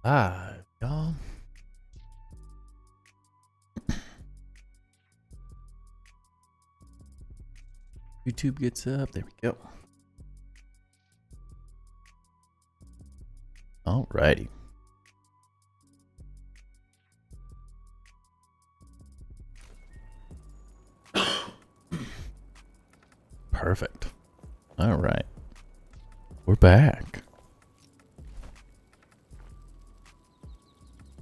Live, y'all. YouTube gets up. There we go. Alrighty. Perfect. All right. We're back.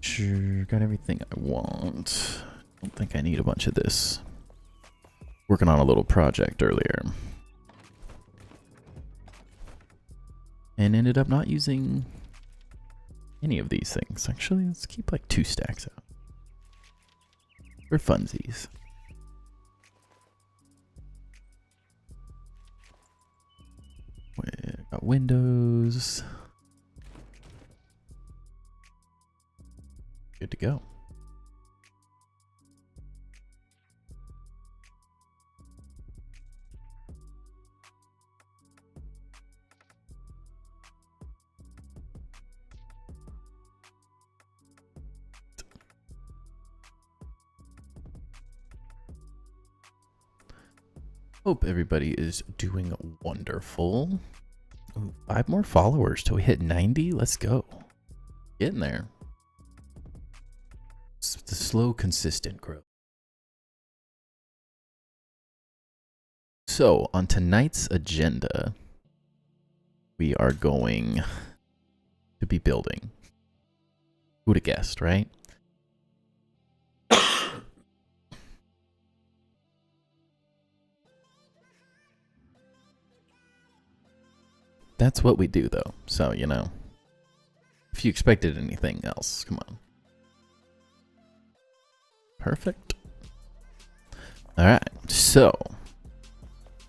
Sure, got everything I want. Don't think I need a bunch of this. Working on a little project earlier. And ended up not using any of these things. Actually, let's keep like 2 stacks out. For funsies. We got windows. Good to go. Hope everybody is doing wonderful. Ooh, 5 more followers till we hit 90. Let's go. Getting there. It's the slow, consistent growth. So, on tonight's agenda, we are going to be building. Who'd have guessed, right? That's what we do, though. So, you know, if you expected anything else, come on. Perfect. All right, so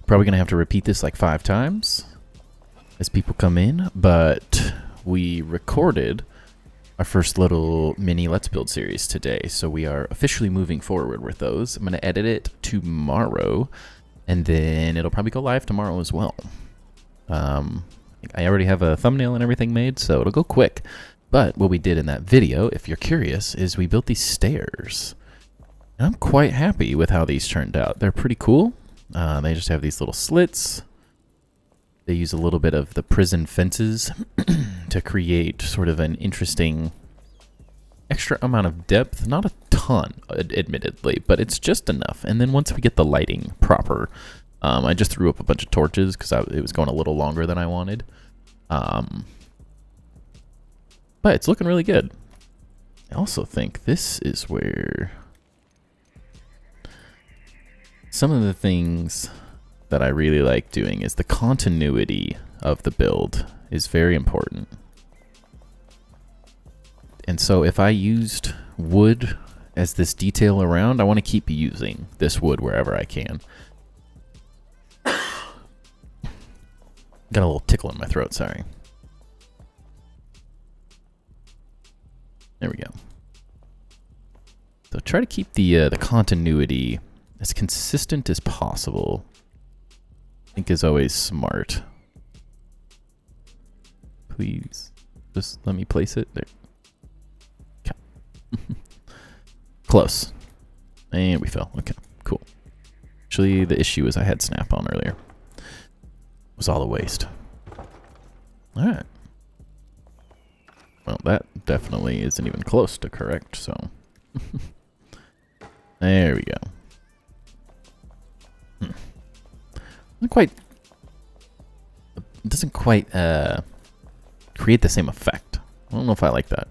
probably gonna have to repeat this like 5 times as people come in, but we recorded our first little mini Let's Build series today, so we are officially moving forward with those. I'm gonna edit it tomorrow, and then it'll probably go live tomorrow as well. I already have a thumbnail and everything made, so it'll go quick. But what we did in that video, if you're curious, is we built these stairs. And I'm quite happy with how these turned out. They're pretty cool. They just have these little slits. They use a little bit of the prison fences to create sort of an interesting extra amount of depth. Not a ton, admittedly, but it's just enough. And then once we get the lighting proper, I just threw up a bunch of torches because it was going a little longer than I wanted. But it's looking really good. I also think this is where some of the things that I really like doing is the continuity of the build is very important. And so if I used wood as this detail around, I want to keep using this wood wherever I can. Got a little tickle in my throat, sorry. There we go. So try to keep the continuity as consistent as possible. I think is always smart. Please, just let me place it there. Okay. Close. And we fell. Okay, cool. Actually, the issue is I had snap on earlier. It was all a waste. All right. Well, that definitely isn't even close to correct, so. There we go. Not quite. It doesn't quite create the same effect. I don't know if I like that.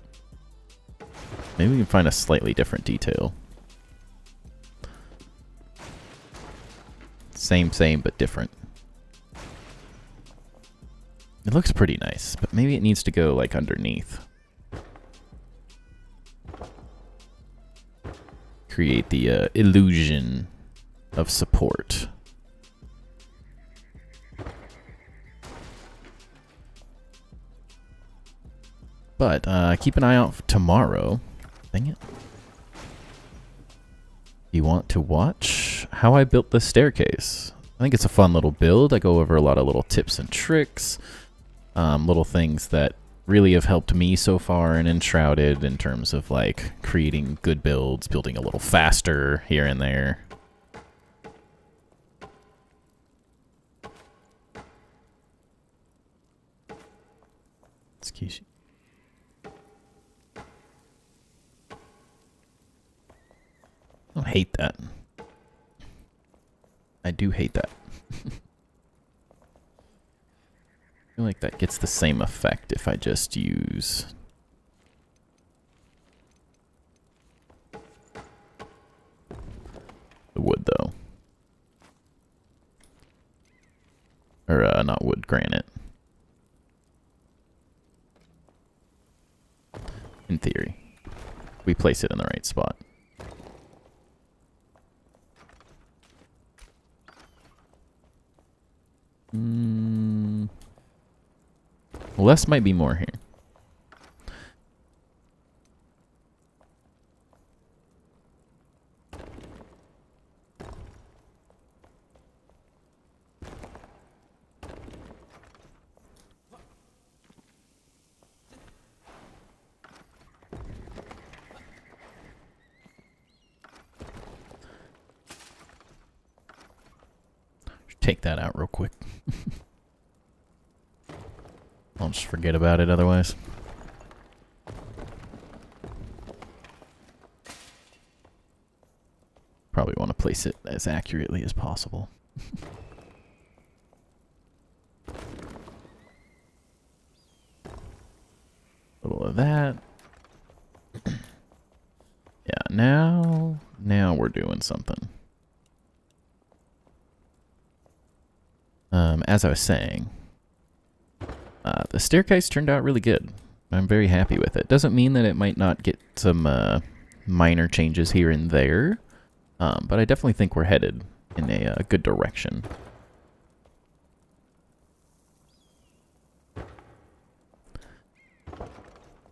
Maybe we can find a slightly different detail. Same, but different. It looks pretty nice, but maybe it needs to go like underneath. Create the illusion of support. But keep an eye out for tomorrow. Dang it. You want to watch how I built the staircase. I think it's a fun little build. I go over a lot of little tips and tricks. Little things that really have helped me so far in Enshrouded in terms of like creating good builds, building a little faster here and there. Excuse you. I hate that. I do hate that. I feel like that gets the same effect if I just use... the wood, though. Or, not wood, granite. In theory. We place it in the right spot. Less might be more here. Take that out real quick. I'll just forget about it otherwise. Probably want to place it as accurately as possible. A little of that. Yeah, now we're doing something. As I was saying, the staircase turned out really good. I'm very happy with it. Doesn't mean that it might not get some minor changes here and there, but I definitely think we're headed in a good direction.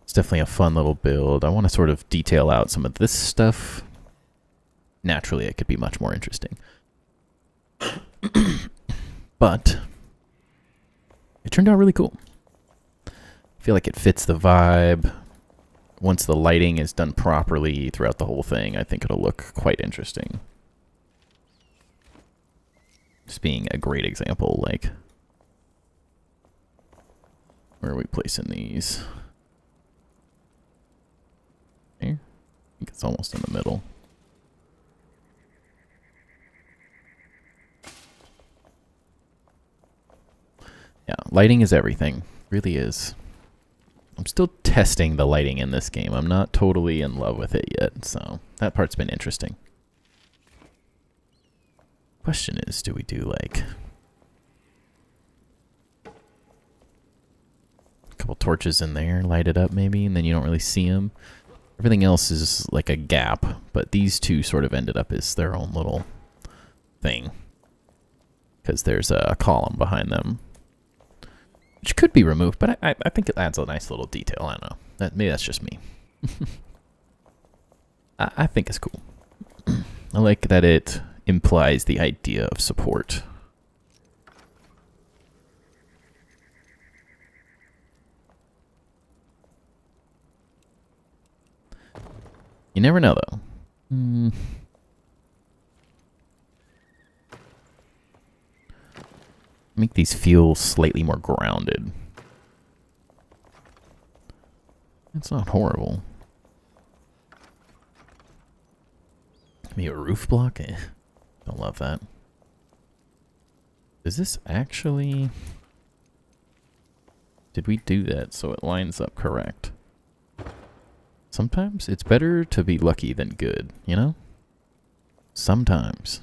It's definitely a fun little build. I want to sort of detail out some of this stuff. Naturally, it could be much more interesting. But it turned out really cool. I feel like it fits the vibe. Once the lighting is done properly throughout the whole thing, I think it'll look quite interesting. Just being a great example, like, where are we placing these? Here? I think it's almost in the middle. Yeah, lighting is everything. Really is. I'm still testing the lighting in this game. I'm not totally in love with it yet, so that part's been interesting. Question is, do we do like a couple torches in there, light it up maybe, and then you don't really see them? Everything else is like a gap, but these two sort of ended up as their own little thing because there's a column behind them. Which could be removed, but I think it adds a nice little detail. I don't know. Maybe that's just me. I think it's cool. I like that it implies the idea of support. You never know, though. Make these feel slightly more grounded. It's not horrible. Maybe a roof block? Eh. Don't love that. Is this actually... Did we do that so it lines up correct? Sometimes it's better to be lucky than good, you know? Sometimes.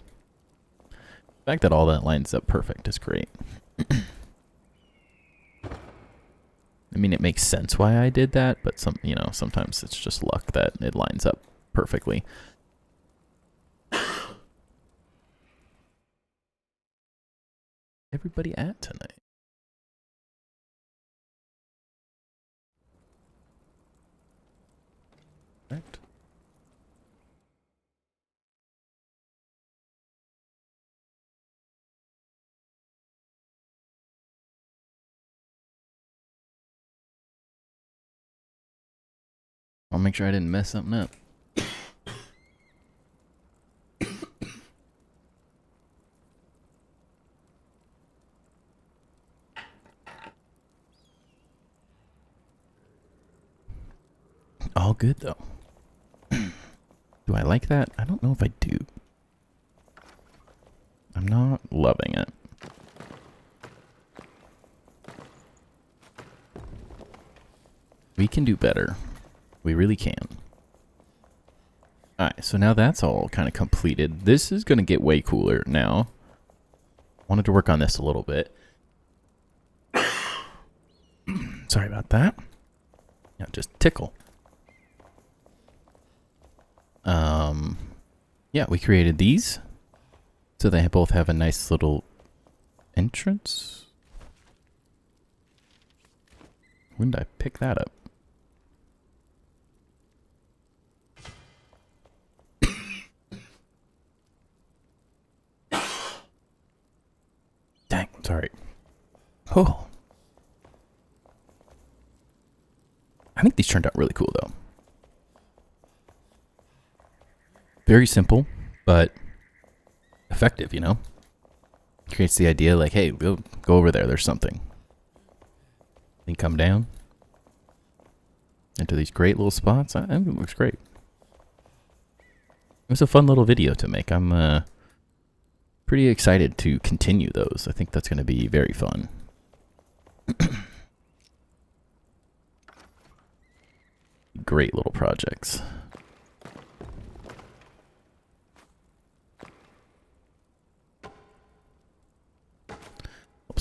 The fact that all that lines up perfect is great. I mean, it makes sense why I did that, but sometimes it's just luck that it lines up perfectly. Everybody at tonight? Correct. I'll make sure I didn't mess something up. All good though. Do I like that? I don't know if I do. I'm not loving it. We can do better. We really can. Alright, so now that's all kind of completed. This is going to get way cooler now. Wanted to work on this a little bit. Sorry about that. Yeah, just tickle. Yeah, we created these. So they both have a nice little entrance. When did I pick that up? Dang, sorry. Oh. I think these turned out really cool though. Very simple, but effective, you know? Creates the idea like, hey, go over there, there's something. Then come down into these great little spots. I think it looks great. It was a fun little video to make. I'm pretty excited to continue those. I think that's going to be very fun. Great little projects.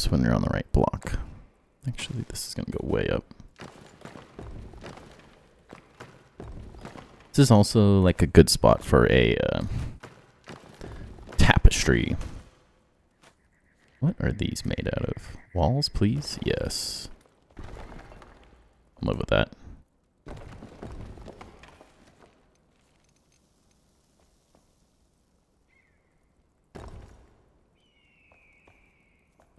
When you're on the right block. Actually, this is going to go way up. This is also like a good spot for a tapestry. What are these made out of? Walls, please? Yes. I'll live with that.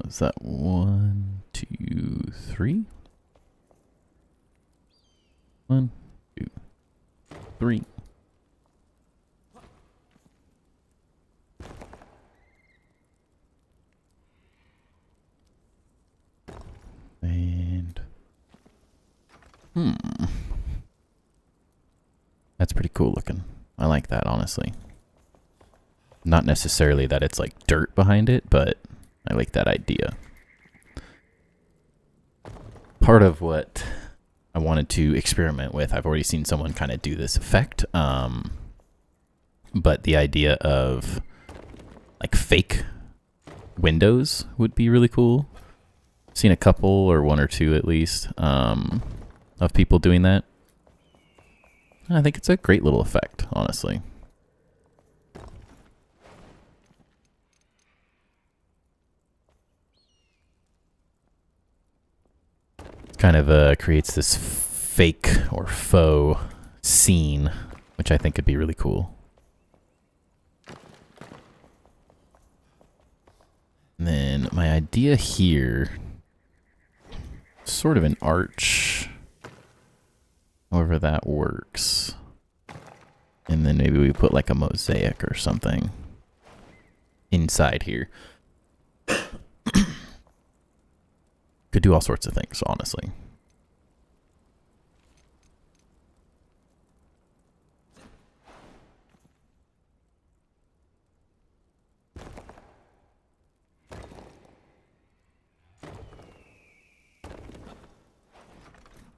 Is that 1, 2, 3? 1, 2, 3. And that's pretty cool looking. I like that, honestly. Not necessarily that it's like dirt behind it, but I like that idea. Part of what I wanted to experiment with, I've already seen someone kind of do this effect, but the idea of like fake windows would be really cool. I've seen a couple, or one or two at least, of people doing that. I think it's a great little effect, honestly. Kind of creates this fake or faux scene, which I think could be really cool. And then my idea here, sort of an arch, however that works. And then maybe we put like a mosaic or something inside here. Could do all sorts of things, honestly.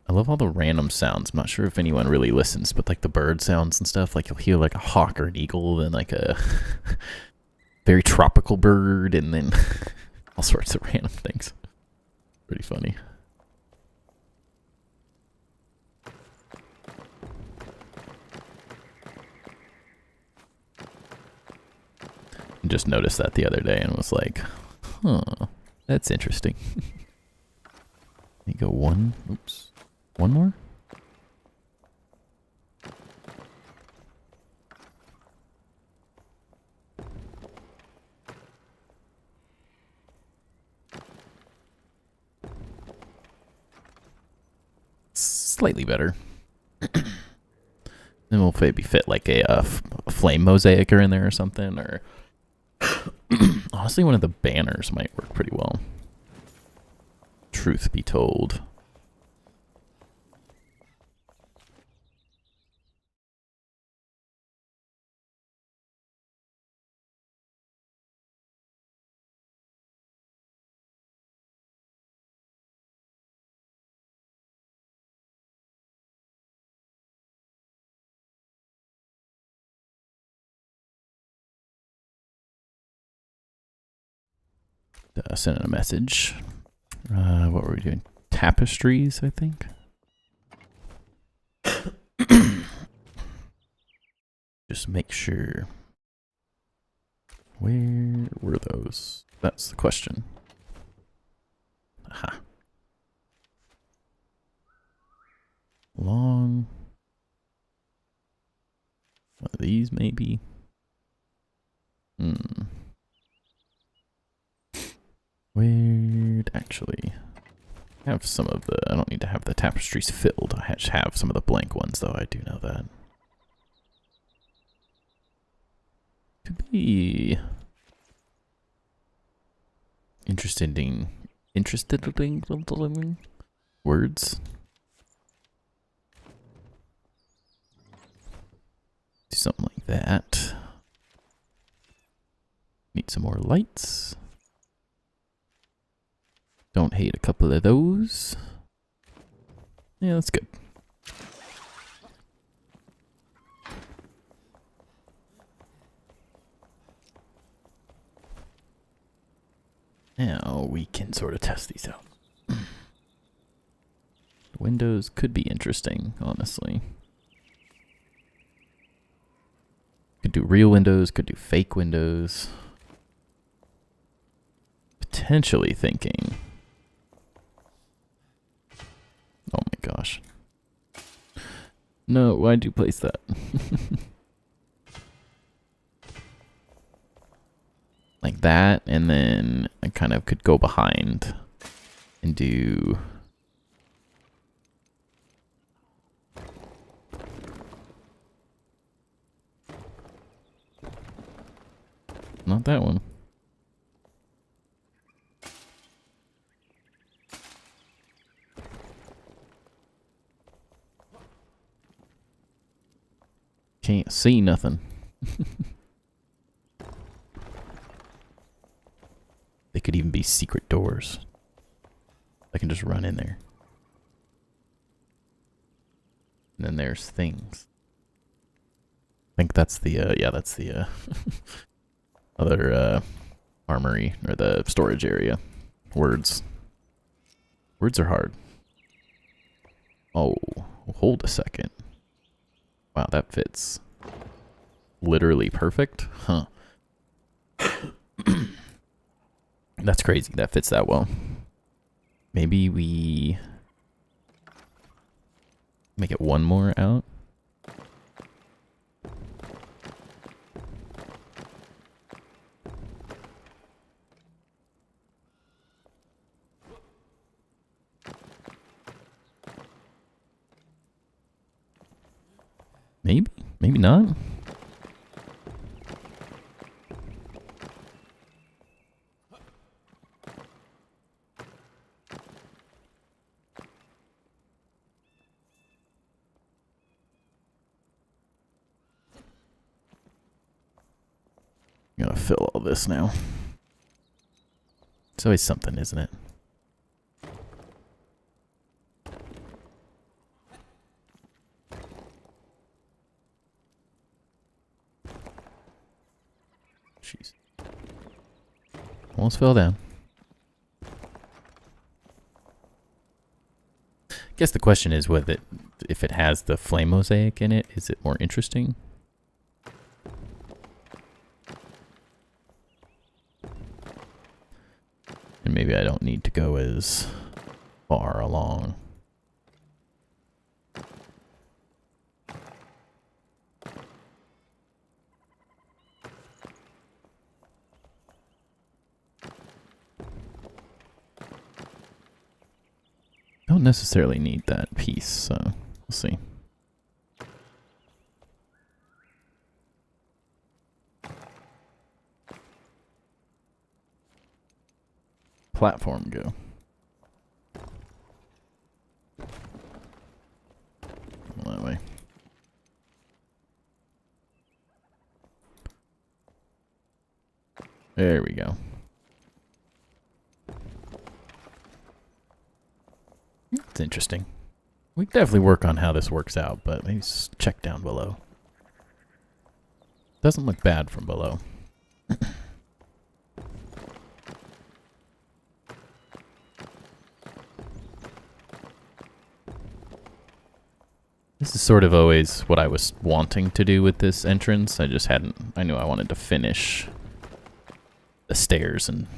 I love all the random sounds. I'm not sure if anyone really listens, but like the bird sounds and stuff, like you'll hear like a hawk or an eagle, and like a very tropical bird, and then all sorts of random things. Pretty funny. I just noticed that the other day and was like, huh, that's interesting. You go one, oops, one more? Slightly better. Then we'll maybe fit like a flame mosaic in there or something. Or honestly, one of the banners might work pretty well. Truth be told. Send in a message. What were we doing? Tapestries, I think. Just make sure. Where were those? That's the question. Aha. Long. One of these, maybe. Where'd actually have some of the. I don't need to have the tapestries filled. I just have some of the blank ones, though. I do know that. Could be interesting words. Do something like that. Need some more lights. Don't hate a couple of those. Yeah, that's good. Now we can sort of test these out. Windows could be interesting, honestly. Could do real windows, could do fake windows. Potentially thinking. Oh my gosh. No, why'd you place that? Like that, and then I kind of could go behind and do... Not that one. Can't see nothing. They could even be secret doors. I can just run in there. And then there's things. I think that's the, yeah, that's the, other, armory, or the storage area. Words. Words are hard. Oh, hold a second. Wow, that fits literally perfect. Huh. That's crazy. That fits that well. Maybe we make it one more out. Maybe, maybe not. I'm gonna fill all this now. It's always something, isn't it? Jeez. Almost fell down. I guess the question is whether if it has the flame mosaic in it, is it more interesting? And maybe I don't need to go as far along. Don't necessarily need that piece, so we'll see. platform go? That way. There we go. It's interesting. We can definitely work on how this works out, but maybe check down below. Doesn't look bad from below. This is sort of always what I was wanting to do with this entrance. I just hadn't... I knew I wanted to finish the stairs and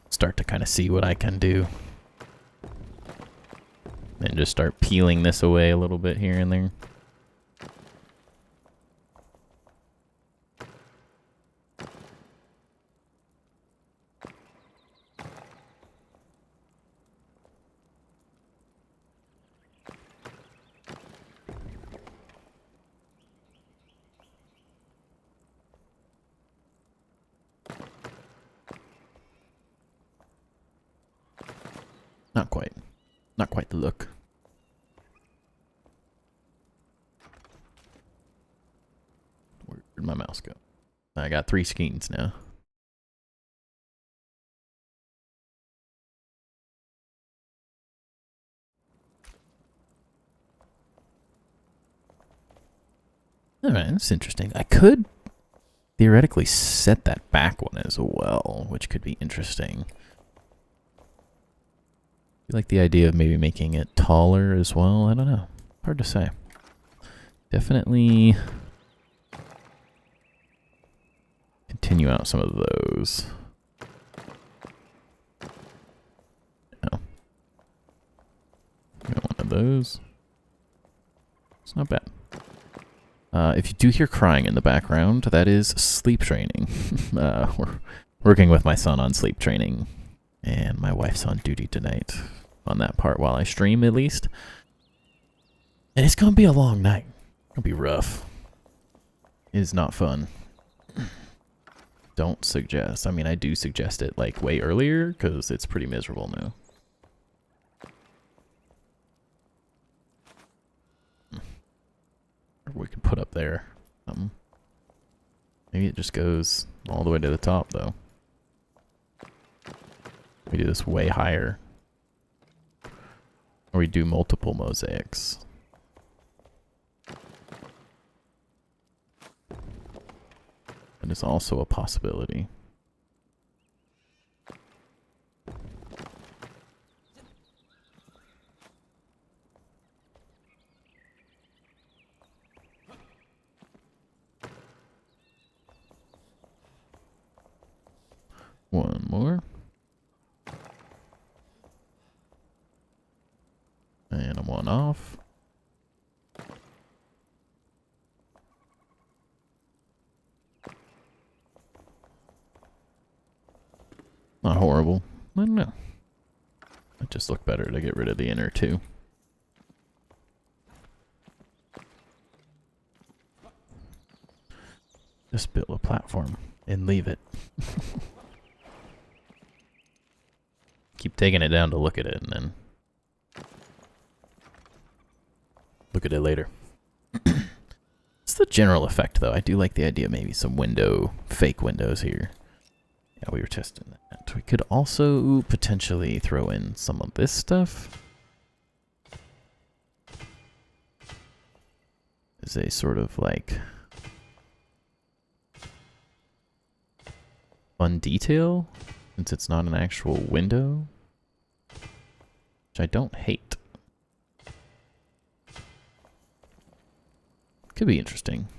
start to kind of see what I can do. And just start peeling this away a little bit here and there. Not quite. Not quite the look. Where'd my mouse go? I got 3 skeins now. Alright, that's interesting. I could theoretically set that back one as well, which could be interesting. You like the idea of maybe making it taller as well? I don't know. Hard to say. Definitely continue out some of those. No. Got one of those. It's not bad. If you do hear crying in the background, that is sleep training. We're working with my son on sleep training, and my wife's on duty tonight on that part while I stream, at least. And it's going to be a long night. It's going to be rough. It is not fun. Don't suggest. I mean, I do suggest it like way earlier because it's pretty miserable now. We could put up there. Maybe it just goes all the way to the top, though. We do this way higher. Or we do multiple mosaics. That is also a possibility. One more. And I'm one off. Not horrible. I don't know. It just looked better to get rid of the inner two. Just build a platform and leave it. Keep taking it down to look at it and then look at it later. It's the general effect, though. I do like the idea of maybe some fake windows here. Yeah, we were testing that. We could also potentially throw in some of this stuff. As a sort of like fun detail, since it's not an actual window. Which I don't hate. Could be interesting.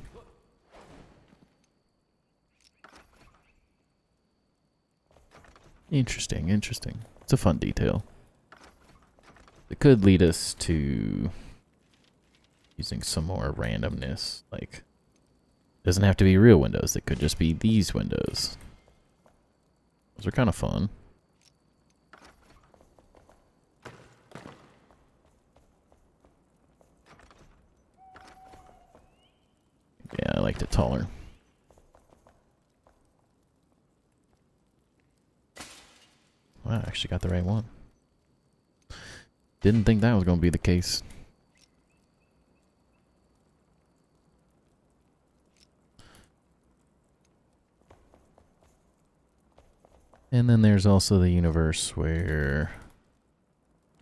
Interesting. It's a fun detail. It could lead us to using some more randomness. Like, it doesn't have to be real windows. It could just be these windows. Those are kind of fun. Yeah, I liked it taller. Wow, actually got the right one. Didn't think that was going to be the case. And then there's also the universe where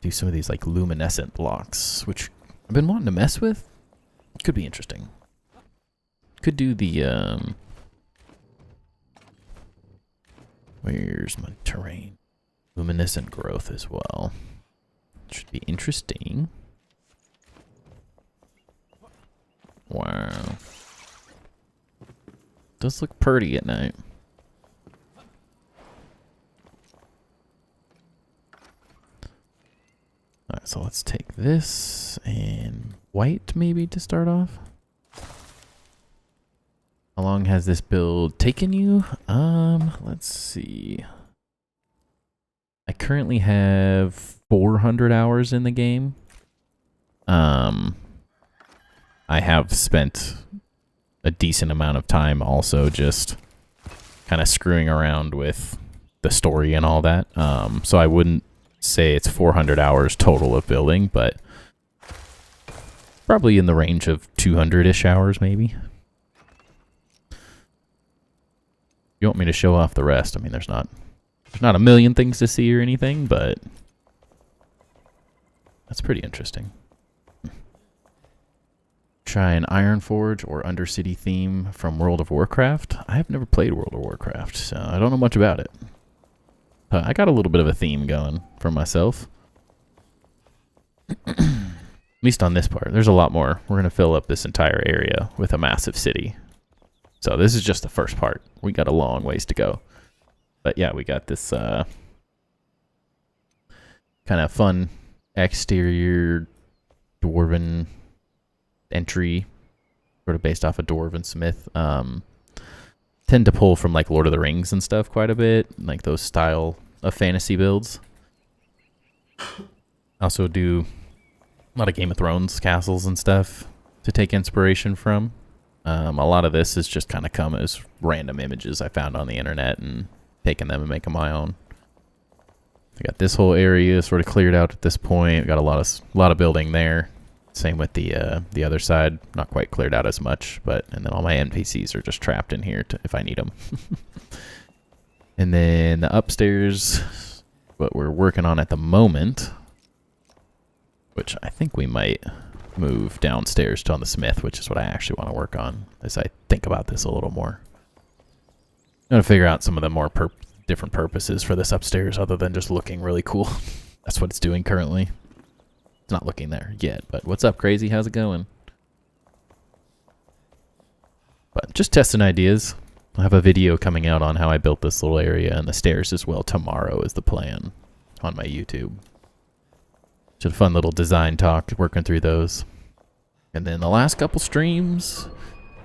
do some of these like luminescent blocks, which I've been wanting to mess with. Could be interesting. Could do the where's my terrain? Luminescent growth as well. Should be interesting. Wow. Does look pretty at night. Alright, so let's take this and white maybe to start off. How long has this build taken you? Let's see. I currently have 400 hours in the game. I have spent a decent amount of time also just kind of screwing around with the story and all that. So I wouldn't say it's 400 hours total of building, but probably in the range of 200-ish hours maybe. You want me to show off the rest? I mean, there's not a million things to see or anything, but that's pretty interesting. Try an Iron Forge or Undercity theme from World of Warcraft. I have never played World of Warcraft, so I don't know much about it. I got a little bit of a theme going for myself. At least on this part. There's a lot more. We're going to fill up this entire area with a massive city. So this is just the first part. We got a long ways to go. But yeah, we got this kind of fun exterior dwarven entry, sort of based off of Dwarven Smith. Tend to pull from like Lord of the Rings and stuff quite a bit, like those style of fantasy builds. Also do a lot of Game of Thrones castles and stuff to take inspiration from. A lot of this has just kind of come as random images I found on the internet and taken them and making my own. I got this whole area sort of cleared out at this point. Got a lot of building there. Same with the other side, not quite cleared out as much, but and then all my NPCs are just trapped in here if I need them. And then the upstairs, what we're working on at the moment, which I think we might move downstairs to on the smith, which is what I actually want to work on as I think about this a little more. I'm going to figure out some of the more different purposes for this upstairs other than just looking really cool. That's what it's doing currently. It's not looking there yet, but what's up, Crazy? How's it going? But just testing ideas. I'll have a video coming out on how I built this little area and the stairs as well tomorrow is the plan on my YouTube. Just a fun little design talk, working through those. And then the last couple streams,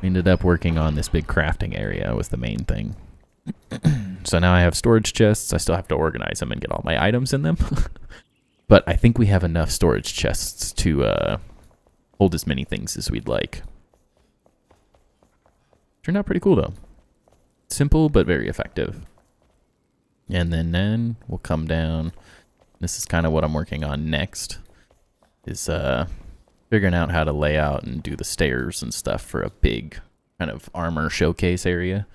we ended up working on this big crafting area was the main thing. So now I have storage chests. I still have to organize them and get all my items in them. But I think we have enough storage chests to hold as many things as we'd like. Turned out pretty cool, though. Simple, but very effective. And then we'll come down. This is kind of what I'm working on next. Is figuring out how to lay out and do the stairs and stuff for a big kind of armor showcase area.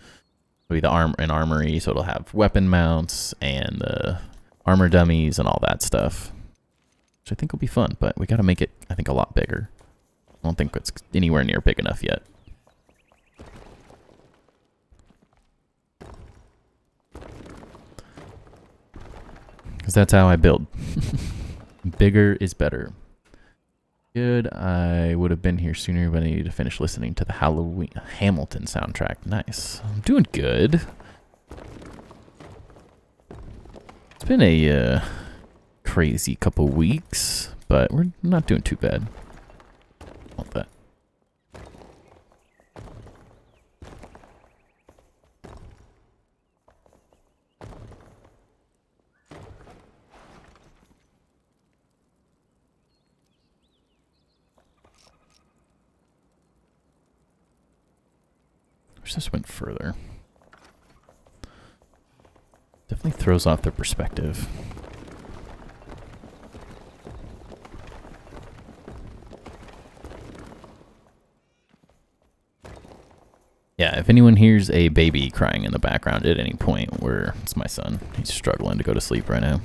It'll be an armory, so it'll have weapon mounts and armor dummies and all that stuff. Which I think will be fun, but we got to make it, I think, a lot bigger. I don't think it's anywhere near big enough yet. Because that's how I build. Bigger is better. Good. I would have been here sooner, but I needed to finish listening to the Hamilton soundtrack. Nice. I'm doing good. It's been a crazy couple weeks, but we're not doing too bad. Want that. Wish this went further. Definitely throws off the perspective. Yeah, if anyone hears a baby crying in the background at any point, it's my son. He's struggling to go to sleep right now.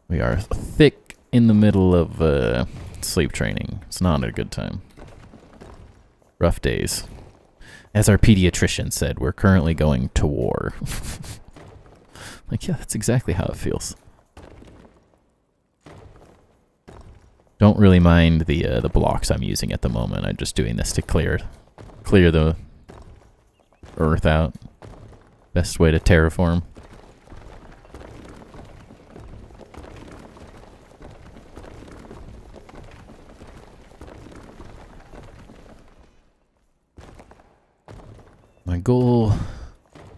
We are thick in the middle of sleep training. It's not a good time. Rough days. As our pediatrician said, we're currently going to war. Like, yeah, that's exactly how it feels. Don't really mind the blocks I'm using at the moment. I'm just doing this to clear the earth out. Best way to terraform. My goal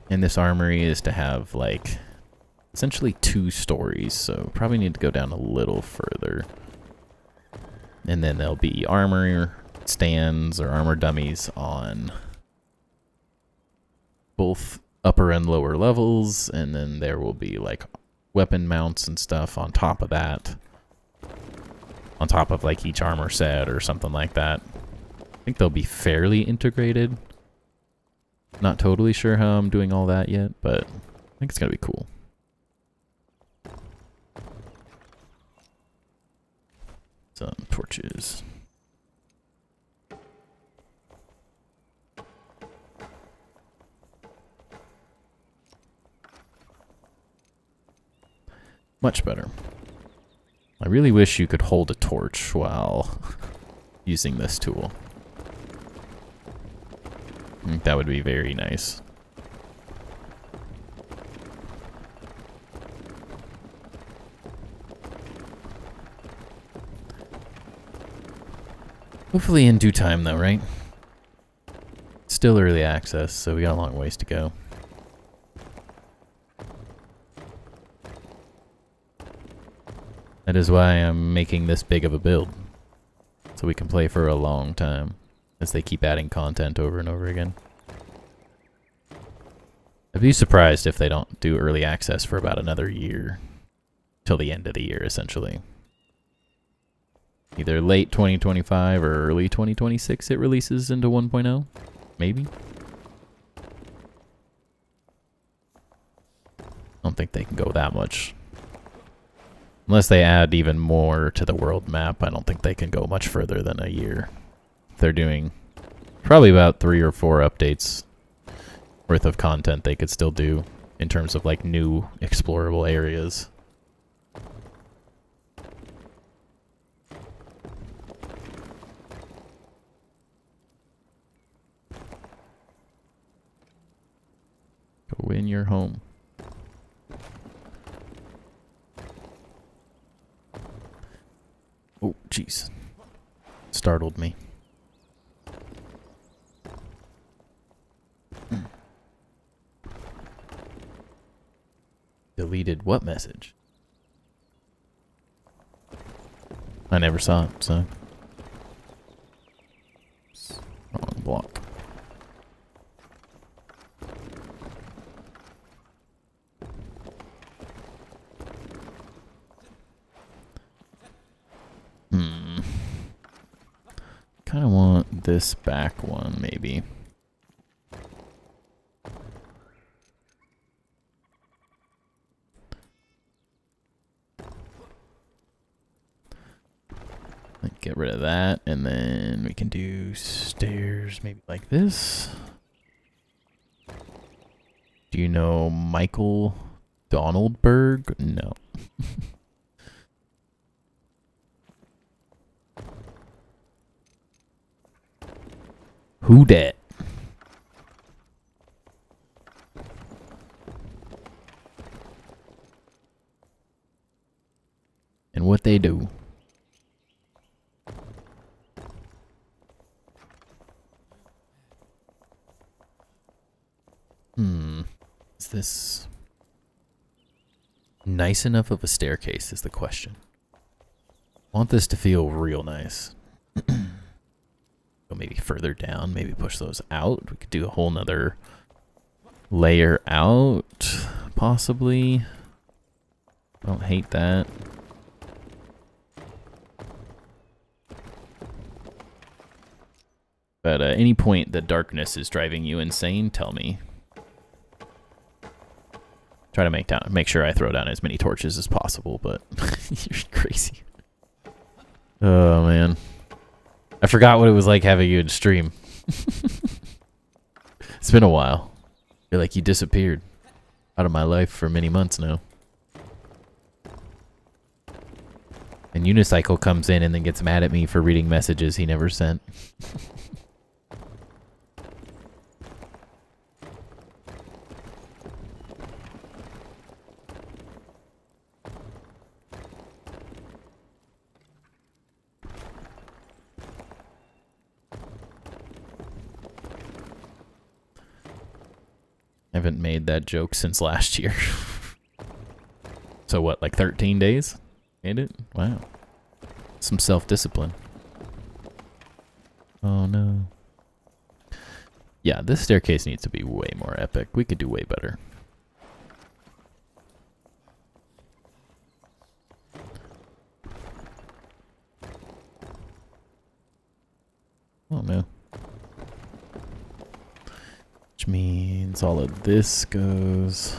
in this armory is to have, like, essentially 2 stories, so probably need to go down a little further. And then there'll be armor stands or armor dummies on both upper and lower levels, and then there will be, like, weapon mounts and stuff on top of that. On top of, like, each armor set or something like that. I think they'll be fairly integrated. Not totally sure how I'm doing all that yet, but I think it's gonna be cool. Some torches. Much better. I really wish you could hold a torch while using this tool. I think that would be very nice. Hopefully in due time though, right? Still early access, so we got a long ways to go. That is why I'm making this big of a build. So we can play for a long time. As they keep adding content over and over again. I'd be surprised if they don't do early access for about another year. Till the end of the year, essentially. Either late 2025 or early 2026 it releases into 1.0. Maybe. I don't think they can go that much. Unless they add even more to the world map, I don't think they can go much further than a year. They're doing probably about 3 or 4 updates worth of content they could still do in terms of, like, new explorable areas. Go in your home. Oh, jeez. Startled me. Deleted what message? I never saw it, so. Wrong block. Kinda want this back one, maybe. Get rid of that, and then we can do stairs maybe like this. Do you know Michael Donaldberg? No. Who dat? And what they do? Is this nice enough of a staircase is the question. I want this to feel real nice. Go maybe further down, maybe push those out. We could do a whole nother layer out, possibly. I don't hate that. But at any point the darkness is driving you insane, tell me. Try to make sure I throw down as many torches as possible, but you're crazy. Oh, man. I forgot what it was like having you in stream. It's been a while. I feel like you disappeared out of my life for many months now. And Unicycle comes in and then gets mad at me for reading messages he never sent. I haven't made that joke since last year. So what, like 13 days? Made it? Wow. Some self-discipline. Oh no. Yeah, this staircase needs to be way more epic. We could do way better. Oh no. Which means all of this goes.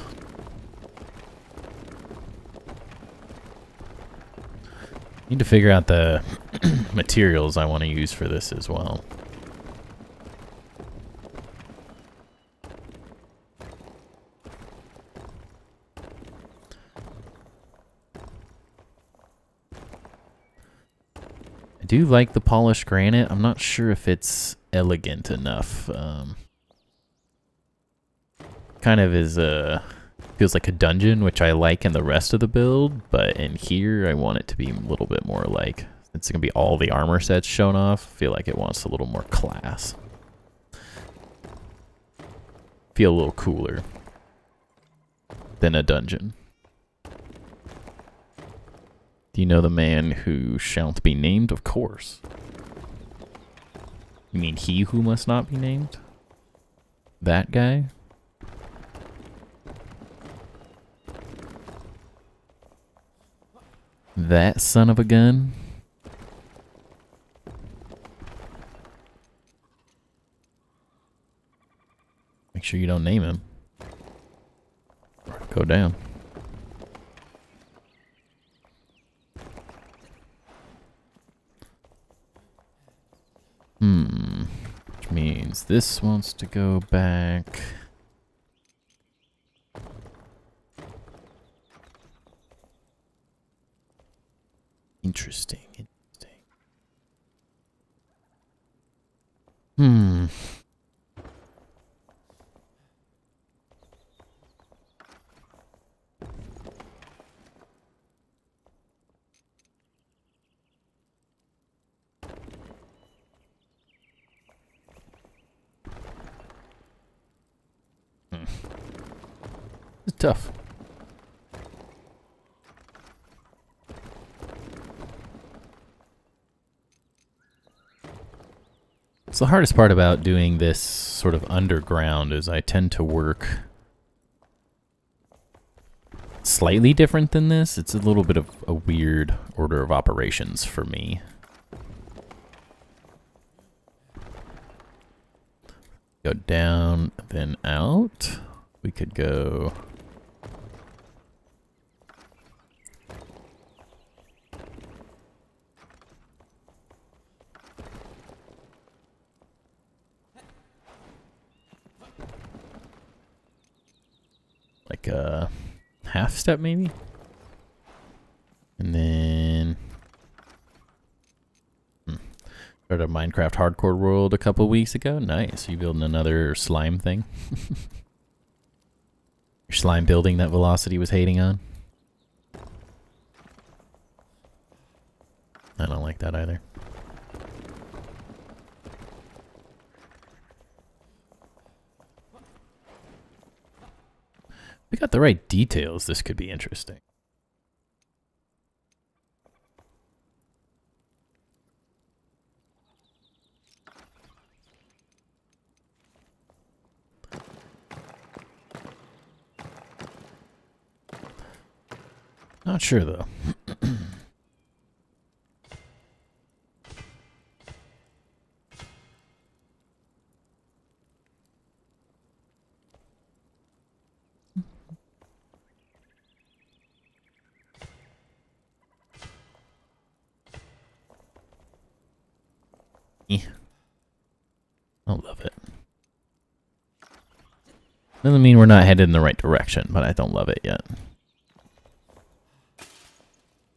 Need to figure out the materials I want to use for this as well. I do like the polished granite. I'm not sure if it's elegant enough. Kind of is feels like a dungeon, which I like in the rest of the build, but in here I want it to be a little bit more like, it's gonna be all the armor sets shown off, I feel like it wants a little more class. Feel a little cooler than a dungeon. Do you know the man who shan't be named? Of course. You mean he who must not be named? That guy? That son of a gun? Make sure you don't name him. Or go down. Which means this wants to go back. Interesting. It's tough. So the hardest part about doing this sort of underground is I tend to work slightly different than this. It's a little bit of a weird order of operations for me. Go down, then out. We could go... like a half step maybe? And then... started a Minecraft hardcore world a couple weeks ago. Nice. You building another slime thing? Your slime building that Velocity was hating on? I don't like that either. If we got the right details, this could be interesting. Not sure though. I love it. Doesn't mean we're not headed in the right direction, but I don't love it yet.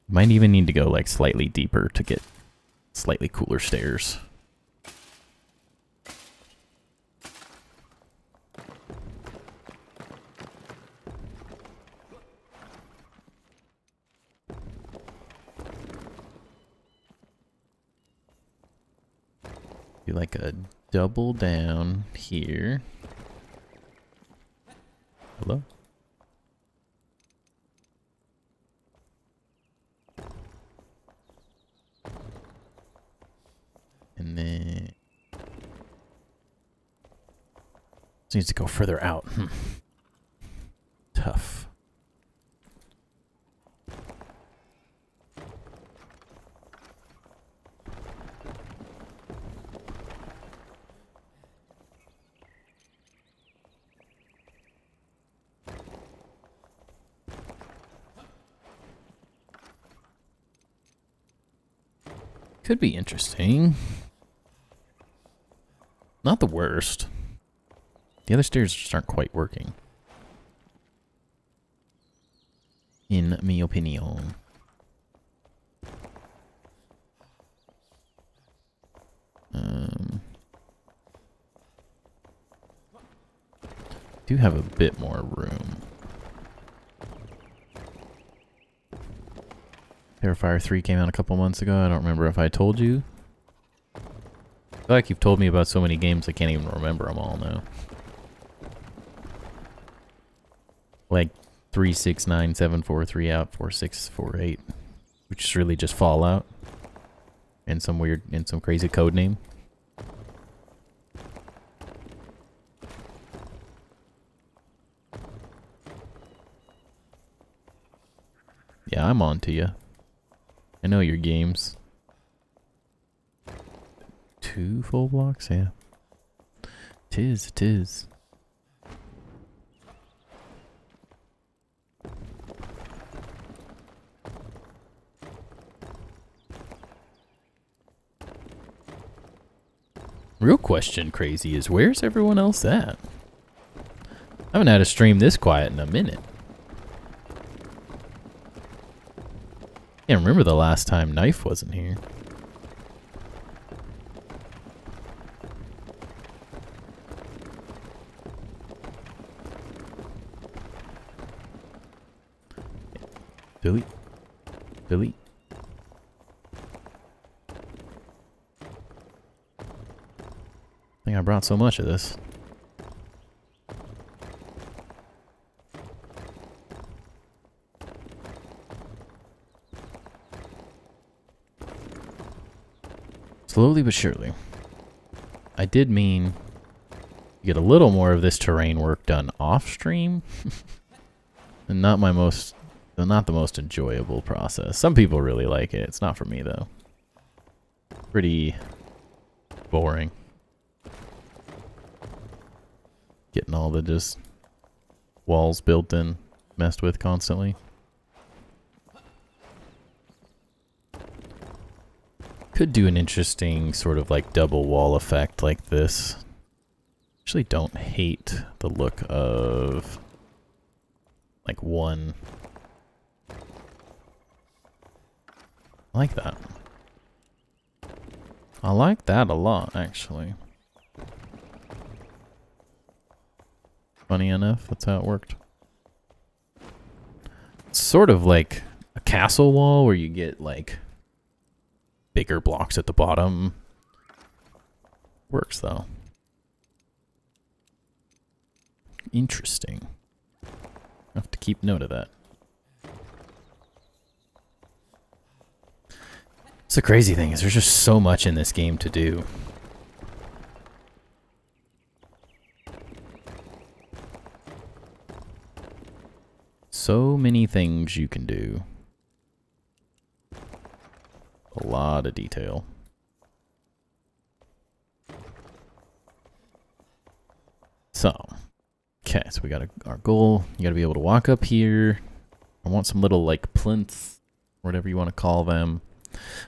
Might even need to go like slightly deeper to get slightly cooler stairs. Do like a double down here. Hello? And then this needs to go further out. Tough. Could be interesting. Not the worst. The other stairs just aren't quite working. In my opinion. Do have a bit more room. Terrifier 3 came out a couple months ago. I don't remember if I told you. I feel like you've told me about so many games I can't even remember them all now. Like 3, 6, 9, 7, 4, 3 out, 4, 6, 4, 8. Which is really just Fallout. And some weird, and some crazy code name. Yeah, I'm on to you. I know your games. 2 full blocks? Yeah. Tis. Real question, Crazy, is where's everyone else at? I haven't had a stream this quiet in a minute. Can't remember the last time Knife wasn't here. Delete. Delete. I think I brought so much of this. Slowly but surely. I did mean to get a little more of this terrain work done off stream. And not the most enjoyable process. Some people really like it. It's not for me though. Pretty boring. Getting all the just walls built and messed with constantly. Could do an interesting sort of like double wall effect like this. Actually don't hate the look of like one. I like that. I like that a lot, actually. Funny enough, that's how it worked. It's sort of like a castle wall where you get like bigger blocks at the bottom. Works though. Interesting. I have to keep note of that. It's the crazy thing is there's just so much in this game to do. So many things you can do. A lot of detail. So, okay, so we got our goal. You got to be able to walk up here. I want some little like plinths, whatever you want to call them.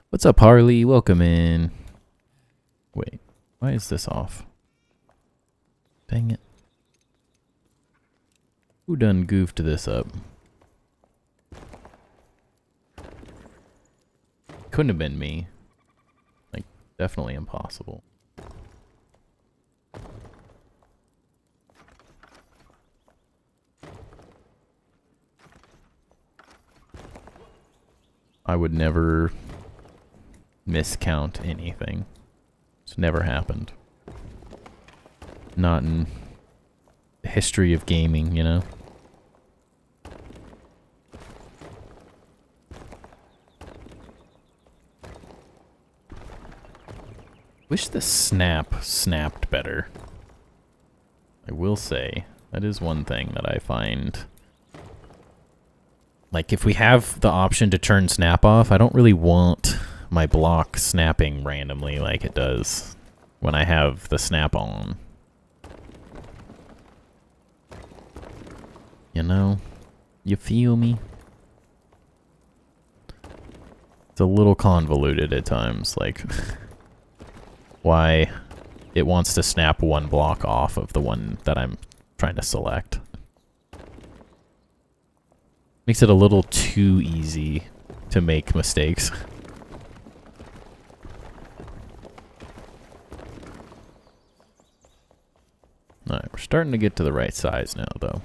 What's up, Harley? Welcome in. Wait, why is this off? Dang it. Who done goofed this up? Couldn't have been me. Like, definitely impossible. I would never miscount anything. It's never happened. Not in the history of gaming, you know? Wish the snap snapped better. I will say, that is one thing that I find. Like, if we have the option to turn snap off, I don't really want my block snapping randomly like it does when I have the snap on. You know? You feel me? It's a little convoluted at times, like why it wants to snap one block off of the one that I'm trying to select. Makes it a little too easy to make mistakes. Alright, we're starting to get to the right size now, though.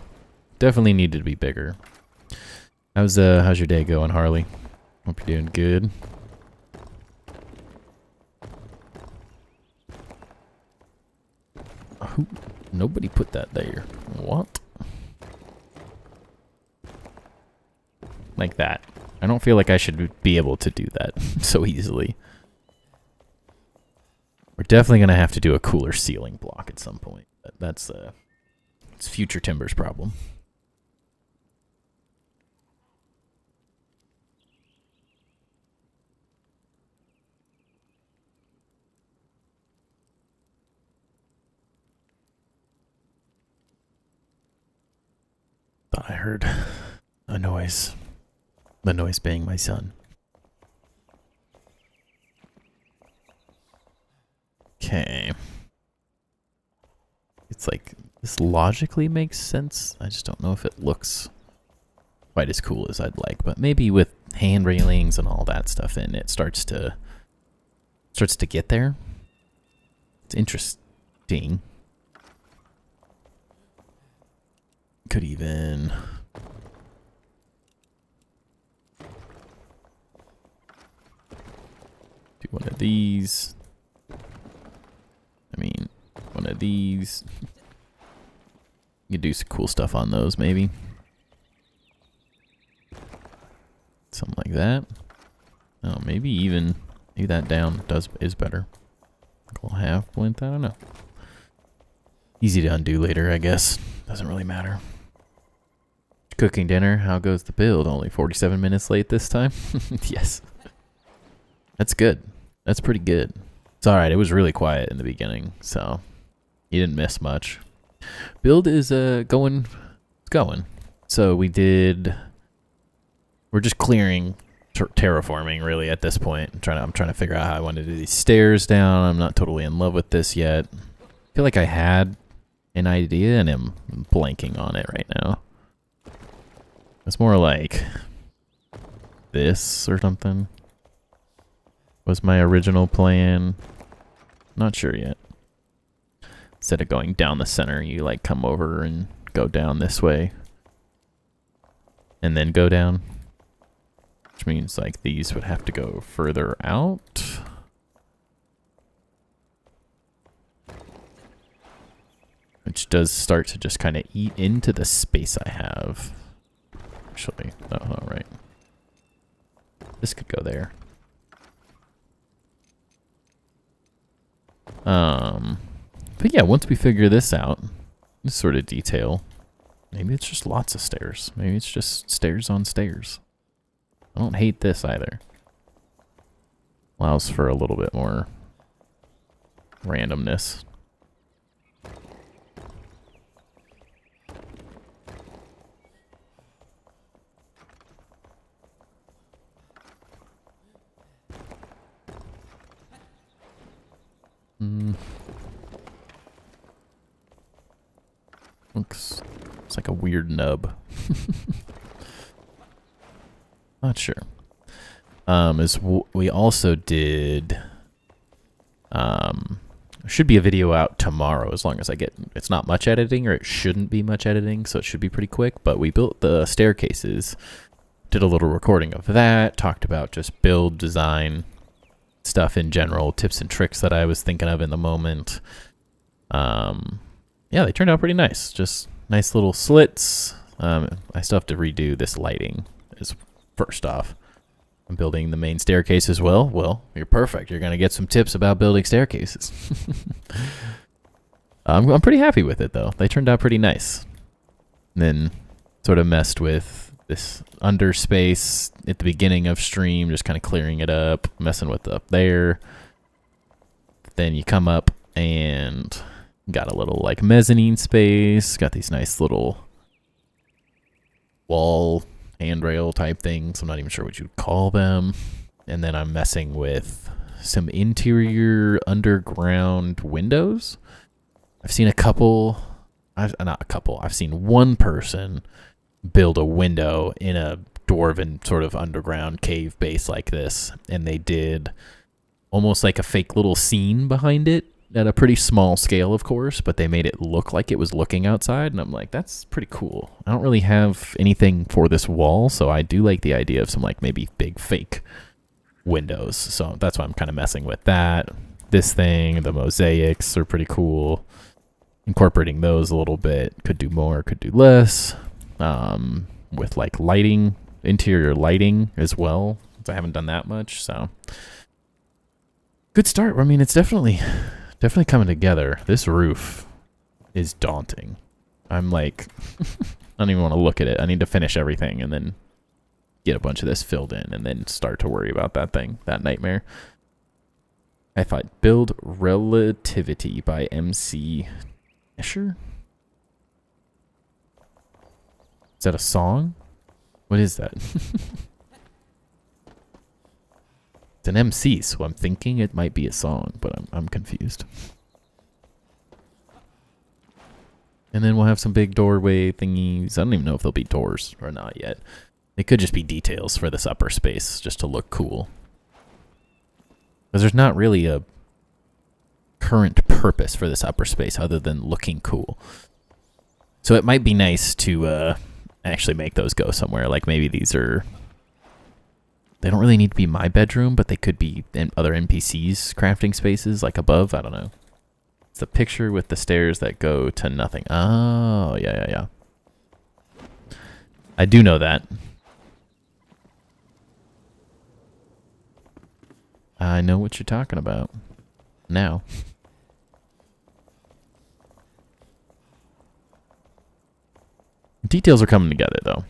Definitely needed to be bigger. How's your day going, Harley? Hope you're doing good. Who? Nobody put that there. What? Like that. I don't feel like I should be able to do that so easily. We're definitely going to have to do a cooler ceiling block at some point. That's it's future Timber's problem. Thought I heard a noise. The noise being my son. Okay. It's like, this logically makes sense. I just don't know if it looks quite as cool as I'd like. But maybe with hand railings and all that stuff in, it starts to get there. It's interesting. Could even do one of these. I mean, one of these. You could do some cool stuff on those, maybe. Something like that. Oh, maybe that down is better. A little half plinth, I don't know. Easy to undo later, I guess. Doesn't really matter. Cooking dinner. How goes the build? Only 47 minutes late this time? Yes. That's good. That's pretty good. It's alright. It was really quiet in the beginning, so you didn't miss much. Build is going. It's going. So we're just clearing, terraforming really at this point. I'm trying to figure out how I want to do these stairs down. I'm not totally in love with this yet. I feel like I had an idea and I'm blanking on it right now. It's more like this or something was my original plan. Not sure yet. Instead of going down the center, you like come over and go down this way. And then go down. Which means like these would have to go further out. Which does start to just kind of eat into the space I have. Actually, oh, all right. This could go there. But yeah, once we figure this out, this sort of detail, maybe it's just lots of stairs. Maybe it's just stairs on stairs. I don't hate this either. Allows for a little bit more randomness. Looks it's like a weird nub. Not sure. We also did. Should be a video out tomorrow as long as I get. It's not much editing, or it shouldn't be much editing, so it should be pretty quick. But we built the staircases. Did a little recording of that. Talked about just build design stuff in general, tips and tricks that I was thinking of in the moment. Yeah, they turned out pretty nice. Just nice little slits. I still have to redo this lighting. Is first off. I'm building the main staircase as well. Well, you're perfect. You're going to get some tips about building staircases. I'm pretty happy with it, though. They turned out pretty nice. And then sort of messed with this under space at the beginning of stream, just kind of clearing it up, messing with up there. Then you come up and got a little like mezzanine space. Got these nice little wall handrail type things. I'm not even sure what you'd call them. And then I'm messing with some interior underground windows. I've seen a couple. Not a couple. I've seen one person build a window in a dwarven sort of underground cave base like this. And they did almost like a fake little scene behind it. At a pretty small scale, of course, but they made it look like it was looking outside, and I'm like, that's pretty cool. I don't really have anything for this wall, so I do like the idea of some, like, maybe big fake windows, so that's why I'm kind of messing with that. This thing, the mosaics are pretty cool. Incorporating those a little bit. Could do more, could do less. With, like, lighting, interior lighting as well. I haven't done that much, so... Good start. I mean, it's definitely coming together. This roof is daunting. I'm like, I don't even want to look at it. I need to finish everything and then get a bunch of this filled in and then start to worry about that thing, that nightmare. I thought Build Relativity by MC Escher? Is that a song? What is that? It's an MC, so I'm thinking it might be a song, but I'm confused. And then we'll have some big doorway thingies. I don't even know if they'll be doors or not yet. They could just be details for this upper space, just to look cool. Because there's not really a current purpose for this upper space other than looking cool. So it might be nice to actually make those go somewhere. Like maybe these are... They don't really need to be my bedroom, but they could be in other NPCs' crafting spaces, like above. I don't know. It's the picture with the stairs that go to nothing. Oh, yeah. I do know that. I know what you're talking about. Now. Details are coming together, though.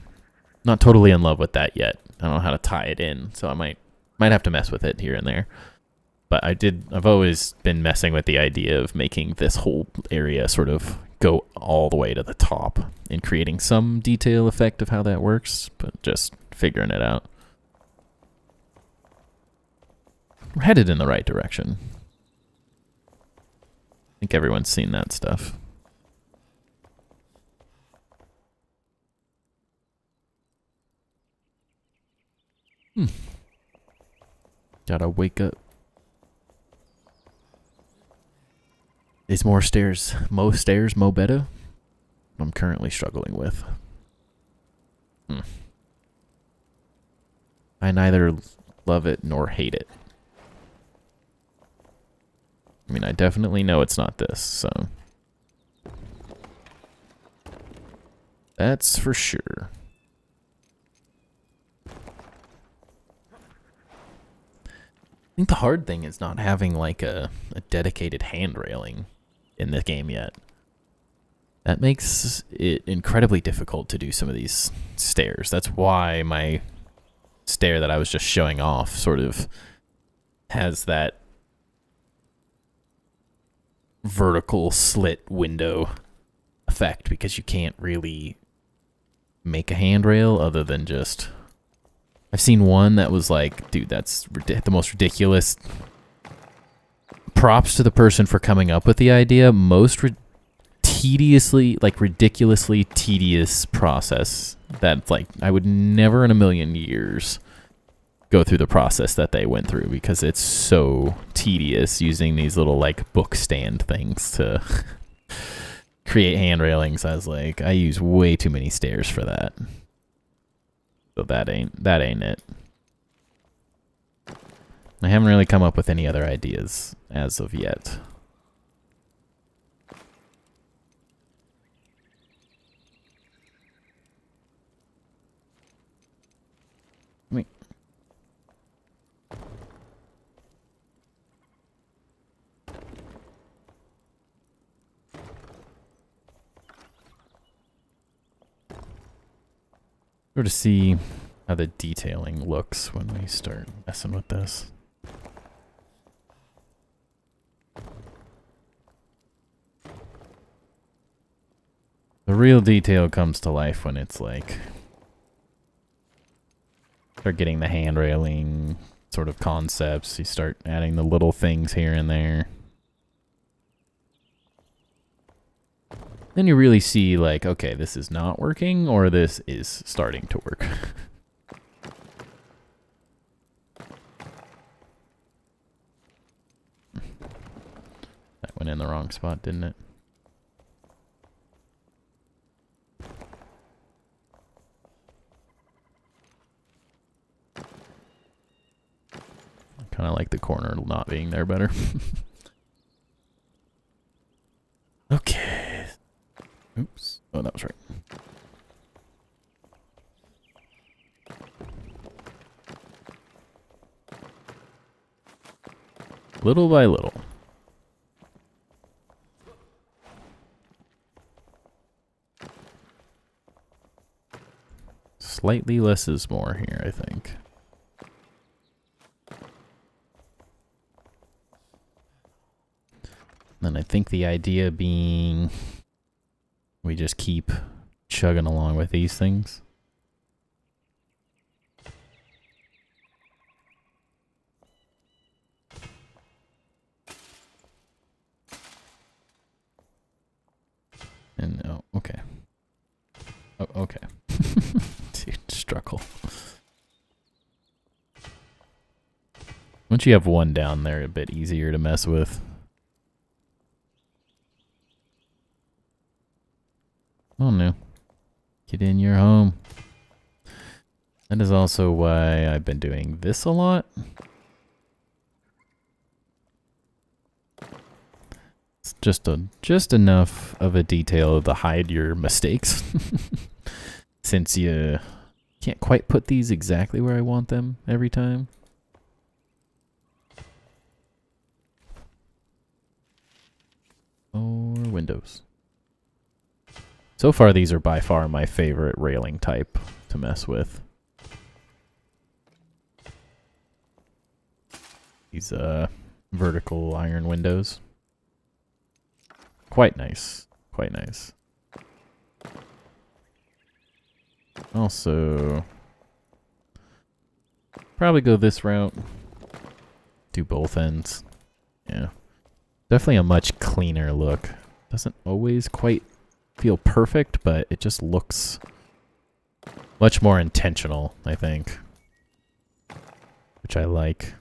Not totally in love with that yet. I don't know how to tie it in, so I might have to mess with it here and there. But I've always been messing with the idea of making this whole area sort of go all the way to the top and creating some detail effect of how that works, but just figuring it out. We're headed in the right direction. I think everyone's seen that stuff. Gotta wake up. Is more stairs, mo better? I'm currently struggling with. I neither love it nor hate it. I mean, I definitely know it's not this, so. That's for sure. I think the hard thing is not having like a dedicated hand railing in the game yet. That makes it incredibly difficult to do some of these stairs. That's why my stair that I was just showing off sort of has that vertical slit window effect, because you can't really make a handrail other than just... I've seen one that was like, dude, that's the most ridiculous props to the person for coming up with the idea. Most ridiculously tedious process that, like, I would never in a million years go through the process that they went through, because it's so tedious using these little, like, book stand things to create hand railings. I was like, I use way too many stairs for that. So that ain't it. I haven't really come up with any other ideas as of yet. Wait. Sort of see how the detailing looks when we start messing with this. The real detail comes to life when it's like, start getting the hand railing sort of concepts. You start adding the little things here and there. Then you really see, like, okay, this is not working, or this is starting to work. That went in the wrong spot, didn't it? Kind of like the corner not being there better. Okay. Oops. Oh, that was right. Little by little. Slightly less is more here, I think. And I think the idea being we just keep chugging along with these things. And oh, okay. Oh, okay. Dude, struggle. Once you have one down there, a bit easier to mess with. Oh no. Get in your home. That is also why I've been doing this a lot. It's just enough of a detail to hide your mistakes. Since you can't quite put these exactly where I want them every time. Or windows. So far, these are by far my favorite railing type to mess with. These vertical iron windows. Quite nice. Quite nice. Also, probably go this route. Do both ends. Yeah. Definitely a much cleaner look. Doesn't always quite feel perfect, but it just looks much more intentional, I think. Which I like.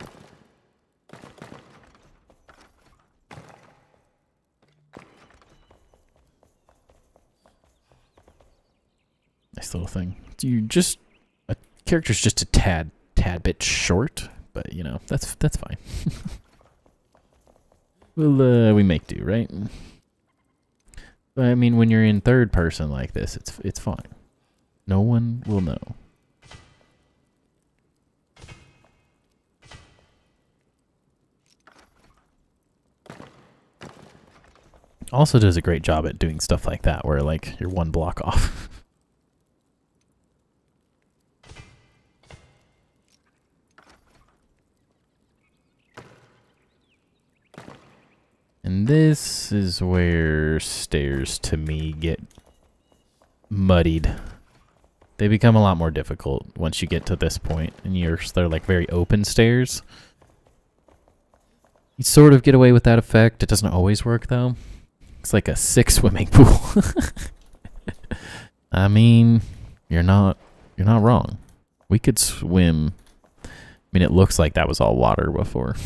Nice little thing. You just a character's just a tad bit short, but you know, that's fine. We make do, right? But I mean, when you're in third person like this, it's fine. No one will know. Also does a great job at doing stuff like that, where like you're one block off. And this is where stairs, to me, get muddied. They become a lot more difficult once you get to this point, and they're like very open stairs. You sort of get away with that effect. It doesn't always work though. It's like a 6 swimming pool. I mean, you're not wrong. We could swim. I mean, it looks like that was all water before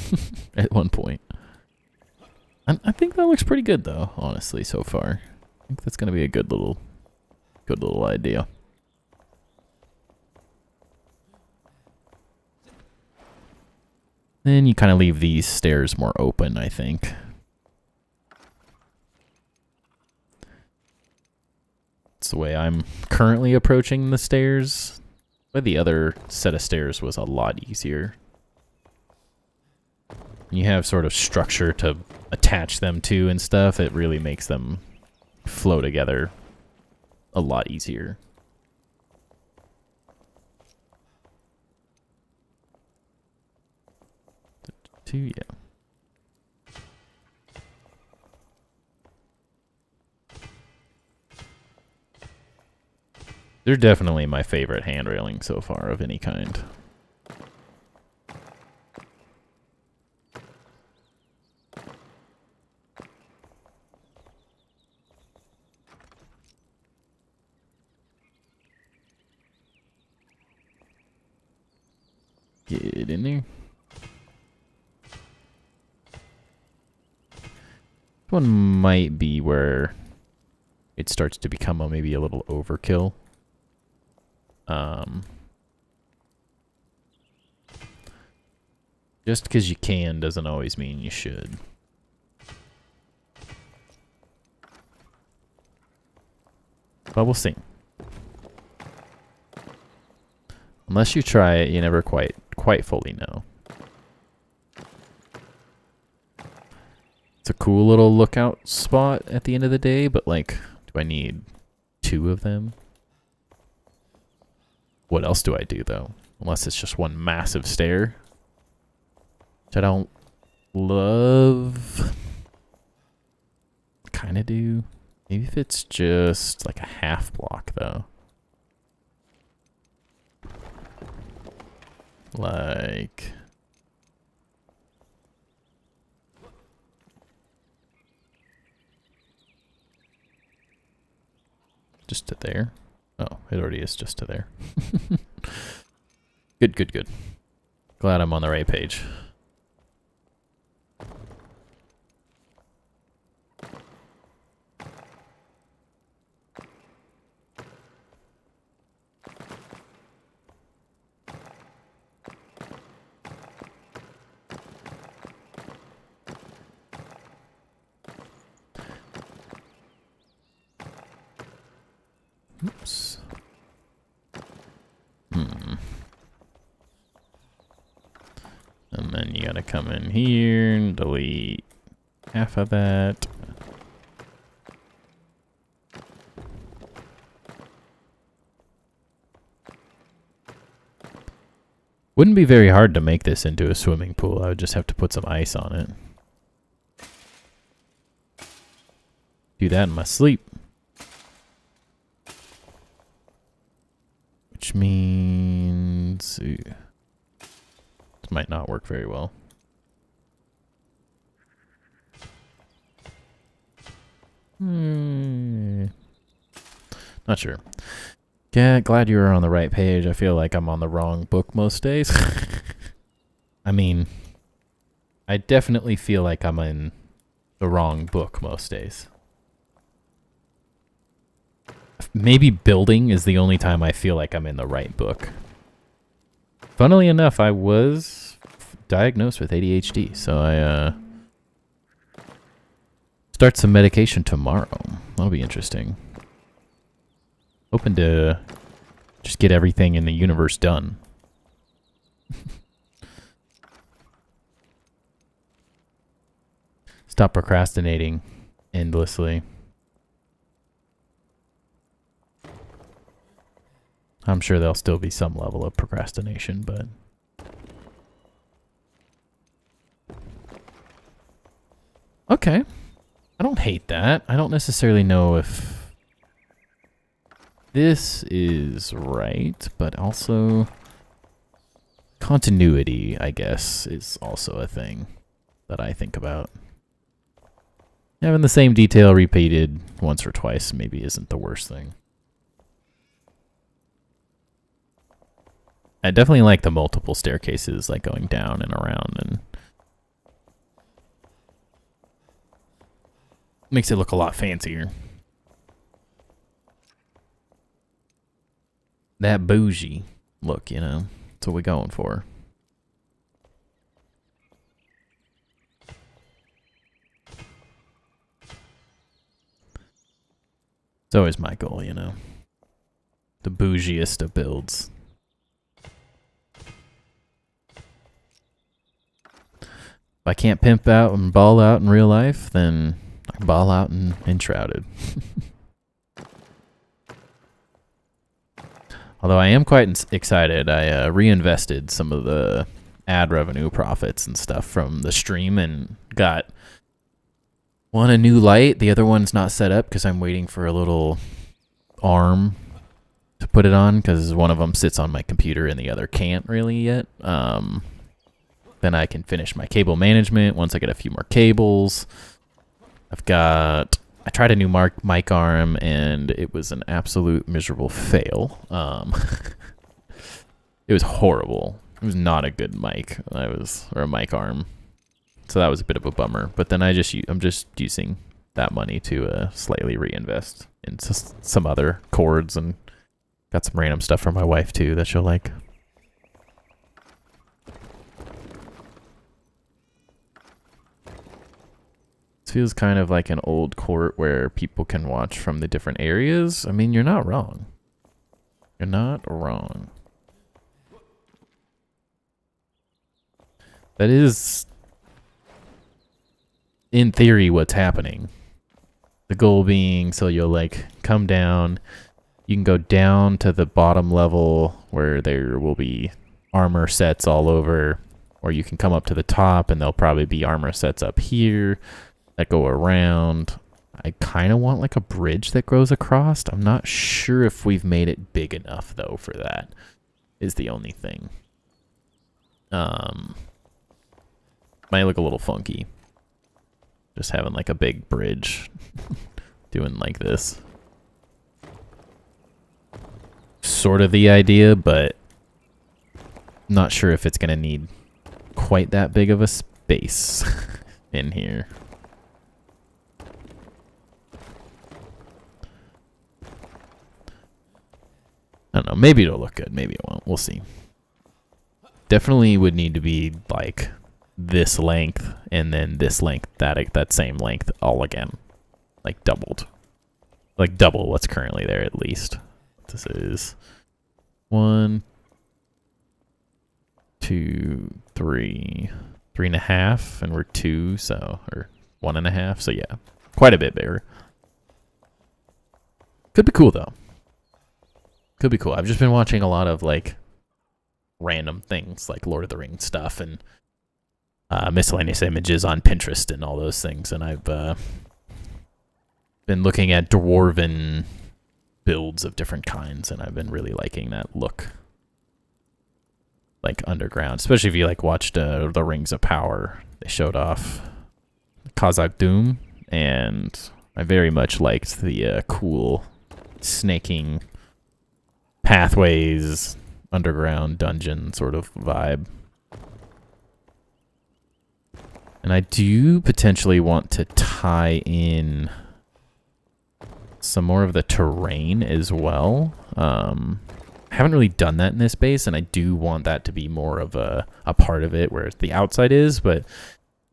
at one point. I think that looks pretty good though, honestly, so far. I think that's gonna be a good little idea. Then you kind of leave these stairs more open, I think. It's the way I'm currently approaching the stairs. But the other set of stairs was a lot easier. You have sort of structure to attach them to and stuff. It really makes them flow together a lot easier. Yeah. They're definitely my favorite hand railing so far of any kind. Get in there. One might be where it starts to become maybe a little overkill. Just because you can doesn't always mean you should. But we'll see. Unless you try it, you never quite fully know. It's a cool little lookout spot at the end of the day, but like, do I need 2 of them? What else do I do though? Unless it's just one massive stair. Which I don't love. Kinda do. Maybe if it's just like a half block though. Like... just to there. Oh, it already is just to there. Good, good, good. Glad I'm on the right page. Oops. And then you gotta come in here and delete half of that. Wouldn't be very hard to make this into a swimming pool. I would just have to put some ice on it. Do that in my sleep. Which means... this might not work very well. Not sure. Yeah, glad you were on the right page. I feel like I'm on the wrong book most days. I mean, I definitely feel like I'm in the wrong book most days. Maybe building is the only time I feel like I'm in the right book. Funnily enough, I was diagnosed with ADHD, so I start some medication tomorrow. That'll be interesting. Hoping to just get everything in the universe done. Stop procrastinating endlessly. I'm sure there'll still be some level of procrastination, but... okay. I don't hate that. I don't necessarily know if this is right, but also continuity, I guess, is also a thing. that I think about. Having the same detail repeated once or twice maybe isn't the worst thing. I definitely like the multiple staircases, like going down and around, and makes it look a lot fancier. That bougie look, you know, that's what we're going for. It's always my goal, you know. The bougiest of builds. If I can't pimp out and ball out in real life, then I can ball out in Enshrouded. Although I am quite excited, I reinvested some of the ad revenue profits and stuff from the stream and got one a new light. The other one's not set up because I'm waiting for a little arm to put it on because one of them sits on my computer and the other can't really yet. Then I can finish my cable management once I get a few more cables. I tried a new mic arm and it was an absolute miserable fail. It was horrible. It was not a good mic. Or a mic arm. So that was a bit of a bummer. But then I'm just using that money to slightly reinvest into some other cords, and got some random stuff from my wife too that she'll like. This feels kind of like an old court where people can watch from the different areas. I mean, you're not wrong. You're not wrong. That is, in theory, what's happening. The goal being, so you'll like come down. You can go down to the bottom level where there will be armor sets all over, or you can come up to the top and there'll probably be armor sets up here that go around. I kind of want like a bridge that goes across. I'm not sure if we've made it big enough though for that, is the only thing. Might look a little funky. Just having like a big bridge doing like this. Sort of the idea, but not sure if it's gonna need quite that big of a space in here. I don't know, maybe it'll look good, maybe it won't, we'll see. Definitely would need to be like this length and then this length, that same length all again. Like doubled. Like double what's currently there at least. This is 1, 2, 3, 3.5, and we're 2, so, or 1.5, so yeah, quite a bit bigger. Could be cool though. Could be cool. I've just been watching a lot of like random things like Lord of the Rings stuff and miscellaneous images on Pinterest and all those things, and I've been looking at dwarven builds of different kinds, and I've been really liking that look. Like underground, especially if you like watched the Rings of Power. They showed off Khazak Doom, and I very much liked the cool snaking pathways, underground dungeon sort of vibe. And I do potentially want to tie in some more of the terrain as well. I haven't really done that in this base, and I do want that to be more of a part of it where the outside is, but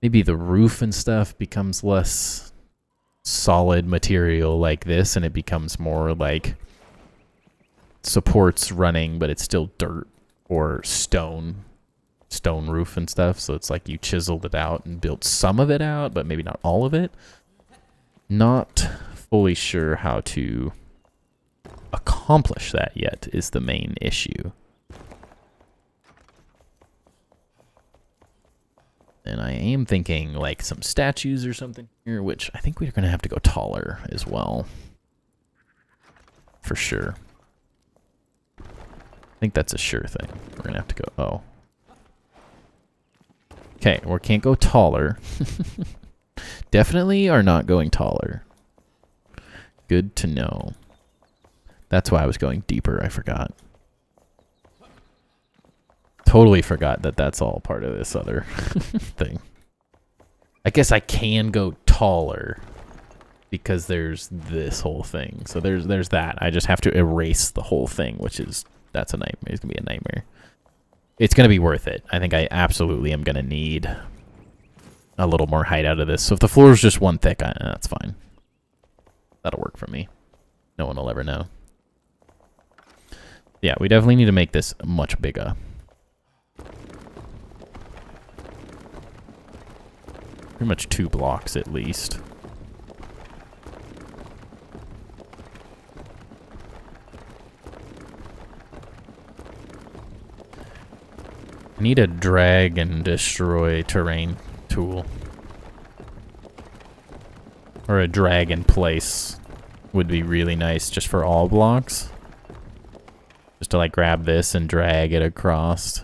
maybe the roof and stuff becomes less solid material like this, and it becomes more like supports running, but it's still dirt or stone roof and stuff. So it's like you chiseled it out and built some of it out, but maybe not all of it. Not fully sure how to accomplish that yet is the main issue. And I am thinking like some statues or something here, which I think we're going to have to go taller as well. For sure. I think that's a sure thing. We're going to have to go, oh. Okay, we can't go taller. Definitely are not going taller. Good to know. That's why I was going deeper, I forgot. Totally forgot that that's all part of this other thing. I guess I can go taller because there's this whole thing. So there's that. I just have to erase the whole thing, which is, that's a nightmare. It's going to be a nightmare. It's going to be worth it. I think I absolutely am going to need a little more height out of this. So if the floor is just one thick, that's fine. That'll work for me. No one will ever know. Yeah, we definitely need to make this much bigger. Pretty much 2 blocks at least. I need a drag and destroy terrain tool. Or a drag in place would be really nice just for all blocks. Just to like grab this and drag it across,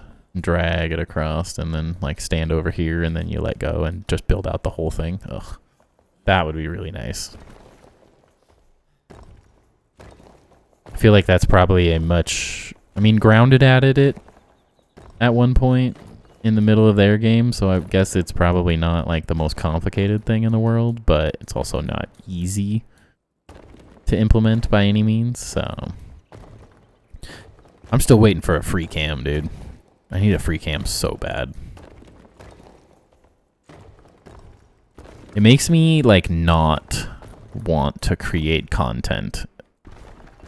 and then like stand over here and then you let go and just build out the whole thing. Ugh. That would be really nice. I feel like that's probably a much... I mean, Grounded added it at one point in the middle of their game, so I guess it's probably not like the most complicated thing in the world, but it's also not easy to implement by any means, so... I'm still waiting for a free cam, dude. I need a free cam so bad. It makes me, like, not want to create content.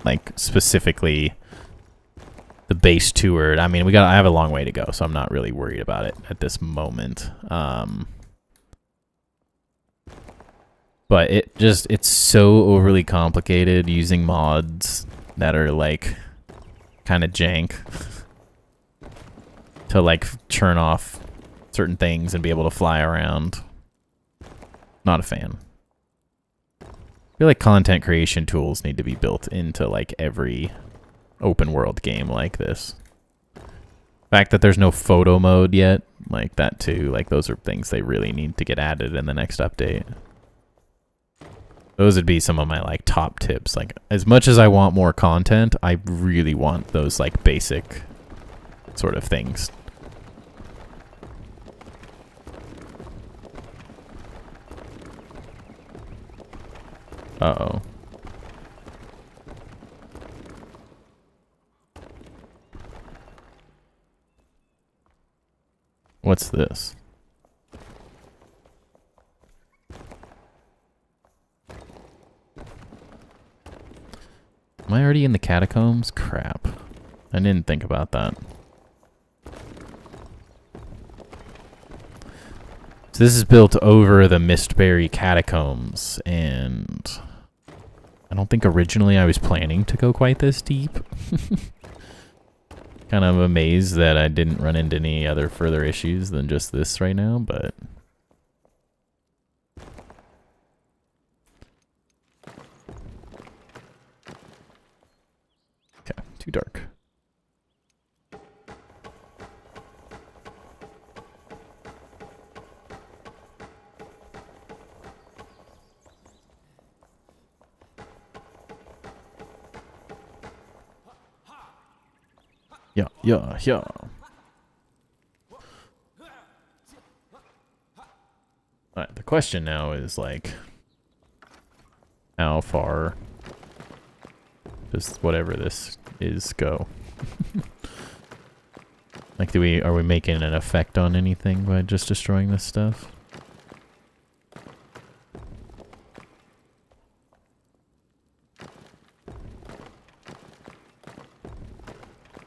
Like, specifically the base tour. I mean, I have a long way to go, so I'm not really worried about it at this moment. But it's so overly complicated using mods that are, like, kind of jank to like turn off certain things and be able to fly around. Not a fan. I feel like content creation tools need to be built into like every open world game like this. The fact that there's no photo mode yet, like that too, like those are things they really need to get added in the next update. Those would be some of my like top tips. Like as much as I want more content, I really want those like basic sort of things. Uh-oh. What's this? Am I already in the catacombs? Crap. I didn't think about that. So this is built over the Mistberry catacombs, and I don't think originally I was planning to go quite this deep. Kind of amazed that I didn't run into any other further issues than just this right now, but... Okay, too dark. Yeah. Alright, the question now is, like, how far does whatever this is go? Like, are we making an effect on anything by just destroying this stuff?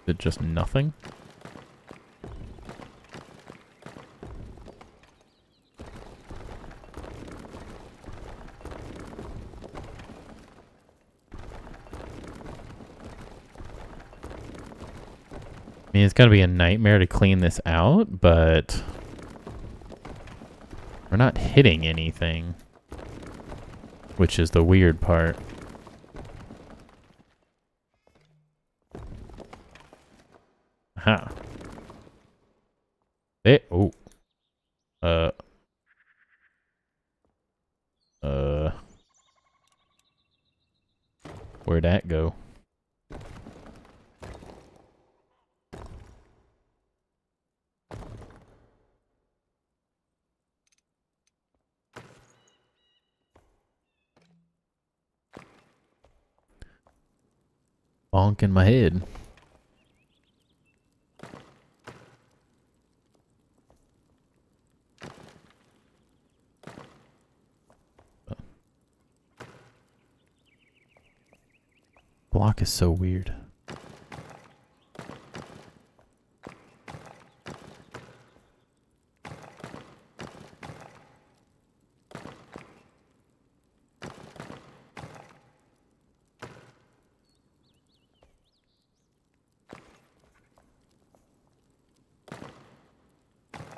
Is it just nothing? I mean, it's gotta be a nightmare to clean this out, but we're not hitting anything, which is the weird part. Aha. Oh. Uh. Where'd that go? Bonk in my head. Block is so weird.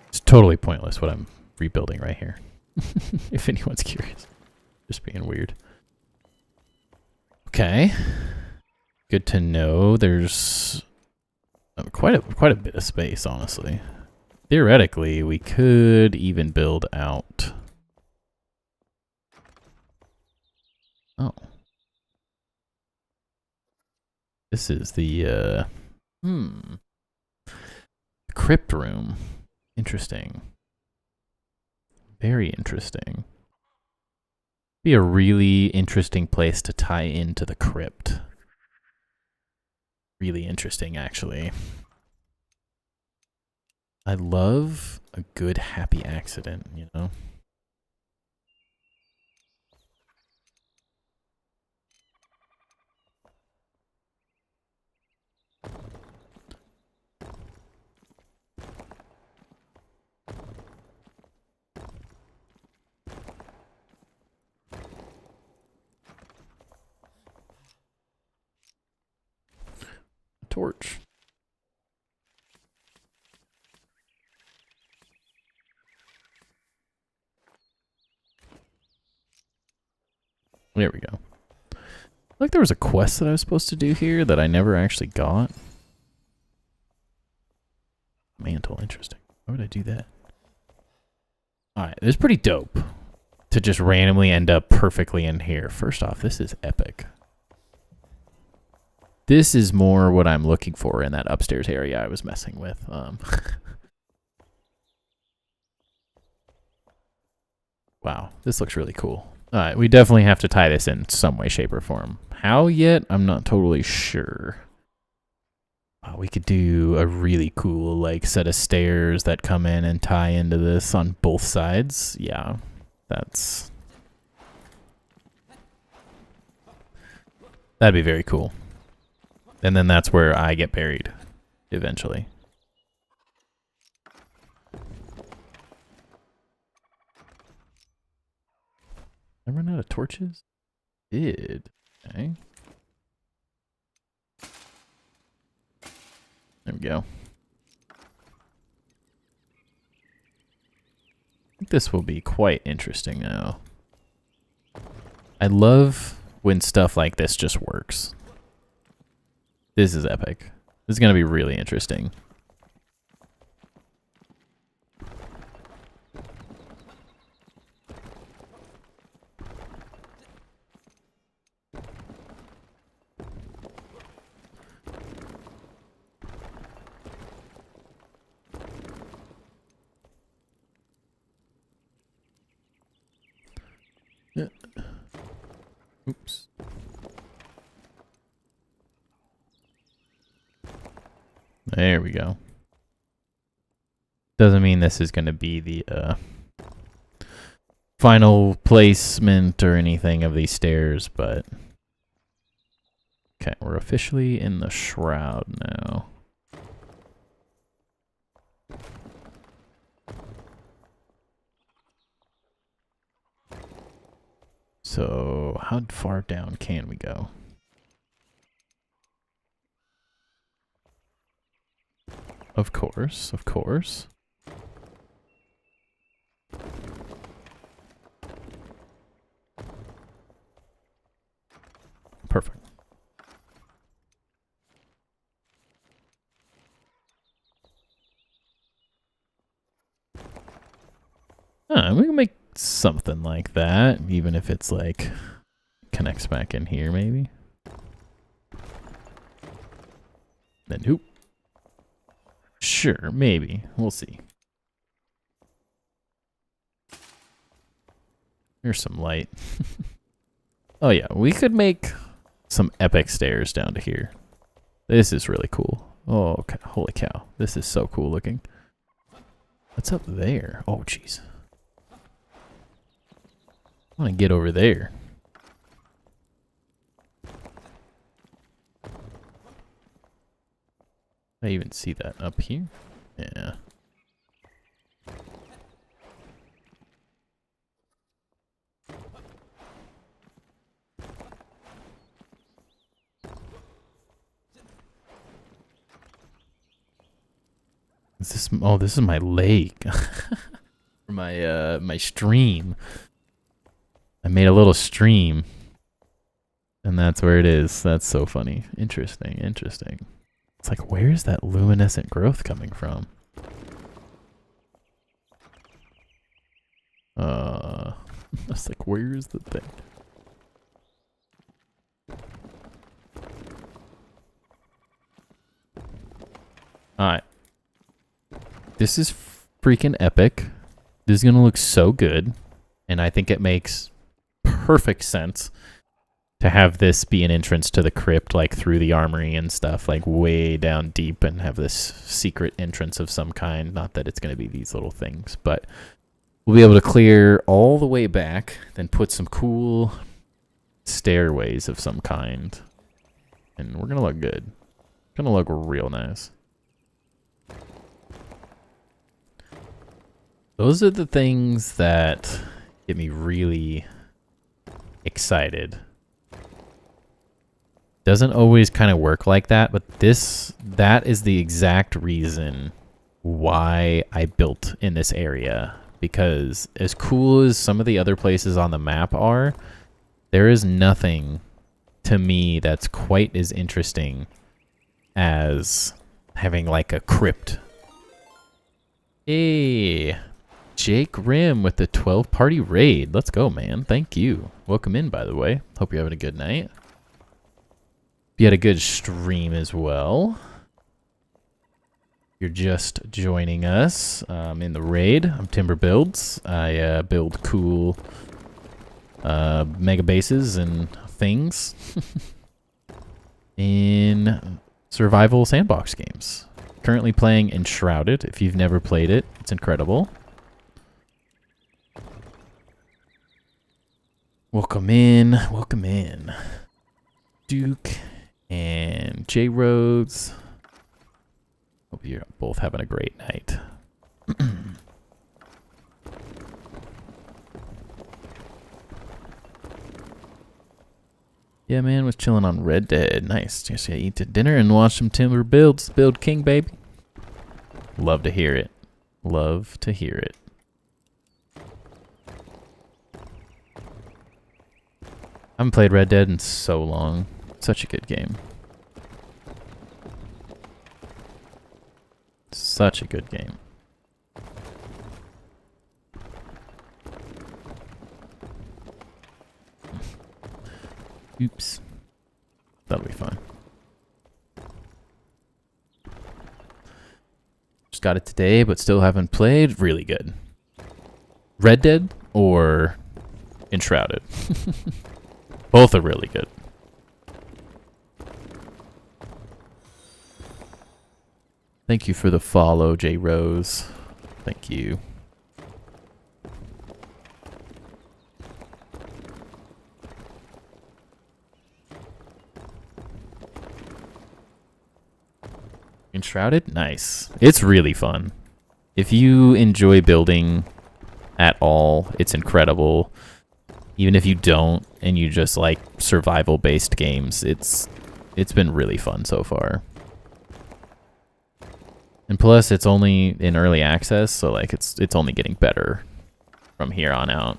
It's totally pointless what I'm rebuilding right here. If anyone's curious. Just being weird. Okay. Good to know. There's quite a bit of space, honestly. Theoretically, we could even build out. Oh. This is the crypt room. Interesting. Very interesting. Be a really interesting place to tie into the crypt. Really interesting, actually. I love a good happy accident, you know? Torch. There we go. Like there was a quest that I was supposed to do here that I never actually got. Mantle, interesting. Why would I do that? Alright, it was pretty dope to just randomly end up perfectly in here. First off, this is epic. This is more what I'm looking for in that upstairs area I was messing with. Wow, this looks really cool. Alright, we definitely have to tie this in some way, shape, or form. How yet? I'm not totally sure. We could do a really cool like set of stairs that come in and tie into this on both sides. Yeah, that'd be very cool. And then that's where I get buried eventually. I run out of torches? Did. Okay. There we go. I think this will be quite interesting now. I love when stuff like this just works. This is epic. This is going to be really interesting. Oops. There we go. Doesn't mean this is going to be the final placement or anything of these stairs, but... Okay, we're officially in the shroud now. So, how far down can we go? Of course, of course. Perfect. We can make something like that, even if it's like connects back in here, maybe. Then hoop. Sure, maybe. We'll see. Here's some light. Oh yeah, we could make some epic stairs down to here. This is really cool. Oh, okay. Holy cow. This is so cool looking. What's up there? Oh, jeez. I want to get over there. I even see that up here. Yeah. Is this? Oh, this is my lake. For my my stream. I made a little stream, and that's where it is. That's so funny. Interesting. Interesting. It's like, where's that luminescent growth coming from? It's like, where's the thing? Alright. This is freaking epic. This is gonna look so good. And I think it makes perfect sense to have this be an entrance to the crypt, like through the armory and stuff, like way down deep, and have this secret entrance of some kind. Not that it's going to be these little things, but we'll be able to clear all the way back, then put some cool stairways of some kind. And we're going to look good. It's going to look real nice. Those are the things that get me really excited. Doesn't always kind of work like that, but that is the exact reason why I built in this area. Because as cool as some of the other places on the map are, there is nothing to me that's quite as interesting as having like a crypt. Hey, Jake Rim with the 12-party raid. Let's go, man. Thank you. Welcome in, by the way. Hope you're having a good night. You had a good stream as well. You're just joining us in the raid. I'm Timber Builds. I build cool mega bases and things in survival sandbox games. Currently playing Enshrouded. If you've never played it, it's incredible. Welcome in. Welcome in. Duke and J Rhodes. Hope you're both having a great night. Yeah, man, was chilling on Red Dead. Nice. Just gotta eat to dinner and watch some Timber Builds. Build King, baby. Love to hear it. Love to hear it. I haven't played Red Dead in so long. Such a good game. Such a good game. Oops. That'll be fine. Just got it today, but still haven't played. Really good. Red Dead or Enshrouded? Both are really good. Thank you for the follow, J Rose. Thank you. Enshrouded? Nice. It's really fun. If you enjoy building at all, it's incredible. Even if you don't and you just like survival-based games, it's been really fun so far. And plus, it's only in early access, so like it's only getting better from here on out.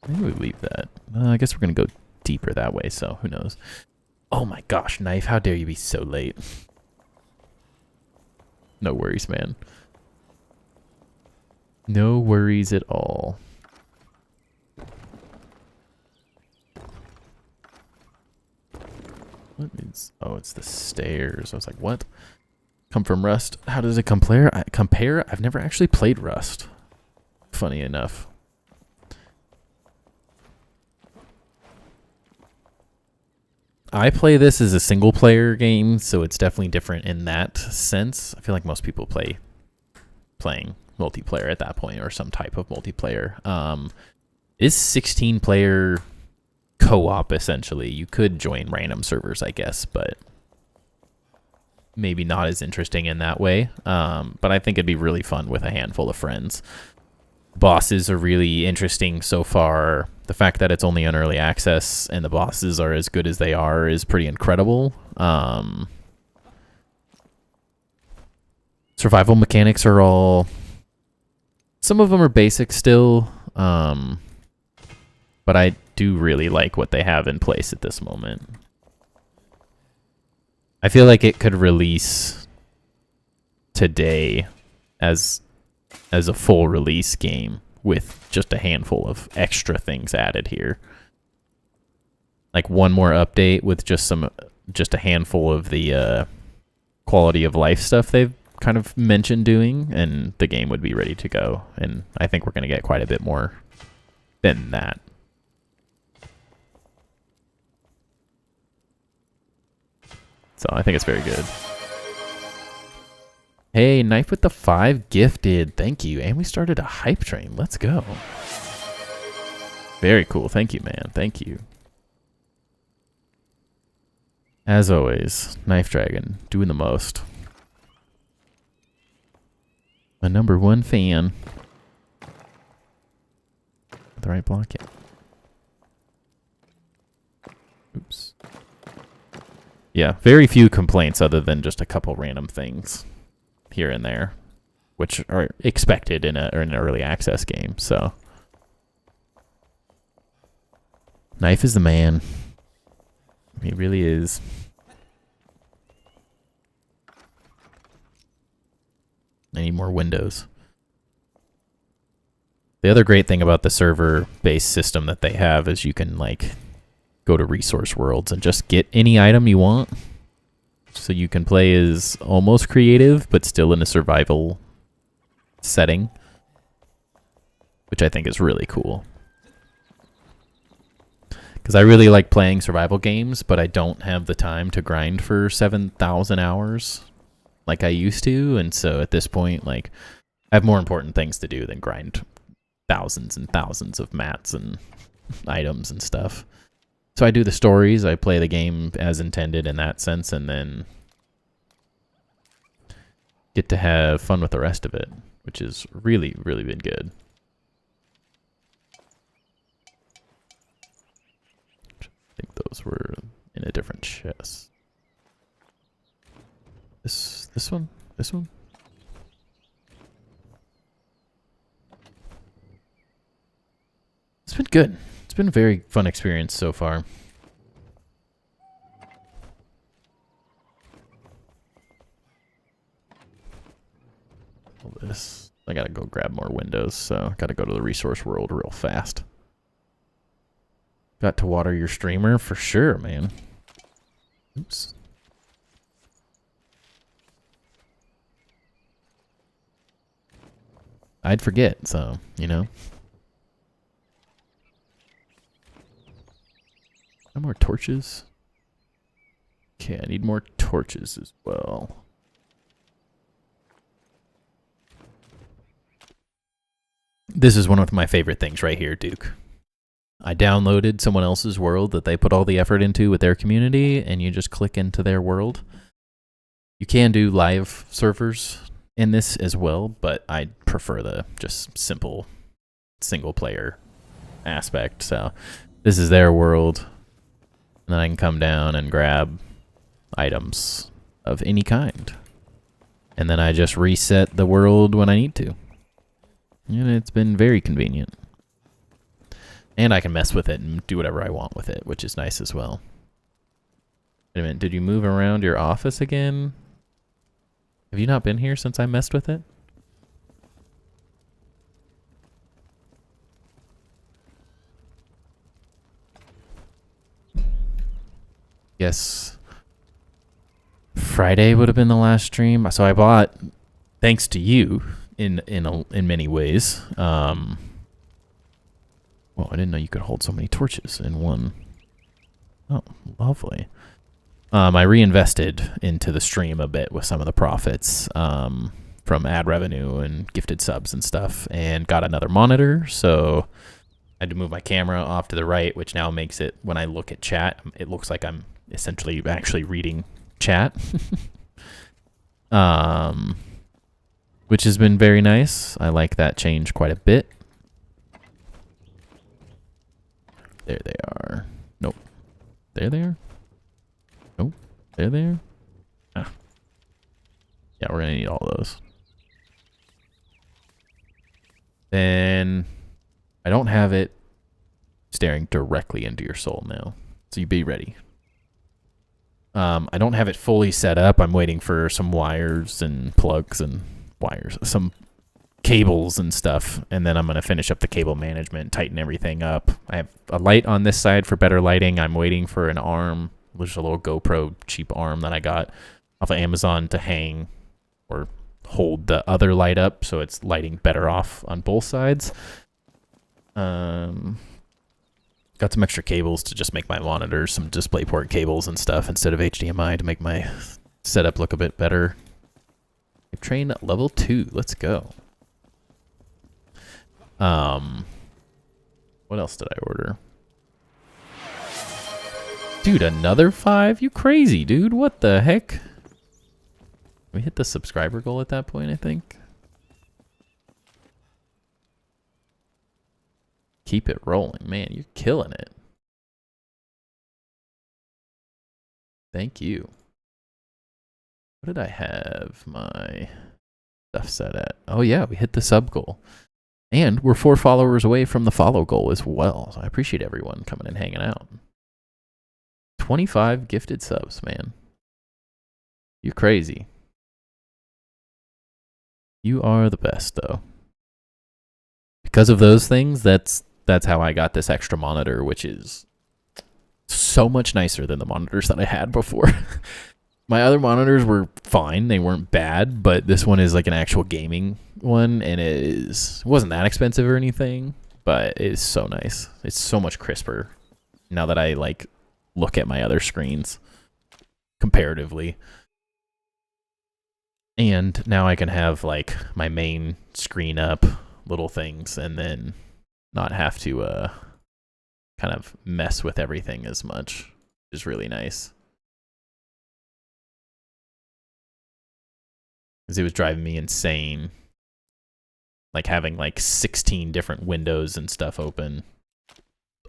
Maybe we leave that. I guess we're gonna go deeper that way, so who knows? Oh my gosh, Knife! How dare you be so late? No worries, man. No worries at all. What is... Oh, it's the stairs. I was like, what? Come from Rust. How does it compare? I've never actually played Rust. Funny enough. I play this as a single player game, so it's definitely different in that sense. I feel like most people playing multiplayer at that point, or some type of multiplayer. It is 16 player co-op essentially. You could join random servers, I guess, but maybe not as interesting in that way. But I think it'd be really fun with a handful of friends. Bosses are really interesting so far. The fact that it's only on early access and the bosses are as good as they are is pretty incredible. Survival mechanics are all... Some of them are basic still, but I do really like what they have in place at this moment. I feel like it could release today as a full release game with just a handful of extra things added here. Like one more update with just a handful of the quality of life stuff they've kind of mentioned doing, and the game would be ready to go. And I think we're going to get quite a bit more than that. So I think it's very good. Hey, Knife with the 5 gifted. Thank you. And we started a hype train. Let's go. Very cool. Thank you, man. Thank you. As always, Knife Dragon, doing the most. My #1 fan. The right block, yeah. Oops. Yeah, very few complaints other than just a couple random things here and there, which are expected in an early access game. So, Knife is the man. He really is. I need more windows. The other great thing about the server-based system that they have is you can like go to resource worlds and just get any item you want. So you can play as almost creative, but still in a survival setting, which I think is really cool. Because I really like playing survival games, but I don't have the time to grind for 7,000 hours like I used to. And so at this point, like, I have more important things to do than grind thousands and thousands of mats and items and stuff. So I do the stories, I play the game as intended in that sense, and then get to have fun with the rest of it, which has really, really been good. I think those were in a different chest. This one? This one? It's been good. It's been a very fun experience so far. All this. I gotta go grab more windows, so I gotta go to the resource world real fast. Got to water your streamer? For sure, man. Oops. I'd forget, so, you know. No more torches. Okay, I need more torches as well. This is one of my favorite things right here, Duke. I downloaded someone else's world that they put all the effort into with their community, and you just click into their world. You can do live servers in this as well, but I prefer the just simple single player aspect. So this is their world. And then I can come down and grab items of any kind. And then I just reset the world when I need to. And it's been very convenient. And I can mess with it and do whatever I want with it, which is nice as well. Wait a minute, did you move around your office again? Have you not been here since I messed with it? Guess Friday would have been the last stream. So I bought, thanks to you, in many ways. Well, I didn't know you could hold so many torches in one. Oh, lovely. I reinvested into the stream a bit with some of the profits from ad revenue and gifted subs and stuff, and got another monitor. So I had to move my camera off to the right, which now makes it, when I look at chat, it looks like I'm essentially actually reading chat. Which has been very nice. I like that change quite a bit. There they are. Nope. There they are. Nope. There they are. Ah. Yeah, we're gonna need all those. Then I don't have it staring directly into your soul now, so you be ready. I don't have it fully set up. I'm waiting for some wires and plugs and some cables and stuff, and then I'm going to finish up the cable management, tighten everything up. I have a light on this side for better lighting. I'm waiting for an arm, which is a little GoPro cheap arm that I got off of Amazon to hang or hold the other light up so it's lighting better off on both sides. Got some extra cables to just make my monitors, some DisplayPort cables and stuff instead of HDMI to make my setup look a bit better. Train level 2, let's go. What else did I order? Dude, another 5? You crazy, dude. What the heck? We hit the subscriber goal at that point, I think. Keep it rolling. Man, you're killing it. Thank you. What did I have my stuff set at? Oh yeah, we hit the sub goal. And we're 4 followers away from the follow goal as well. So I appreciate everyone coming and hanging out. 25 gifted subs, man. You're crazy. You are the best, though. Because of those things, that's how I got this extra monitor, which is so much nicer than the monitors that I had before. My other monitors were fine. They weren't bad, but this one is like an actual gaming one, and it wasn't that expensive or anything, but it's so nice. It's so much crisper now that I like look at my other screens comparatively. And now I can have like my main screen up, little things, and then not have to kind of mess with everything as much, which is really nice. Because it was driving me insane, like having like 16 different windows and stuff open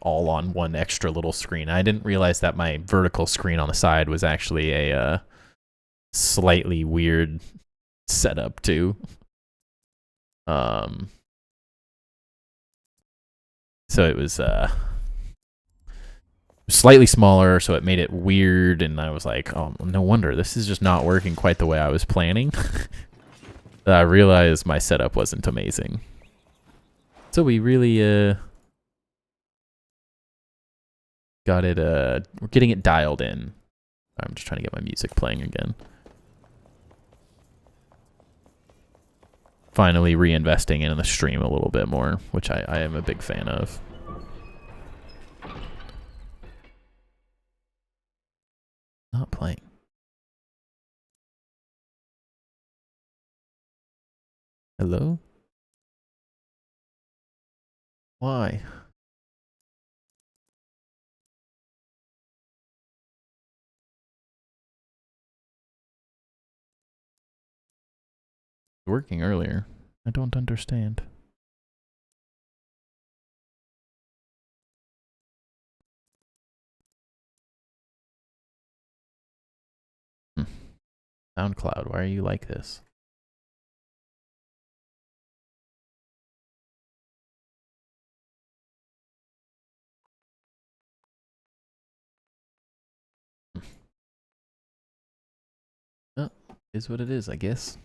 all on one extra little screen. I didn't realize that my vertical screen on the side was actually a slightly weird setup too. So it was slightly smaller, so it made it weird, and I was like, oh, no wonder this is just not working quite the way I was planning. I realized my setup wasn't amazing. So we really got it, we're getting it dialed in. I'm just trying to get my music playing again. Finally reinvesting in the stream a little bit more, which I am a big fan of. Not playing. Hello? Why? Working earlier. I don't understand. SoundCloud, why are you like this? Oh, is what it is, I guess.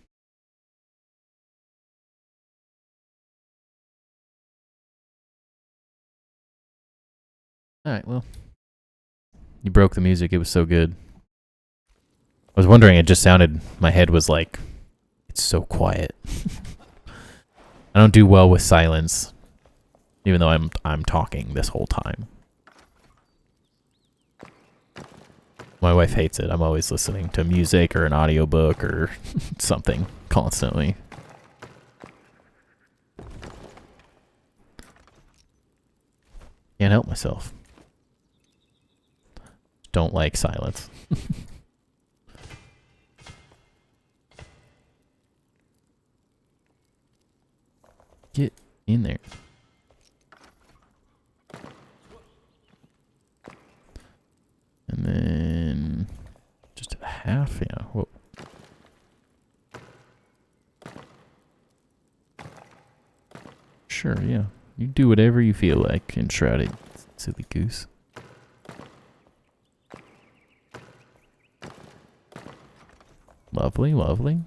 Alright, well. You broke the music. It was so good. I was wondering, it just sounded, my head was like, it's so quiet. I don't do well with silence, even though I'm talking this whole time. My wife hates it. I'm always listening to music or an audiobook or something constantly. Can't help myself. Don't like silence. Get in there. And then just to the half, yeah. Whoa. Sure, yeah. You do whatever you feel like, Enshrouded, silly goose. Lovely, lovely.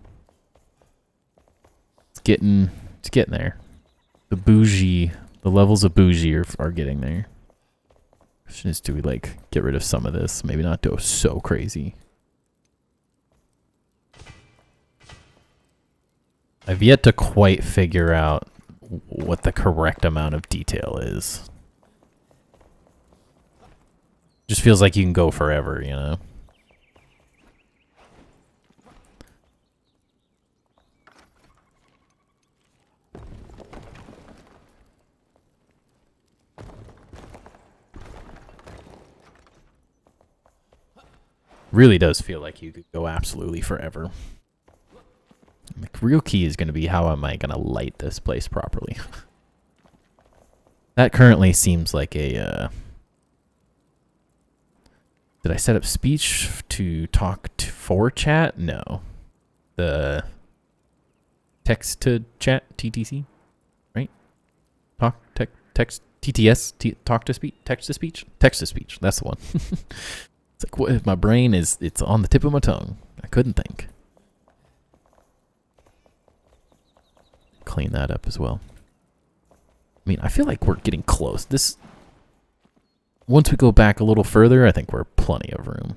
It's getting there. The levels of bougie are getting there. Question is, do we like get rid of some of this? Maybe not go so crazy. I've yet to quite figure out what the correct amount of detail is. Just feels like you can go forever, you know? Really does feel like you could go absolutely forever. The real key is going to be, how am I going to light this place properly? That currently seems like a... Did I set up speech to talk for chat? No. The text to chat, TTC, right? Text, TTS, talk to speech, text to speech? Text to speech, that's the one. It's like, what if my brain it's on the tip of my tongue. I couldn't think. Clean that up as well. I mean, I feel like we're getting close. Once we go back a little further, I think we're plenty of room.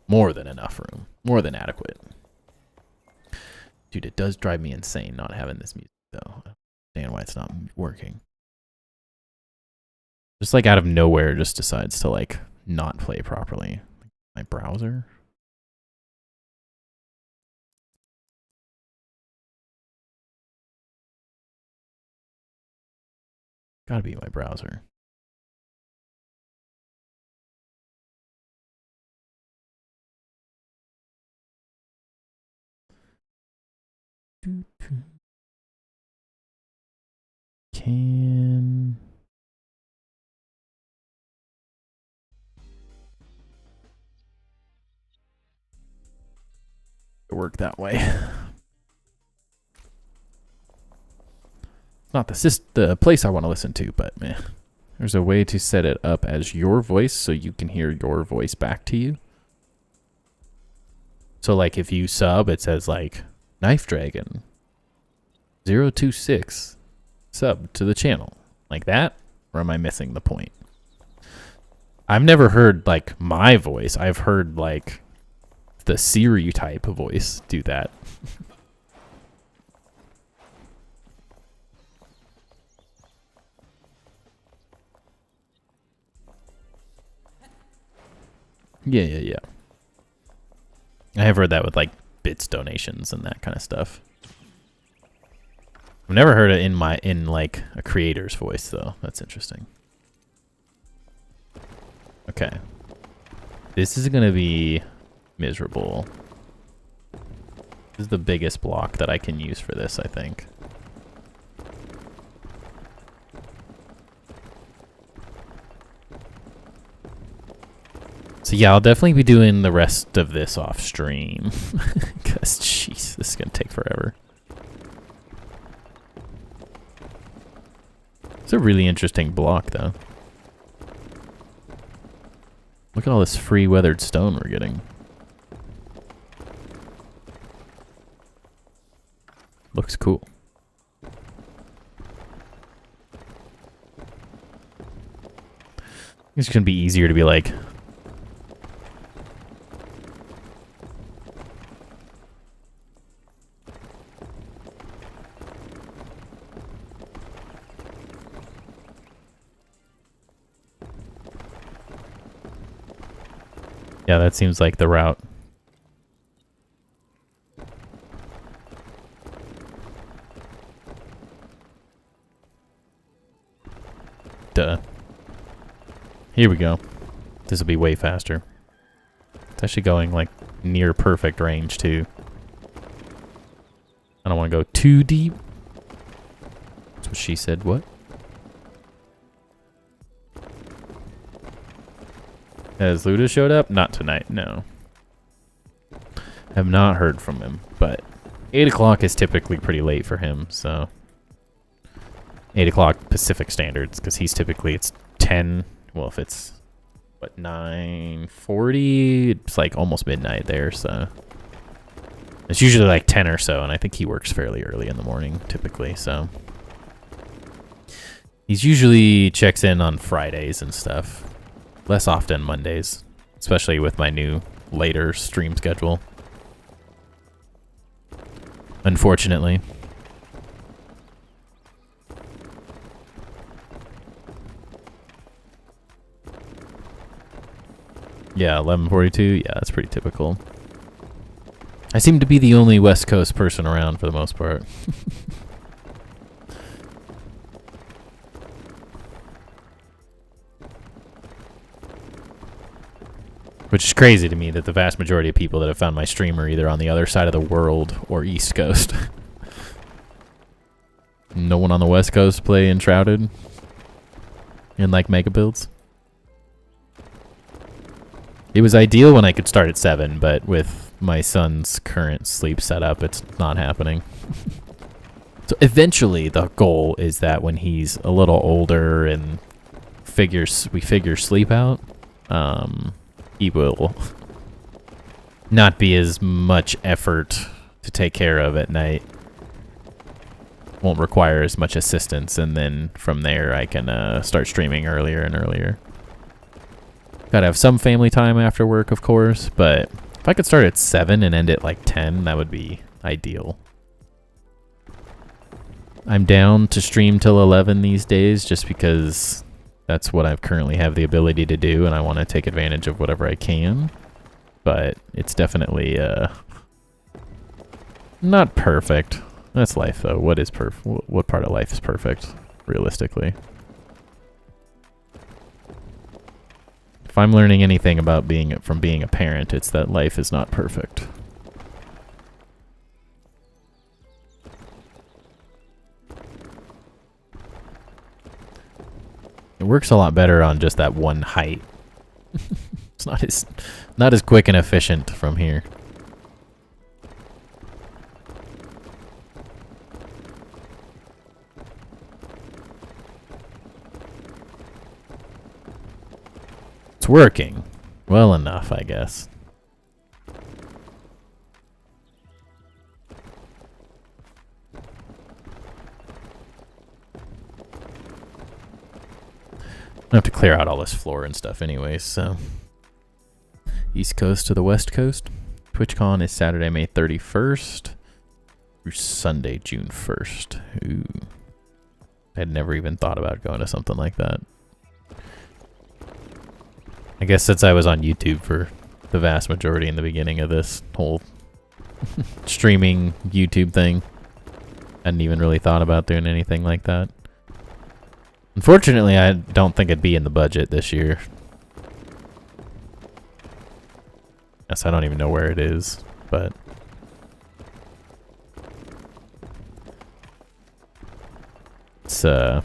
More than enough room. More than adequate. Dude, it does drive me insane not having this music, though. I don't understand why it's not working. Just like out of nowhere, it just decides to like not play properly. My browser. Gotta be my browser. Can it work that way? Not the place I want to listen to, but meh. There's a way to set it up as your voice so you can hear your voice back to you. So like if you sub, it says like Knife Dragon 026 sub to the channel. Like that? Or am I missing the point? I've never heard like my voice. I've heard like the Siri type of voice do that. Yeah. I have heard that with like bits donations and that kind of stuff. I've never heard it in like a creator's voice though. That's interesting. Okay. This is gonna be miserable. This is the biggest block that I can use for this, I think. So yeah, I'll definitely be doing the rest of this off stream. Because, jeez, this is going to take forever. It's a really interesting block, though. Look at all this free weathered stone we're getting. Looks cool. It's gonna be easier to be like, yeah, that seems like the route. Duh. Here we go. This will be way faster. It's actually going like near perfect range too. I don't want to go too deep. That's what she said. What? Has Luda showed up? Not tonight, no. Have not heard from him, but 8 o'clock is typically pretty late for him, so 8 o'clock Pacific standards, because he's typically, it's 10, well, if it's, what, 9:40, it's like almost midnight there, so it's usually like 10 or so, and I think he works fairly early in the morning, typically, so he's usually checks in on Fridays and stuff. Less often Mondays, especially with my new later stream schedule. Unfortunately. Yeah, 11:42. Yeah, that's pretty typical. I seem to be the only West Coast person around for the most part. Which is crazy to me that the vast majority of people that have found my stream are either on the other side of the world or East Coast. No one on the West Coast play Enshrouded in like mega builds. It was ideal when I could start at 7, but with my son's current sleep setup, it's not happening. So eventually the goal is that when he's a little older and we figure sleep out, he will not be as much effort to take care of at night. Won't require as much assistance, and then from there I can start streaming earlier and earlier. Gotta have some family time after work, of course, but if I could start at 7 and end at like 10, that would be ideal. I'm down to stream till 11 these days just because that's what I currently have the ability to do, and I want to take advantage of whatever I can. But it's definitely not perfect. That's life, though. What is what part of life is perfect, realistically? If I'm learning anything about being a parent, it's that life is not perfect. It works a lot better on just that one height. It's not as quick and efficient from here. It's working well enough, I guess. I have to clear out all this floor and stuff anyways, so. East Coast to the West Coast. TwitchCon is Saturday, May 31st through Sunday, June 1st. Ooh. I had never even thought about going to something like that. I guess since I was on YouTube for the vast majority in the beginning of this whole streaming YouTube thing, I hadn't even really thought about doing anything like that. Unfortunately, I don't think it'd be in the budget this year. Yes, I don't even know where it is, but it's I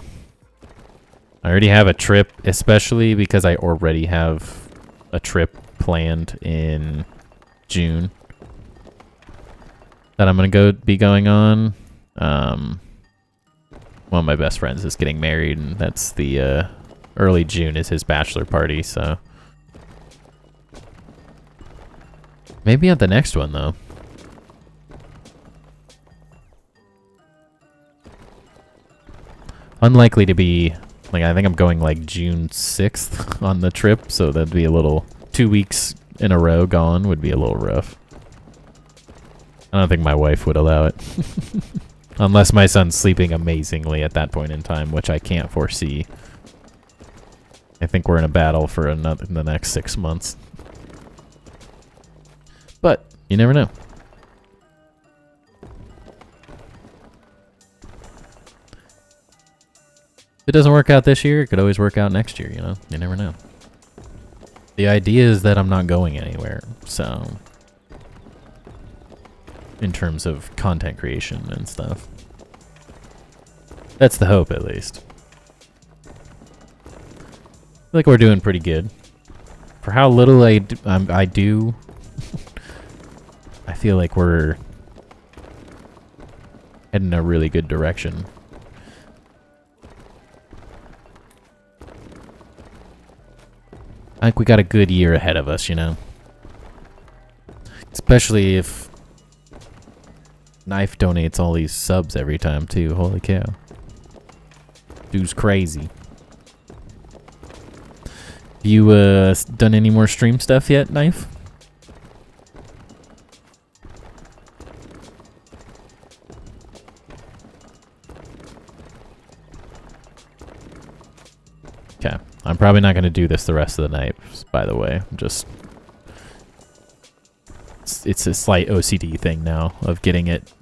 already have a trip, especially because I already have a trip planned in June that I'm gonna be going on. One of my best friends is getting married, and that's the early June is his bachelor party, so maybe at the next one though. Unlikely to be Like, I think I'm going like June 6th on the trip, so that'd be a little... 2 weeks in a row gone would be a little rough. I don't think my wife would allow it. Unless my son's sleeping amazingly at that point in time, which I can't foresee. I think we're in a battle for the next 6 months. But, you never know. If it doesn't work out this year, it could always work out next year, you know? You never know. The idea is that I'm not going anywhere, so... in terms of content creation and stuff. That's the hope, at least. I feel like we're doing pretty good. For how little I do, I feel like we're heading in a really good direction. I think we got a good year ahead of us, you know? Especially if Knife donates all these subs every time, too. Holy cow. Dude's crazy. You, done any more stream stuff yet, Knife? Okay. I'm probably not going to do this the rest of the night, by the way. Just... It's a slight OCD thing now of getting it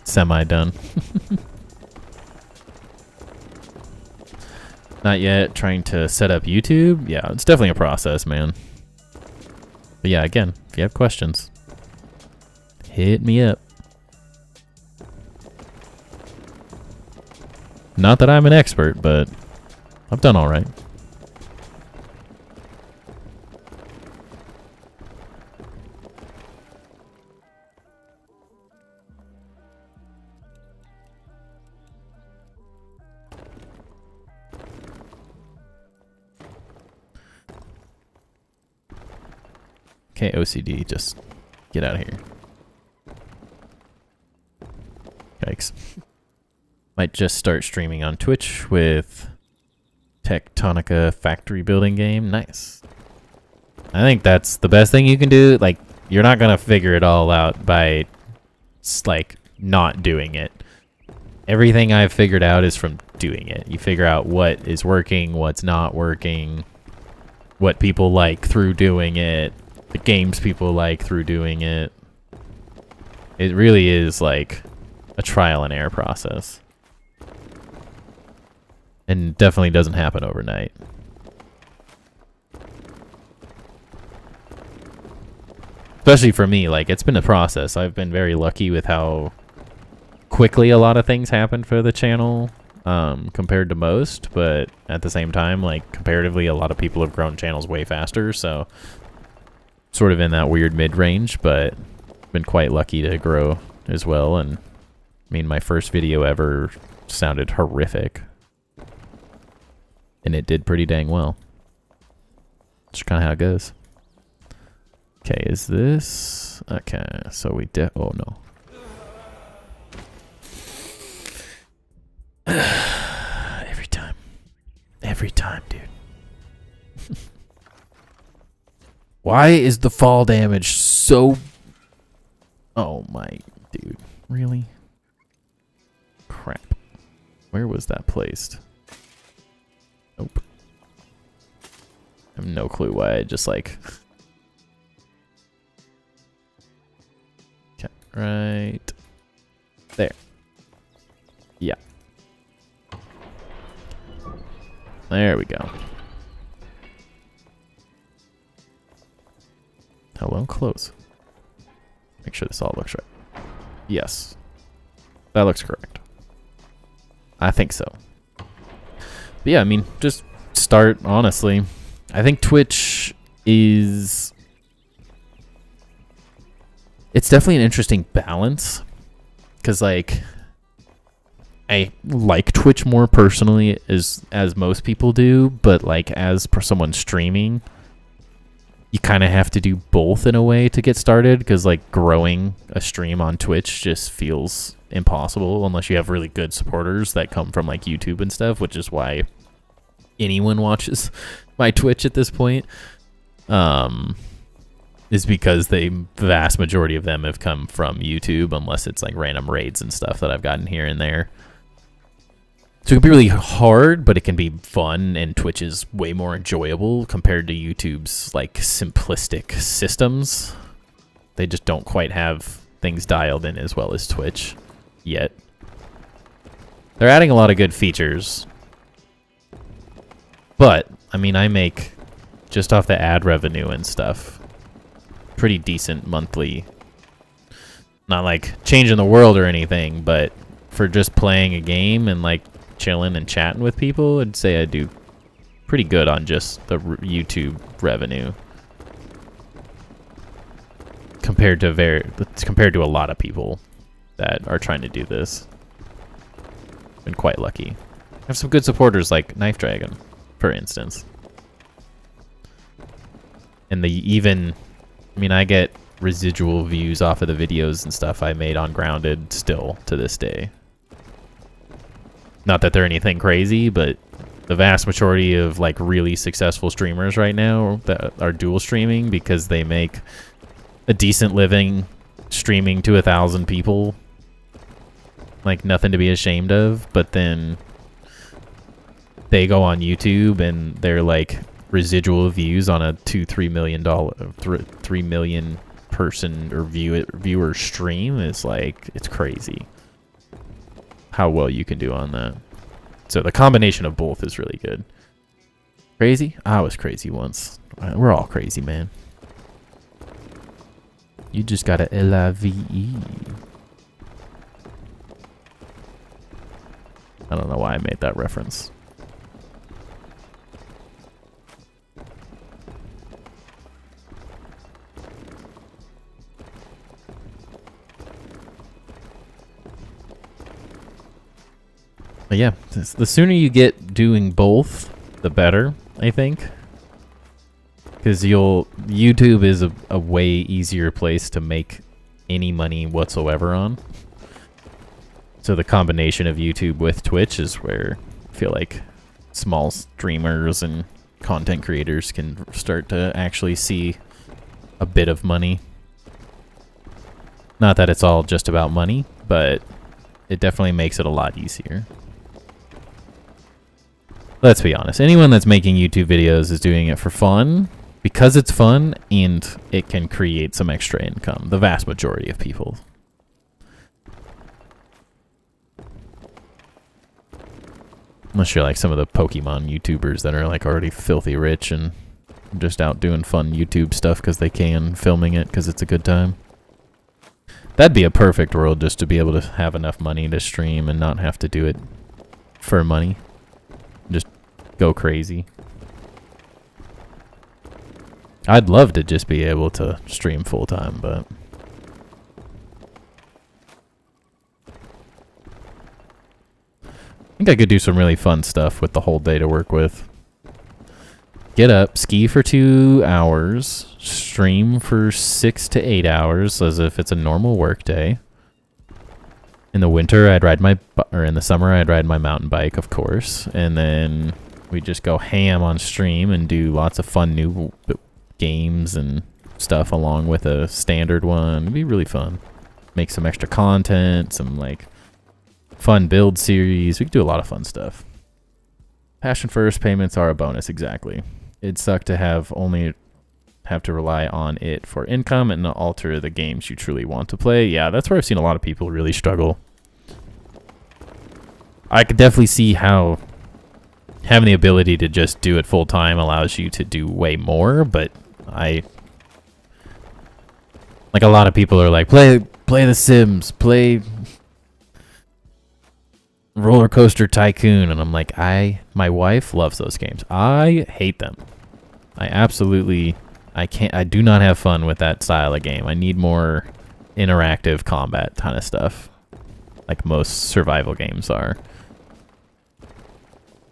semi-done. Not yet. Trying to set up YouTube. Yeah, it's definitely a process, man. But yeah, again, if you have questions, hit me up. Not that I'm an expert, but I've done all right. Okay, OCD, just get out of here. Yikes. Might just start streaming on Twitch with Tectonica factory building game. Nice. I think that's the best thing you can do. Like, you're not gonna figure it all out by, like, not doing it. Everything I've figured out is from doing it. You figure out what is working, what's not working, what people like through doing it, the games people like through doing it. It really is like a trial and error process. And definitely doesn't happen overnight. Especially for me, like, it's been a process. I've been very lucky with how quickly a lot of things happen for the channel compared to most, but at the same time, like, comparatively, a lot of people have grown channels way faster, so sort of in that weird mid-range, but been quite lucky to grow as well. And I mean, my first video ever sounded horrific, and it did pretty dang well. Just kind of how it goes. Okay, is this... Okay, so we oh no. Every time, dude. Why is the fall damage so... Oh my... Dude, really? Crap. Where was that placed? Nope. I have no clue why I just, like... Okay, right... there. Yeah. There we go. Hello, close. Make sure this all looks right. Yes. That looks correct. I think so. But yeah, I mean, just start, honestly. I think Twitch is... It's definitely an interesting balance. Because, like... I like Twitch more personally as most people do. But, like, as for someone streaming... You kind of have to do both in a way to get started, because like growing a stream on Twitch just feels impossible unless you have really good supporters that come from like YouTube and stuff, which is why anyone watches my Twitch at this point, is because the vast majority of them have come from YouTube, unless it's like random raids and stuff that I've gotten here and there. So it can be really hard, but it can be fun, and Twitch is way more enjoyable compared to YouTube's like simplistic systems. They just don't quite have things dialed in as well as Twitch yet. They're adding a lot of good features. But, I mean, I make, just off the ad revenue and stuff, pretty decent monthly. Not like changing the world or anything, but for just playing a game and like chilling and chatting with people, I'd say I do pretty good on just the YouTube revenue compared to a lot of people that are trying to do this. Been quite lucky. I have some good supporters like Knife Dragon, for instance. And I mean, I get residual views off of the videos and stuff I made on Grounded still to this day. Not that they're anything crazy, but the vast majority of like really successful streamers right now that are dual streaming because they make a decent living streaming to 1,000 people, like nothing to be ashamed of, but then they go on YouTube and they're like residual views on a $3 million person or viewer stream is like, it's crazy how well you can do on that. So the combination of both is really good. Crazy? I was crazy once. We're all crazy, man. You just gotta LIVE. I don't know why I made that reference. But yeah, the sooner you get doing both, the better, I think. Because YouTube is a way easier place to make any money whatsoever on. So the combination of YouTube with Twitch is where I feel like small streamers and content creators can start to actually see a bit of money. Not that it's all just about money, but it definitely makes it a lot easier. Let's be honest, anyone that's making YouTube videos is doing it for fun, because it's fun, and it can create some extra income. The vast majority of people. Unless you're like some of the Pokemon YouTubers that are like already filthy rich and just out doing fun YouTube stuff because they can, filming it because it's a good time. That'd be a perfect world, just to be able to have enough money to stream and not have to do it for money. Just go crazy. I'd love to just be able to stream full time, but I think I could do some really fun stuff with the whole day to work with. Get up, ski for 2 hours, stream for 6 to 8 hours as if it's a normal work day. In the winter, I'd ride in the summer, I'd ride my mountain bike, of course, and then we'd just go ham on stream and do lots of fun new games and stuff along with a standard one. It'd be really fun. Make some extra content, some like fun build series. We could do a lot of fun stuff. Passion first, payments are a bonus, exactly. It'd suck to have to rely on it for income and not alter the games you truly want to play. Yeah, that's where I've seen a lot of people really struggle. I could definitely see how having the ability to just do it full time allows you to do way more, but like a lot of people are like, play The Sims, play Roller Coaster Tycoon, and I'm like, my wife loves those games. I hate them. I do not have fun with that style of game. I need more interactive combat kind of stuff, like most survival games are.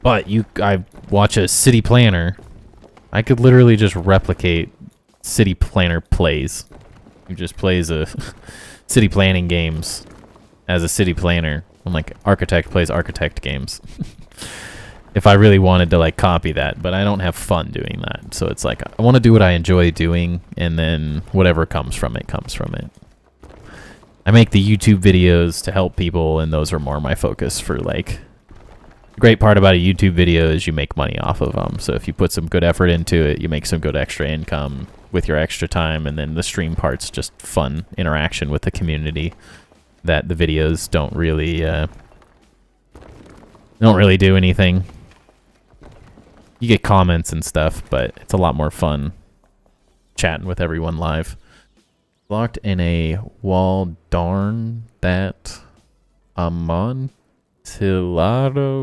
But I watch a City Planner. I could literally just replicate City Planner plays. He just plays a city planning games as a city planner. I'm like, Architect plays Architect games. if I really wanted to like copy that, but I don't have fun doing that. So it's like I want to do what I enjoy doing, and then whatever comes from it comes from it. I make the YouTube videos to help people, and those are more my focus for like. The great part about a YouTube video is you make money off of them. So if you put some good effort into it, you make some good extra income with your extra time, and then the stream part's just fun interaction with the community that the videos don't really do anything. You get comments and stuff, but it's a lot more fun chatting with everyone live. Locked in a wall, darn that Amontillado.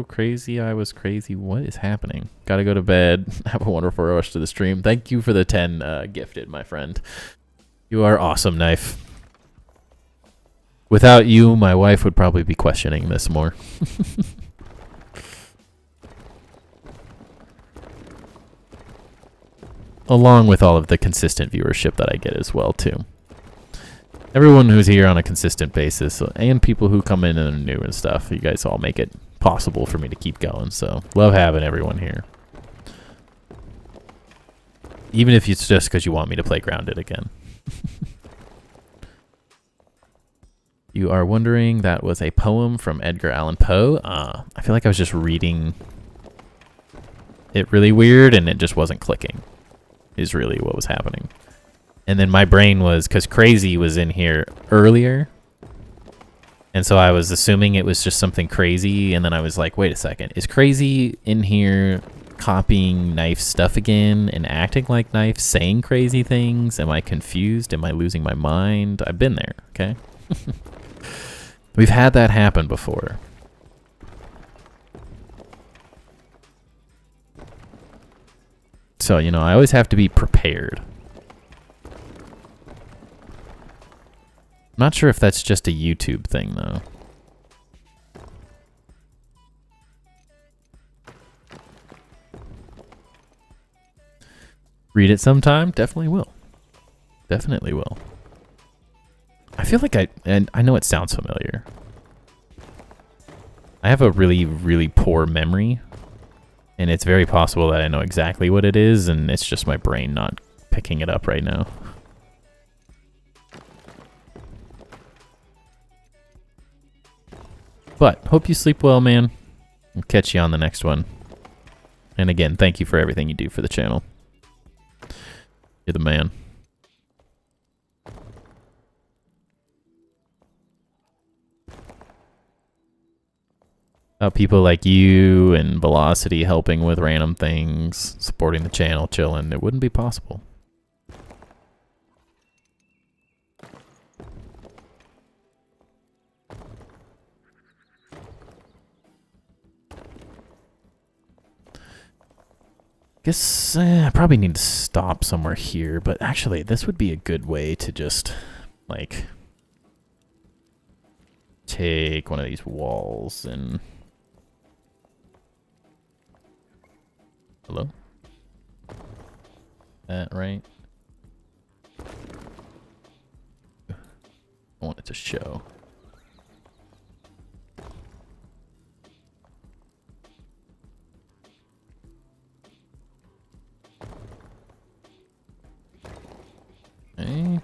Crazy, I was crazy. What is happening? Gotta go to bed. Have a wonderful rush to the stream. Thank you for the 10 gifted, my friend. You are awesome, Knife. Without you, my wife would probably be questioning this more. Along with all of the consistent viewership that I get as well, too. Everyone who's here on a consistent basis, and people who come in and are new and stuff, you guys all make it possible for me to keep going, so love having everyone here. Even if it's just because you want me to play Grounded again. You are wondering, that was a poem from Edgar Allan Poe. I feel like I was just reading it really weird, and it just wasn't clicking, is really what was happening. And then my brain was, because Crazy was in here earlier, and so I was assuming it was just something crazy, and then I was like, wait a second, is Crazy in here copying Knife stuff again and acting like Knife, saying crazy things? Am I confused? Am I losing my mind? I've been there, okay? We've had that happen before. So, you know, I always have to be prepared. Not sure if that's just a YouTube thing, though. Read it sometime? Definitely will. Definitely will. I feel like and I know it sounds familiar. I have a really, really poor memory. And it's very possible that I know exactly what it is, and it's just my brain not picking it up right now. But, hope you sleep well, man. I'll catch you on the next one. And again, thank you for everything you do for the channel. You're the man. People like you and Velocity helping with random things, supporting the channel, chilling, it wouldn't be possible. Guess I probably need to stop somewhere here, but actually this would be a good way to just, like, take one of these walls and... Hello? That right? I want it to show. Okay.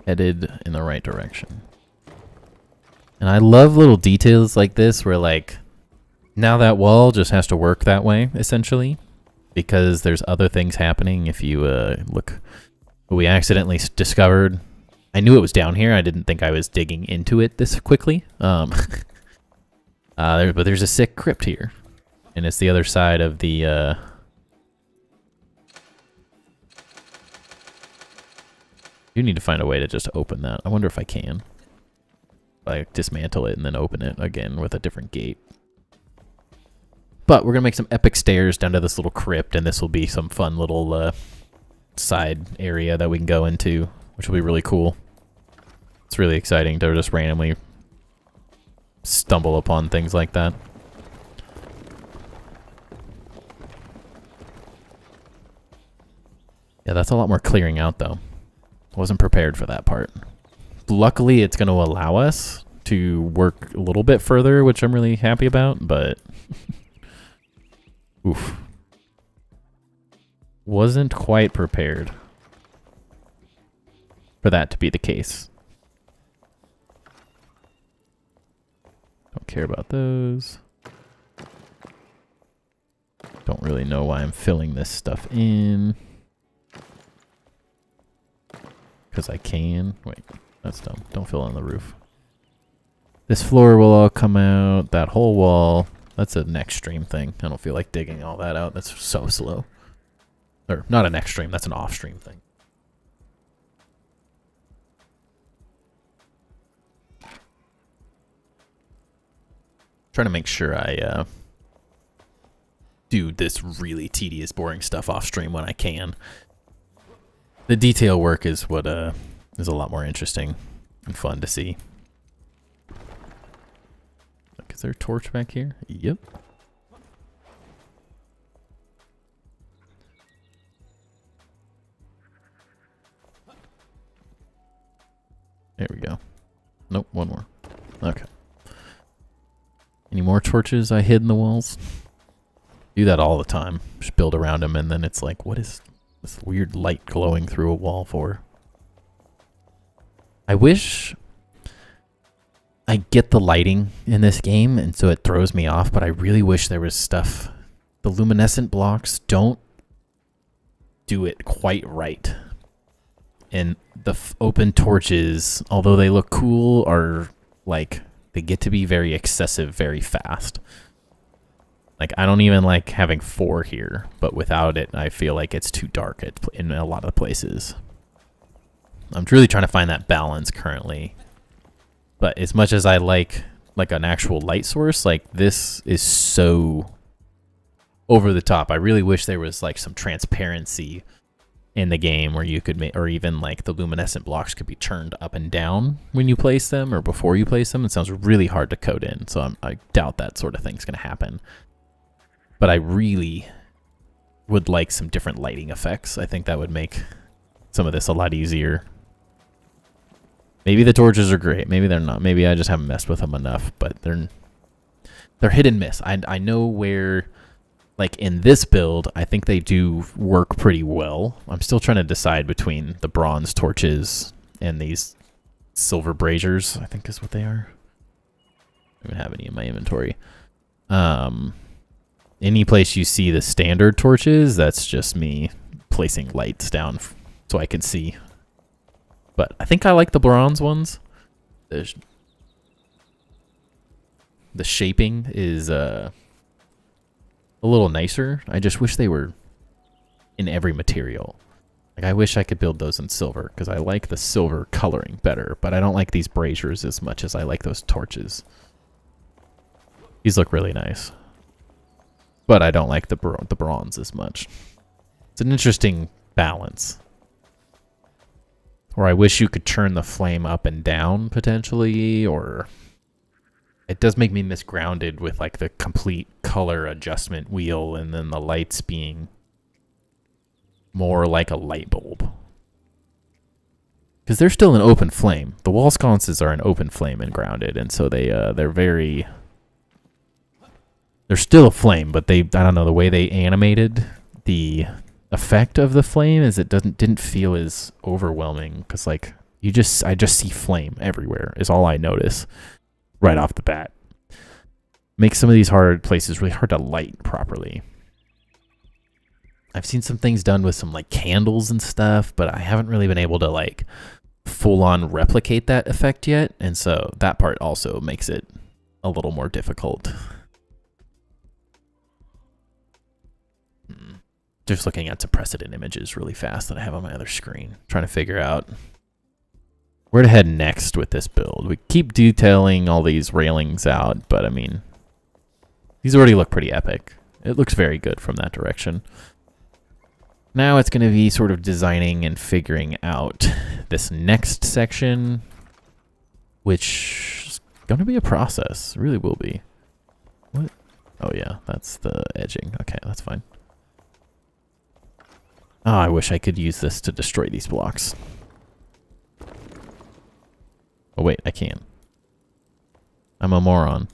Headed in the right direction. And I love little details like this where, like, now that wall just has to work that way, essentially, because there's other things happening. If you look, we accidentally discovered, I knew it was down here. I didn't think I was digging into it this quickly. But there's a sick crypt here, and it's the other side of the... You need to find a way to just open that. I wonder if I can. Like, dismantle it and then open it again with a different gate. But we're going to make some epic stairs down to this little crypt, and this will be some fun little side area that we can go into, which will be really cool. It's really exciting to just randomly stumble upon things like that. Yeah, that's a lot more clearing out, though. Wasn't prepared for that part. Luckily, it's going to allow us to work a little bit further, which I'm really happy about, but Oof. Wasn't quite prepared for that to be the case. Don't care about those. Don't really know why I'm filling this stuff in. Because I can. Wait, that's dumb. Don't fill in the roof. This floor will all come out. That whole wall. That's an next stream thing. I don't feel like digging all that out. That's so slow. Or, not an extreme. That's an off-stream thing. Trying to make sure I do this really tedious, boring stuff off-stream when I can. The detail work is what is a lot more interesting and fun to see. Look, is there a torch back here? Yep. There we go. Nope, one more. Okay. Any more torches I hid in the walls? Do that all the time. Just build around them, and then it's like, what is this weird light glowing through a wall for? I wish I get the lighting in this game, and so it throws me off, but I really wish there was stuff. The luminescent blocks don't do it quite right. And the open torches, although they look cool, are like, they get to be very excessive very fast. Like, I don't even like having 4 here, but without it, I feel like it's too dark in a lot of places. I'm really trying to find that balance currently. But as much as I like an actual light source, like, this is so over the top. I really wish there was like some transparency in the game where you could make, or even like the luminescent blocks could be turned up and down when you place them or before you place them. It sounds really hard to code in, so I doubt that sort of thing's going to happen. But I really would like some different lighting effects. I think that would make some of this a lot easier. Maybe the torches are great. Maybe they're not. Maybe I just haven't messed with them enough, but they're hit and miss. I know where, like in this build, I think they do work pretty well. I'm still trying to decide between the bronze torches and these silver braziers, I think is what they are. I don't even have any in my inventory. Any place you see the standard torches, that's just me placing lights down so I can see. But I think I like the bronze ones. The shaping is a little nicer. I just wish they were in every material. Like, I wish I could build those in silver, because I like the silver coloring better, but I don't like these braziers as much as I like those torches. These look really nice. But I don't like the bronze as much. It's an interesting balance. Or I wish you could turn the flame up and down, potentially, or it does make me misgrounded with like the complete color adjustment wheel and then the lights being more like a light bulb. Because they're still an open flame. The wall sconces are an open flame and grounded, and so they're very... They're still a flame, but I don't know, the way they animated the effect of the flame is it didn't feel as overwhelming, because like I just see flame everywhere is all I notice right off the bat. Makes some of these hard places really hard to light properly. I've seen some things done with some like candles and stuff, but I haven't really been able to like full on replicate that effect yet, and so that part also makes it a little more difficult. Just looking at some precedent images really fast that I have on my other screen. Trying to figure out where to head next with this build. We keep detailing all these railings out, but I mean, these already look pretty epic. It looks very good from that direction. Now it's going to be sort of designing and figuring out this next section, which is going to be a process. It really will be. What? Oh yeah, that's the edging. Okay, that's fine. Oh, I wish I could use this to destroy these blocks. Oh wait, I can. I'm a moron.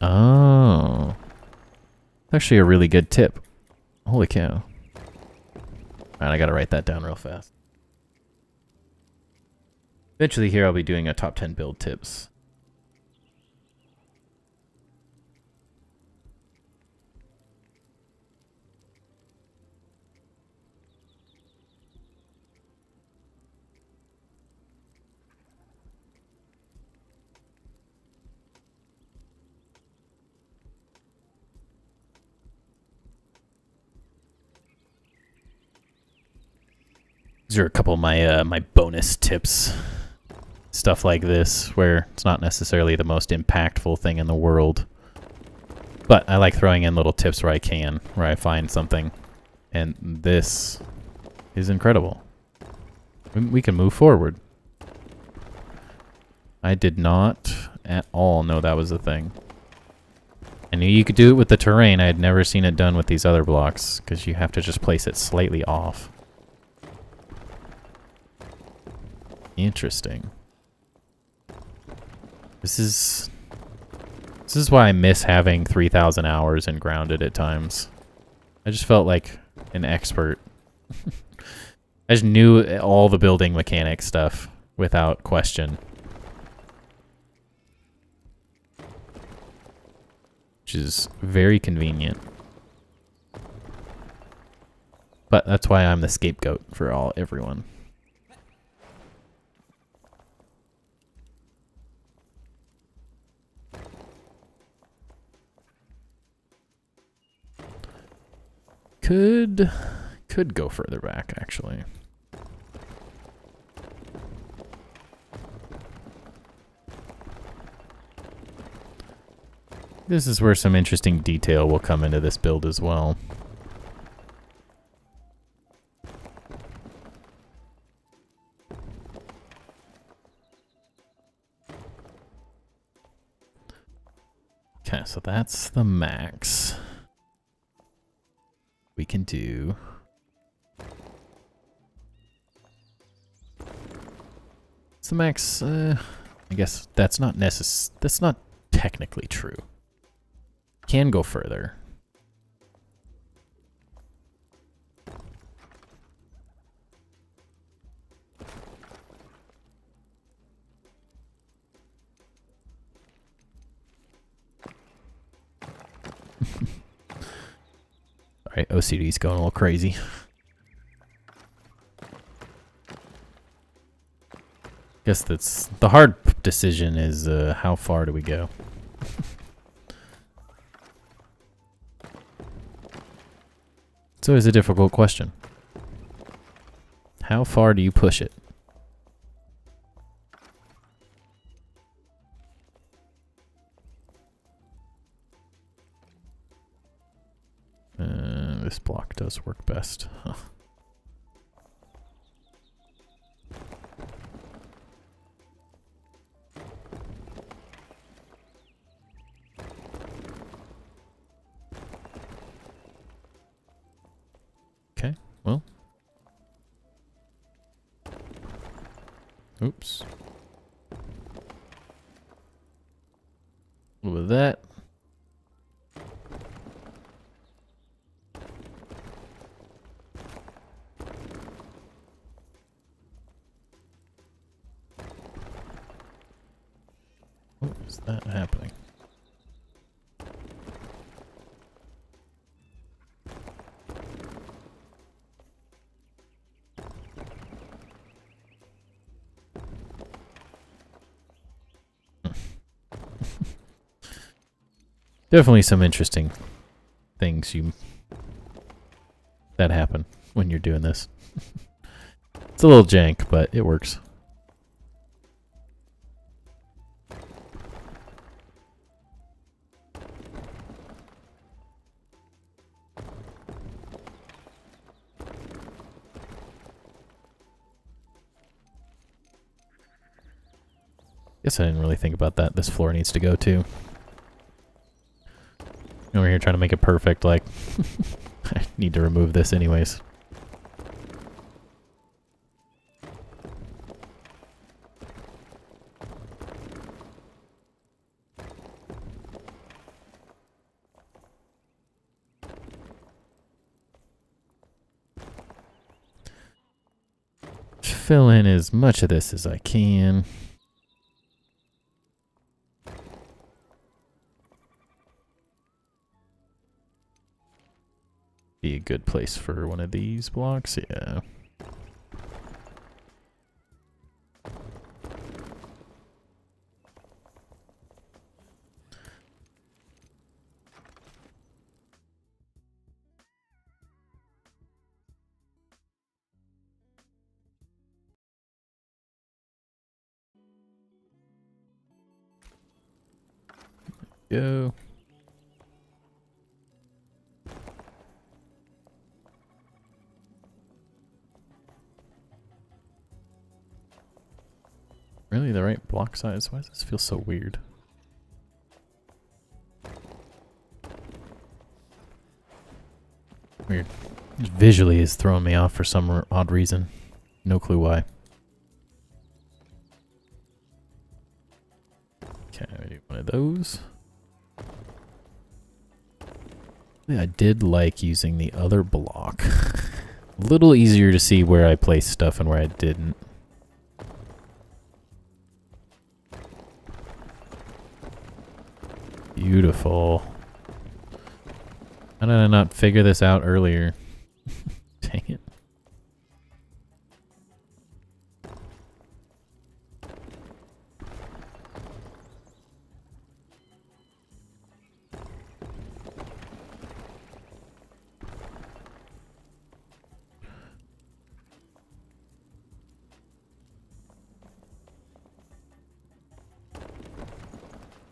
Oh. Actually, a really good tip. Holy cow. Alright, I gotta write that down real fast. Eventually here I'll be doing a top 10 build tips. These are a couple of my my bonus tips. Stuff like this, where it's not necessarily the most impactful thing in the world. But I like throwing in little tips where I can, where I find something. And this is incredible. We can move forward. I did not at all know that was a thing. I knew you could do it with the terrain. I had never seen it done with these other blocks, because you have to just place it slightly off. Interesting. This is why I miss having 3,000 hours in Grounded at times. I just felt like an expert. I just knew all the building mechanic stuff without question. Which is very convenient. But that's why I'm the scapegoat for everyone. Could go further back, actually. This is where some interesting detail will come into this build as well. Okay, so that's the max we can do. It's the max, I guess that's not technically true. Can go further. Alright, OCD's going a little crazy. Guess that's the hard decision is how far do we go? It's always a difficult question. How far do you push it? This block does work best. Huh. Okay, well. Oops. A little bit of that. What is that happening? Definitely some interesting things that happen when you're doing this. It's a little jank, but it works. Guess I didn't really think about that. This floor needs to go too. Over here trying to make it perfect, like, I need to remove this anyways. fill in as much of this as I can. Be a good place for one of these blocks, yeah. Go. Really, the right block size? Why does this feel so weird? Weird. Just visually is throwing me off for some odd reason. No clue why. Okay, I do one of those. I did like using the other block. A little easier to see where I placed stuff and where I didn't. Beautiful. How did I not figure this out earlier? Dang it.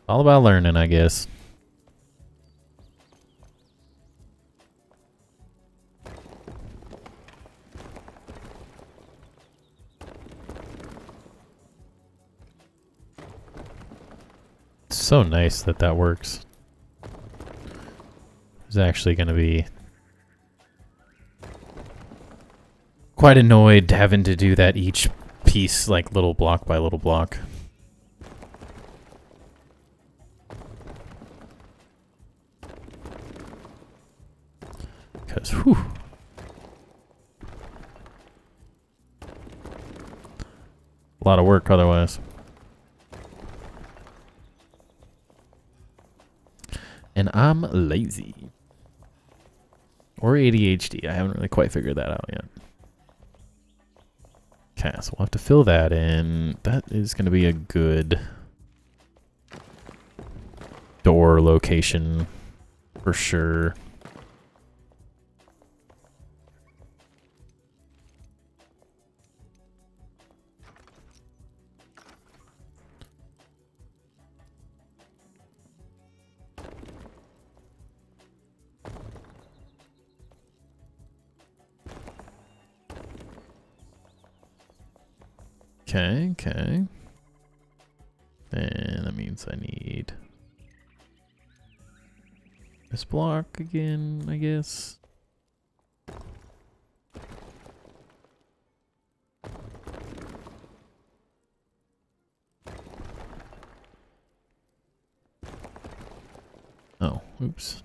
All about learning, I guess. It's so nice that that works. I was actually going to be quite annoyed having to do that each piece, like little block by little block. Because, whew. A lot of work otherwise. And I'm lazy. Or ADHD. I haven't really quite figured that out yet. Okay, so we'll have to fill that in. That is going to be a good door location for sure. Okay, okay. And that means I need this block again, I guess. Oh, oops.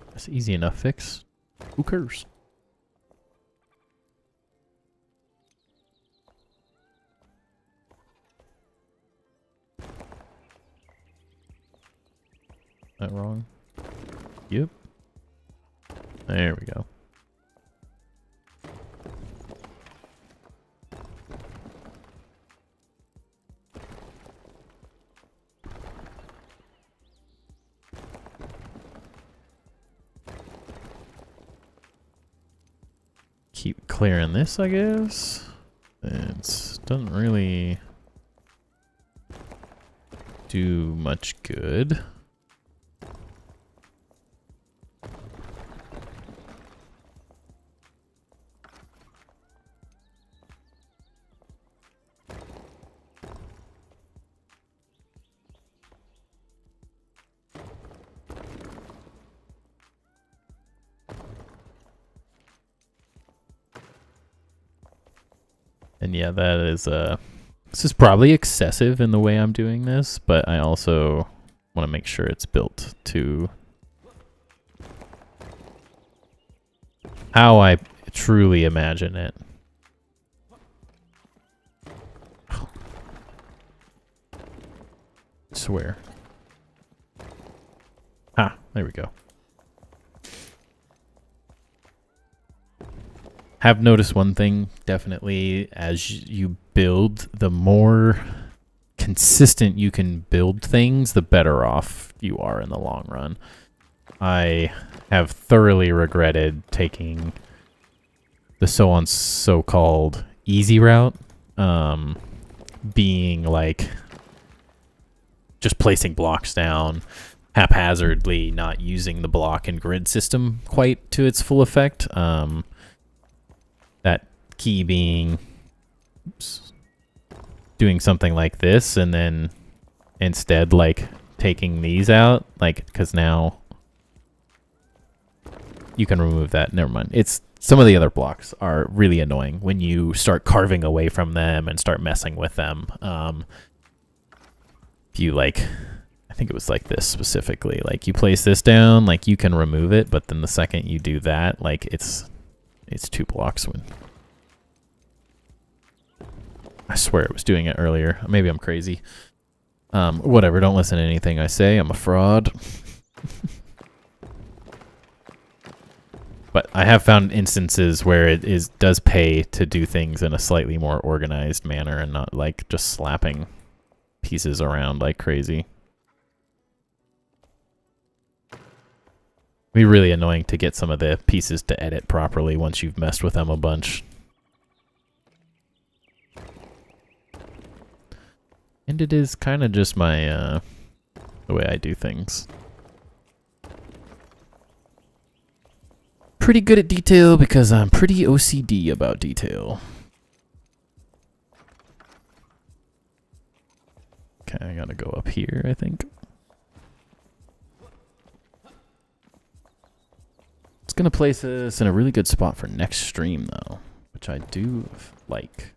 That's easy enough fix. Who cares? That wrong? Yep. There we go. Keep clearing this, I guess. It doesn't really do much good. And yeah, that is this is probably excessive in the way I'm doing this, but I also want to make sure it's built to how I truly imagine it. Swear. Ah, there we go. Have noticed one thing, definitely, as you build, the more consistent you can build things, the better off you are in the long run. I have thoroughly regretted taking the so-called easy route, being like just placing blocks down haphazardly, not using the block and grid system quite to its full effect. That key being doing something like this and then instead like taking these out, like, because now you can remove that. Never mind. It's some of the other blocks are really annoying when you start carving away from them and start messing with them. If you like, I think it was like this specifically, like you place this down, like you can remove it, but then the second you do that, like it's 2 blocks. When I swear it was doing it earlier. Maybe I'm crazy. Whatever, don't listen to anything I say. I'm a fraud. But I have found instances where it does pay to do things in a slightly more organized manner and not like just slapping pieces around like crazy. It'd be really annoying to get some of the pieces to edit properly once you've messed with them a bunch. And it is kind of just my, the way I do things. Pretty good at detail because I'm pretty OCD about detail. Okay, I gotta go up here, I think. It's gonna place us in a really good spot for next stream, though, which I do like.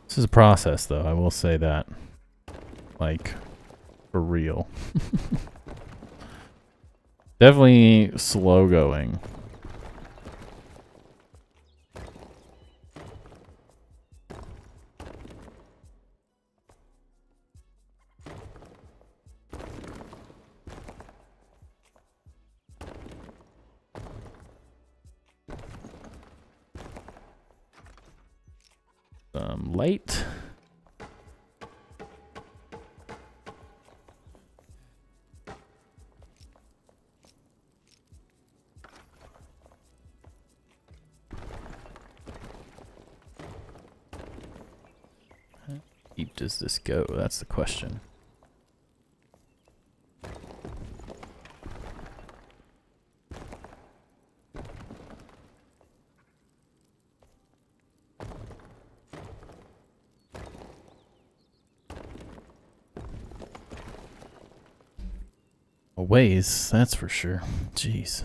This is a process, though, I will say that. Like, for real. Definitely slow going. Light. How deep does this go? That's the question. A ways, that's for sure. Jeez.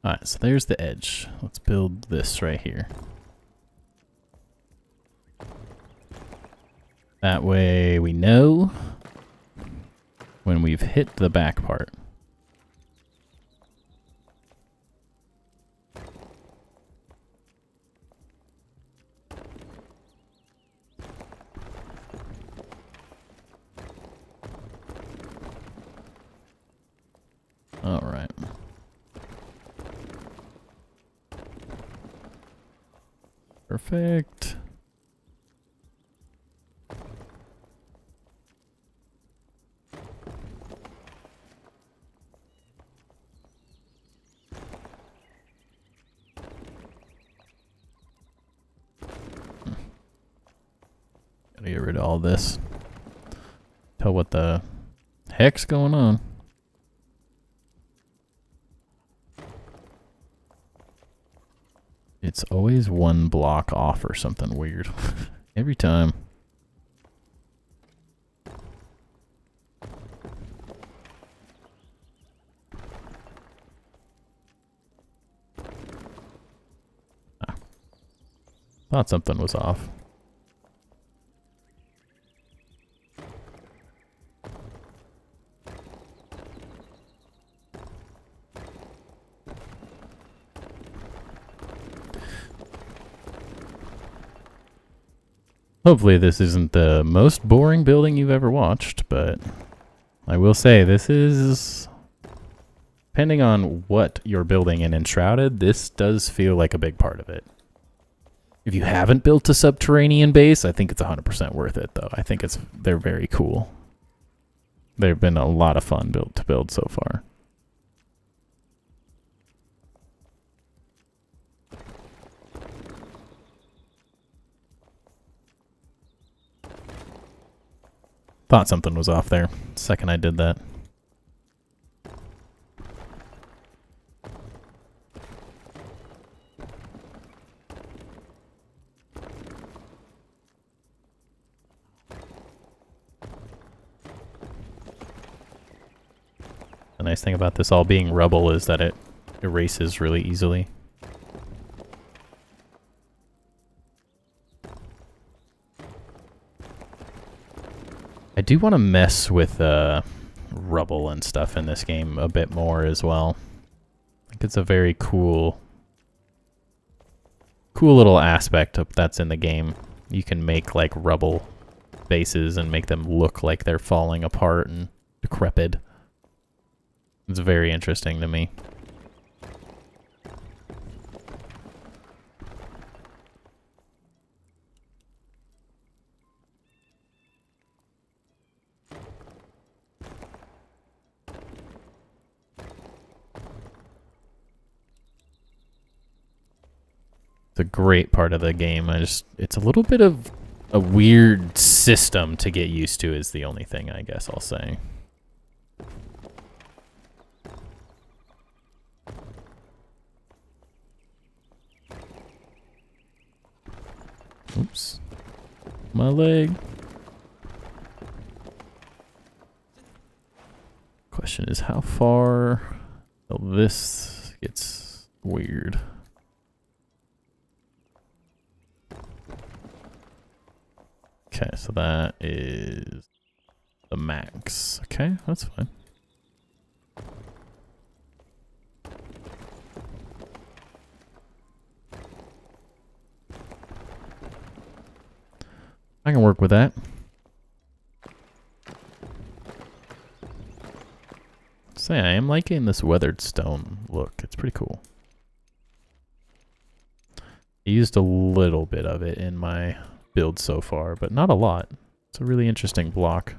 Alright, so there's the edge. Let's build this right here. That way we know when we've hit the back part. All right. Perfect. Gotta get rid of all this. Tell what the heck's going on. It's always one block off or something weird. Every time. Thought something was off. Hopefully this isn't the most boring building you've ever watched, but I will say this is, depending on what you're building in Enshrouded, this does feel like a big part of it. If you haven't built a subterranean base, I think it's 100% worth it, though. I think they're very cool. They've been a lot of fun to build so far. Thought something was off there the second I did that. The nice thing about this all being rubble is that it erases really easily. I do want to mess with rubble and stuff in this game a bit more as well. I think it's a very cool little aspect that's in the game. You can make like rubble bases and make them look like they're falling apart and decrepit. It's very interesting to me. It's a great part of the game. It's a little bit of a weird system to get used to is the only thing I guess I'll say. Oops. My leg. Question is how far till this gets weird. Okay, so that is the max. Okay, that's fine. I can work with that. Say, I am liking this weathered stone look. It's pretty cool. I used a little bit of it in my build so far, but not a lot. It's a really interesting block.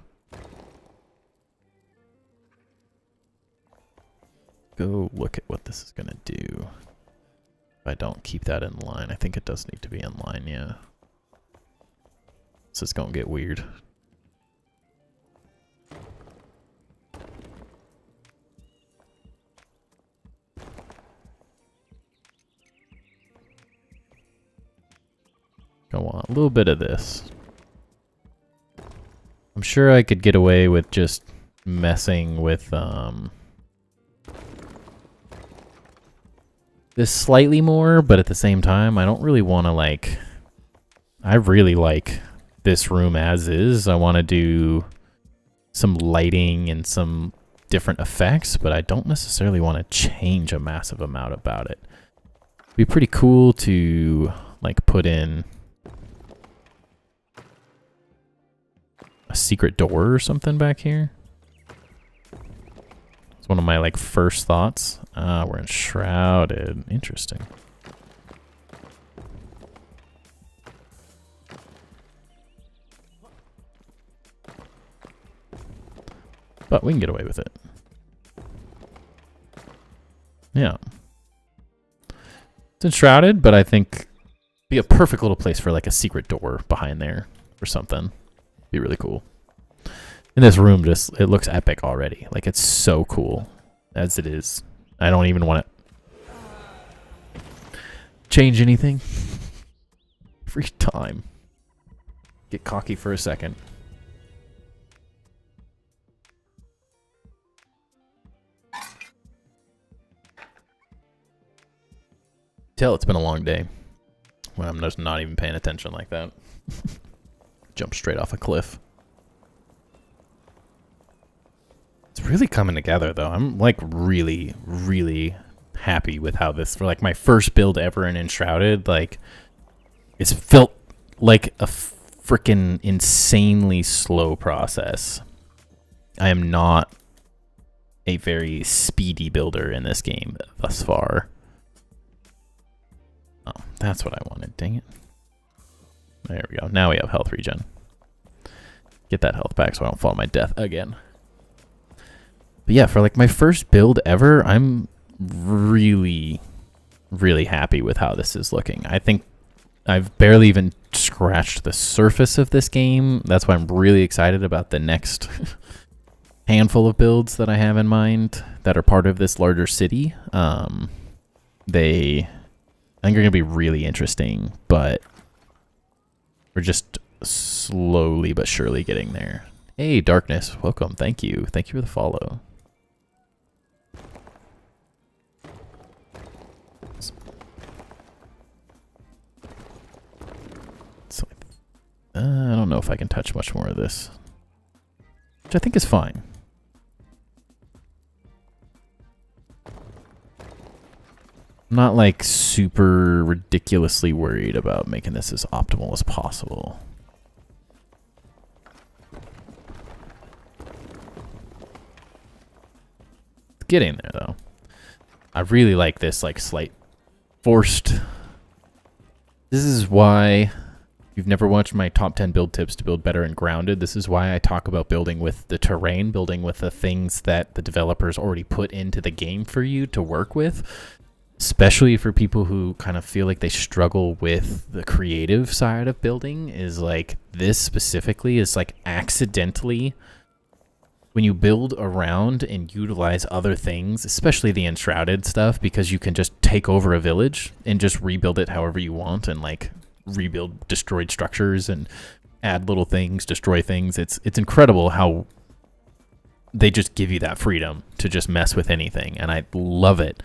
Go look at what this is gonna do. If I don't keep that in line, I think it does need to be in line, yeah. So it's gonna get weird. Go on, a little bit of this. I'm sure I could get away with just messing with this slightly more, but at the same time, I don't really want to like. I really like this room as is. I want to do some lighting and some different effects, but I don't necessarily want to change a massive amount about it. It'd be pretty cool to like put in a secret door or something back here. It's one of my like first thoughts. Ah, we're enshrouded. Interesting. But we can get away with it. Yeah. It's enshrouded, but I think be a perfect little place for like a secret door behind there or something. Be really cool. And this room just, it looks epic already. Like it's so cool as it is. I don't even want change anything. Free time. Get cocky for a second. Tell it's been a long day when I'm just not even paying attention like that. Jump straight off a cliff. It's really coming together though. I'm like really, really happy with how this, for like my first build ever in Enshrouded, like it's felt like a freaking insanely slow process. I am not a very speedy builder in this game thus far. Oh, that's what I wanted, dang it. There we go. Now we have health regen. Get that health back so I don't fall to my death again. But yeah, for like my first build ever, I'm really, really happy with how this is looking. I think I've barely even scratched the surface of this game. That's why I'm really excited about the next handful of builds that I have in mind that are part of this larger city. I think are going to be really interesting, but we're just slowly but surely getting there. Hey, Darkness, welcome. Thank you. Thank you for the follow. So, I don't know if I can touch much more of this, which I think is fine. I'm not like super ridiculously worried about making this as optimal as possible. It's getting there though. I really like this like slight forced. This is why you've never watched my top 10 build tips to build better and grounded. This is why I talk about building with the terrain, building with the things that the developers already put into the game for you to work with. Especially for people who kind of feel like they struggle with the creative side of building, is like this specifically is like accidentally when you build around and utilize other things, especially the Enshrouded stuff, because you can just take over a village and just rebuild it however you want and like rebuild destroyed structures and add little things, destroy things. It's incredible how they just give you that freedom to just mess with anything, and I love it.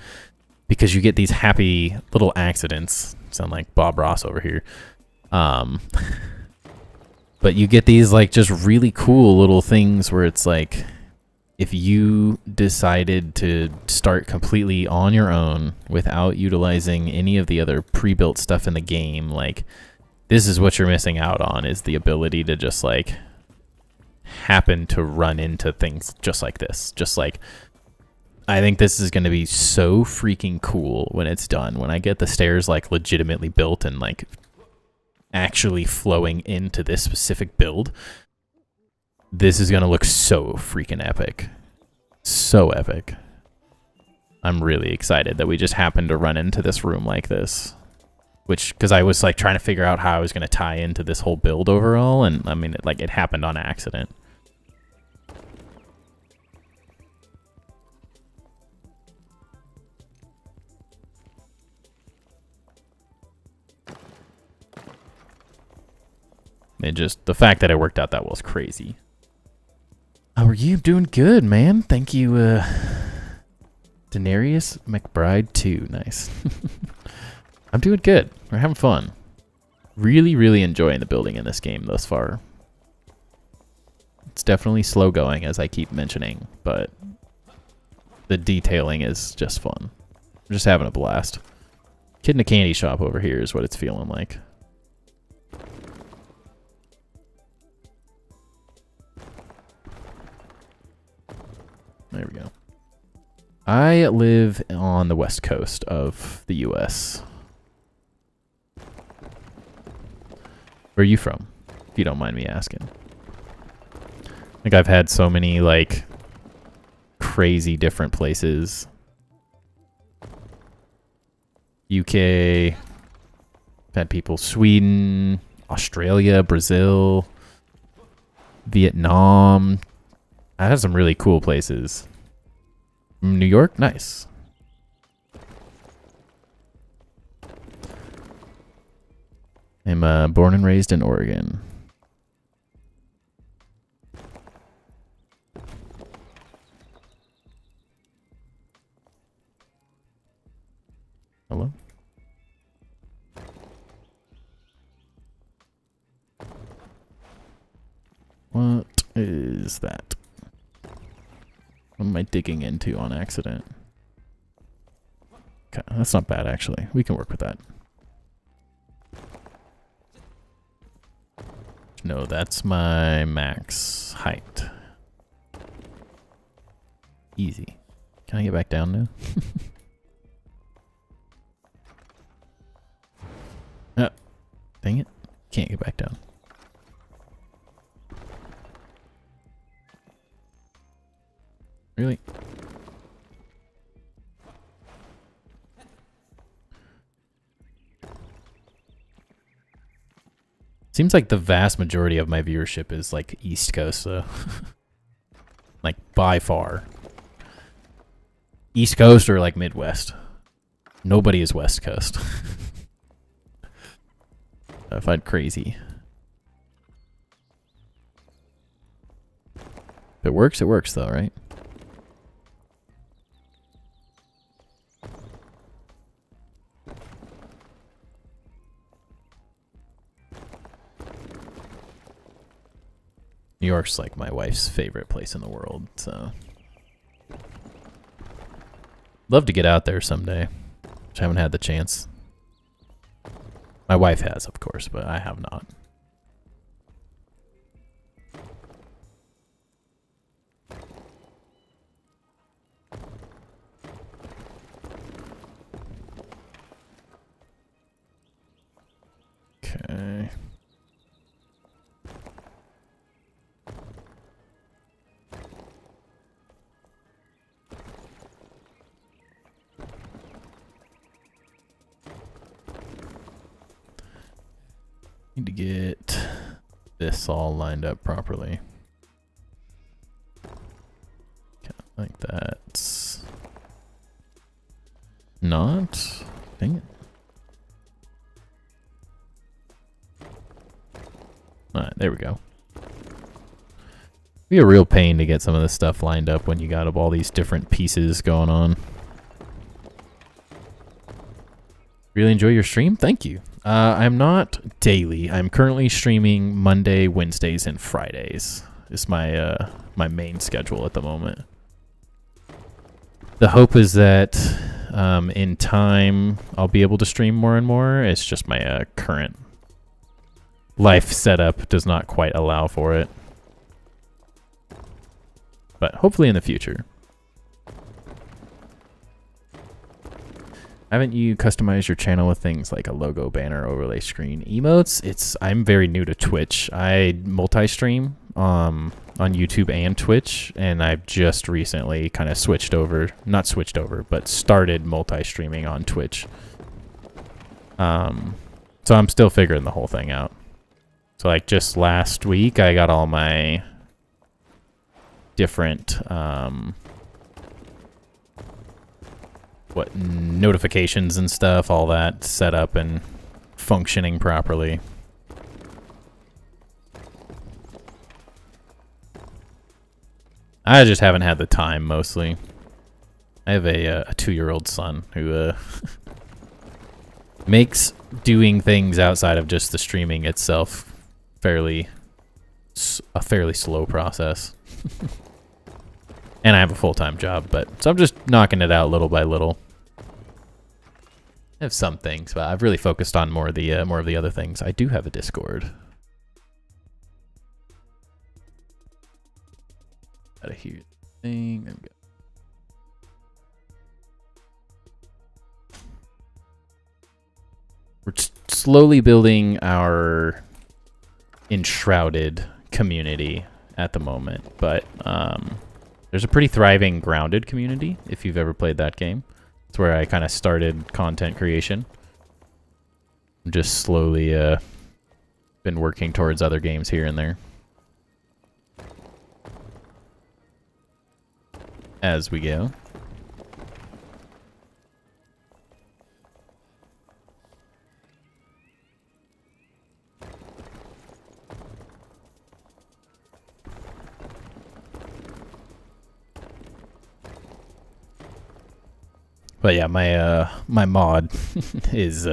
Because you get these happy little accidents. Sound like Bob Ross over here. But you get these like just really cool little things where it's like, if you decided to start completely on your own without utilizing any of the other pre-built stuff in the game, like this is what you're missing out on, is the ability to just like happen to run into things just like this. Just like, I think this is going to be so freaking cool when it's done. When I get the stairs like legitimately built and like actually flowing into this specific build, this is going to look so freaking epic. So epic. I'm really excited that we just happened to run into this room like this. Which, because I was like trying to figure out how I was going to tie into this whole build overall, and I mean, it happened on accident. It just, the fact that it worked out that well is crazy. How are you? Doing good, man. Thank you, Denarius McBride 2. Nice. I'm doing good. We're having fun. Really, really enjoying the building in this game thus far. It's definitely slow going, as I keep mentioning, but the detailing is just fun. We're just having a blast. Kid in a candy shop over here is what it's feeling like. There we go. I live on the west coast of the U.S. Where are you from, if you don't mind me asking? Like, I've had so many, like, crazy different places. UK. I've had people Sweden, Australia, Brazil, Vietnam. I have some really cool places. New York? Nice. I'm born and raised in Oregon. Hello? What is that? What am I digging into on accident? Okay, that's not bad actually. We can work with that. No, that's my max height. Easy. Can I get back down now? Oh, dang it. Can't get back down. Really? Seems like the vast majority of my viewership is like East Coast, though. Like by far. East Coast or like Midwest. Nobody is West Coast. I find crazy. If it works though, right? New York's like my wife's favorite place in the world, so love to get out there someday. Which I haven't had the chance. My wife has, of course, but I have not. Okay. Need to get this all lined up properly. Okay, like that's not. Dang it. Alright, there we go. Be a real pain to get some of this stuff lined up when you got all these different pieces going on. Really enjoy your stream? Thank you. I'm not daily. I'm currently streaming Monday, Wednesdays, and Fridays. Is my my main schedule at the moment. The hope is that in time I'll be able to stream more and more. It's just my current life setup does not quite allow for it. But hopefully in the future. Haven't you customized your channel with things like a logo, banner, overlay screen, emotes? I'm very new to Twitch. I multi-stream on YouTube and Twitch, and I've just recently kind of not switched over, but started multi-streaming on Twitch. So I'm still figuring the whole thing out. So like just last week, I got all my different notifications and stuff, all that set up and functioning properly. I just haven't had the time mostly. I have a 2-year-old son who makes doing things outside of just the streaming itself a fairly slow process. And I have a full-time job, so I'm just knocking it out little by little. I have some things, but I've really focused on more of the other things. I do have a Discord. Gotta hear the thing. We're slowly building our Enshrouded community at the moment, but there's a pretty thriving Grounded community, if you've ever played that game. It's where I kind of started content creation. I'm just slowly been working towards other games here and there. As we go. But yeah, my mod is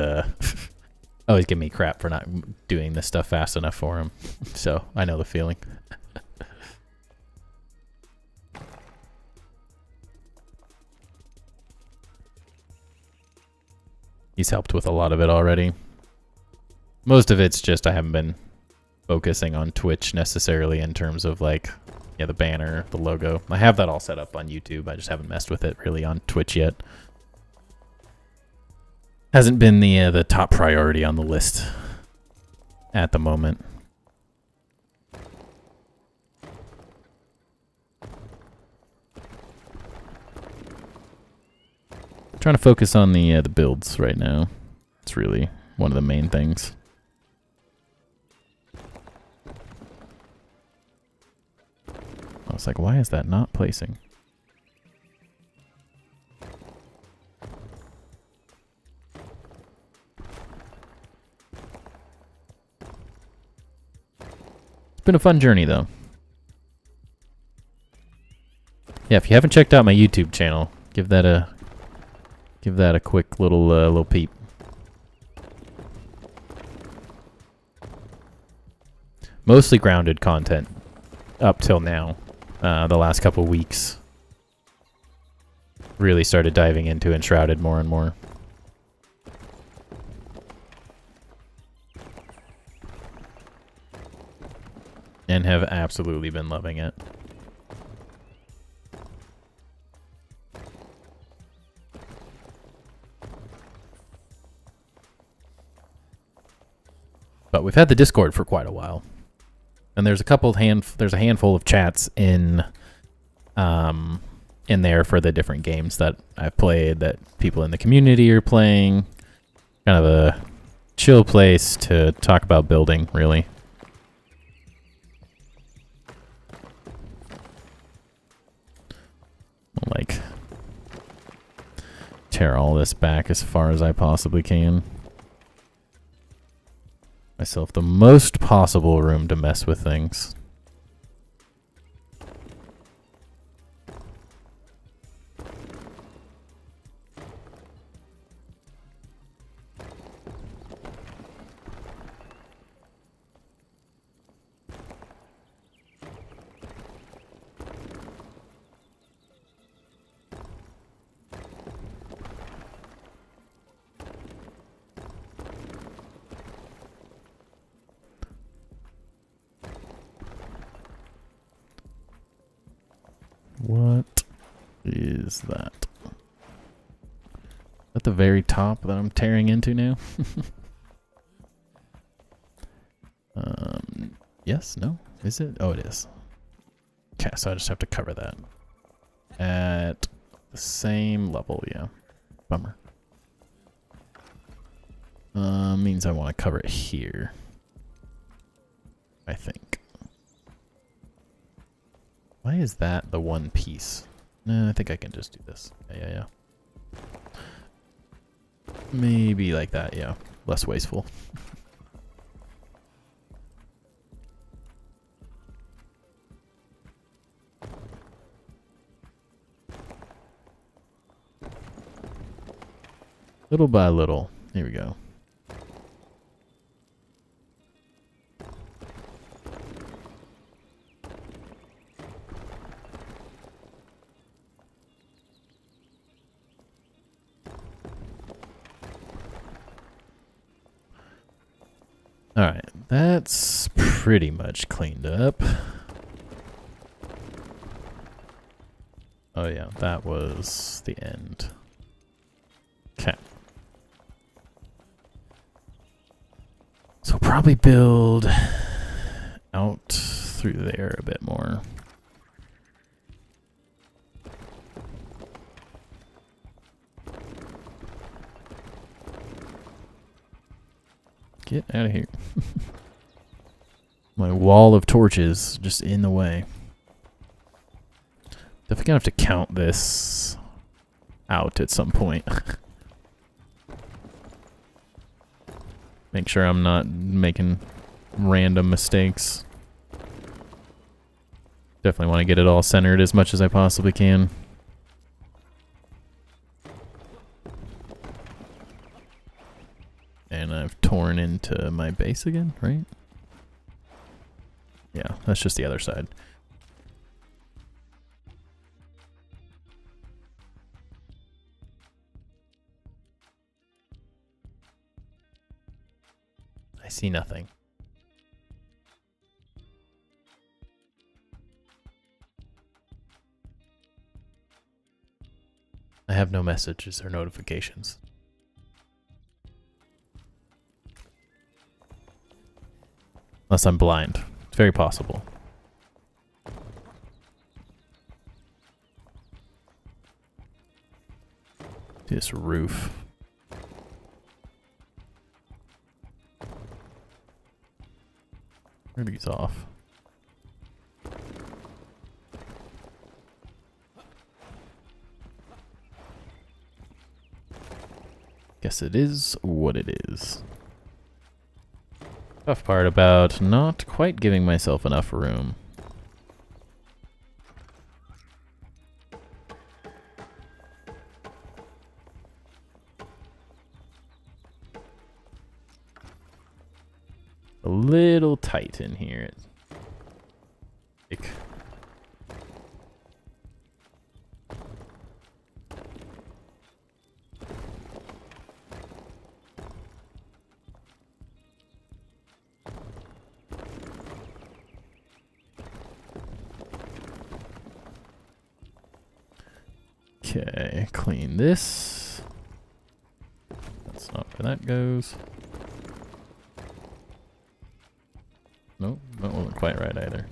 always giving me crap for not doing this stuff fast enough for him. So I know the feeling. He's helped with a lot of it already. Most of it's just I haven't been focusing on Twitch necessarily in terms of like, yeah, the banner, the logo. I have that all set up on YouTube. I just haven't messed with it really on Twitch yet. Hasn't been the top priority on the list at the moment. Trying to focus on the builds right now. It's really one of the main things. I was like, why is that not placing? It's been a fun journey, though. Yeah, if you haven't checked out my YouTube channel, give that a quick little peep. Mostly grounded content up till now. The last couple weeks really started diving into Enshrouded more and more. And have absolutely been loving it. But we've had the Discord for quite a while. And there's a handful of chats in there for the different games that I've played that people in the community are playing. Kind of a chill place to talk about building, really. I'll, like, tear all this back as far as I possibly can. Myself the most possible room to mess with things. What is that? At the very top that I'm tearing into now? Yes, no? Is it? Oh, it is. Okay, so I just have to cover that. At the same level, yeah. Bummer. Means I want to cover it here. I think. Why is that the one piece? No, I think I can just do this. Yeah. Maybe like that, yeah. Less wasteful. Little by little. Here we go. Alright, that's pretty much cleaned up. Oh yeah, that was the end. Okay. So probably build out through there a bit more. Get out of here. My wall of torches just in the way. Definitely gonna have to count this out at some point. Make sure I'm not making random mistakes. Definitely want to get it all centered as much as I possibly can. and I've torn into my base again, right? Yeah, that's just the other side. I see nothing. I have no messages or notifications. Unless I'm blind. It's very possible. This roof. Where are these off? Guess it is what it is. Tough part about not quite giving myself enough room. A little tight in here. Okay, clean this. That's not where that goes. Nope, that wasn't quite right either.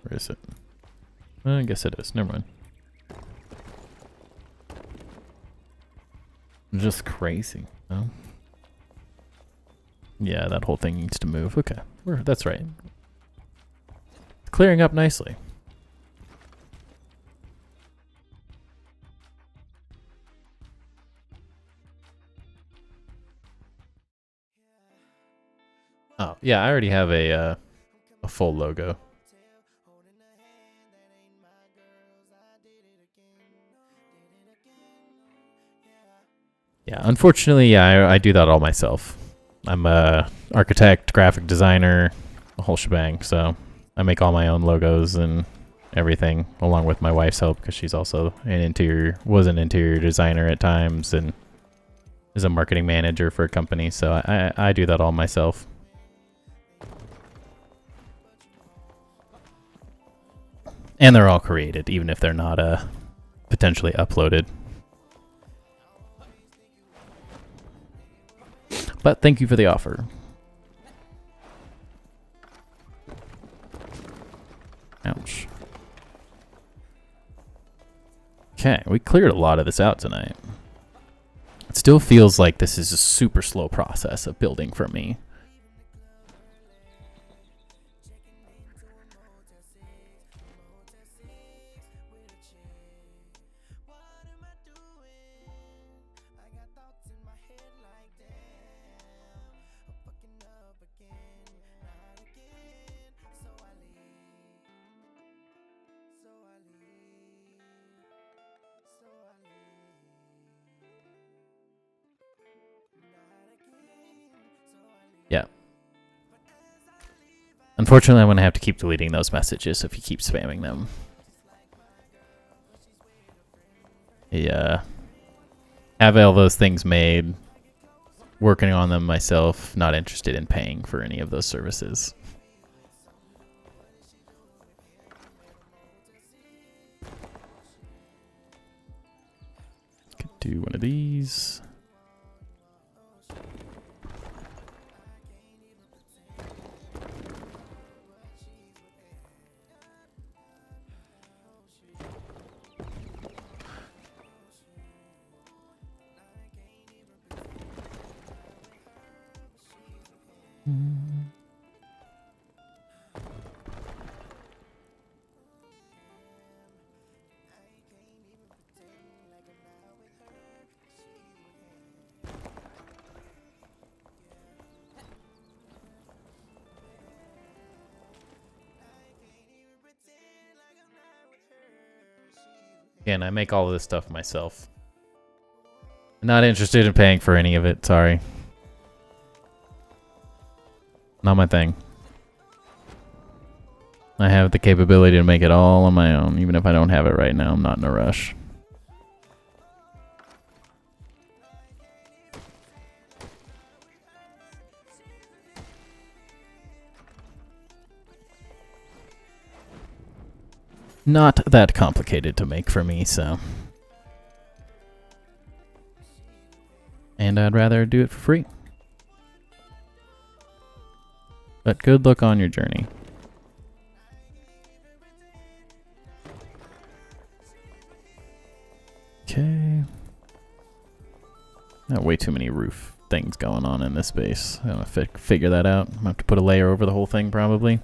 Where is it? I guess it is. Never mind. Just crazy. Oh. Yeah, that whole thing needs to move. Okay, that's right. Clearing up nicely. Oh, yeah, I already have a full logo. Yeah, unfortunately, yeah, I do that all myself. I'm a architect, graphic designer, a whole shebang, so I make all my own logos and everything, along with my wife's help, because she's also was an interior designer at times, and is a marketing manager for a company, so I do that all myself. And they're all created, even if they're not potentially uploaded. But thank you for the offer. Ouch. Okay, we cleared a lot of this out tonight. It still feels like this is a super slow process of building for me. Yeah. Unfortunately, I'm going to have to keep deleting those messages if you keep spamming them. Yeah. Have all those things made. Working on them myself. Not interested in paying for any of those services. Could do one of these. Again, I make all of this stuff myself. Not interested in paying for any of it, sorry. Not my thing. I have the capability to make it all on my own. Even if I don't have it right now, I'm not in a rush. Not that complicated to make for me, so. And I'd rather do it for free. But good luck on your journey. Okay. Got way too many roof things going on in this space. I don't know, figure that out. I'm gonna have to put a layer over the whole thing probably.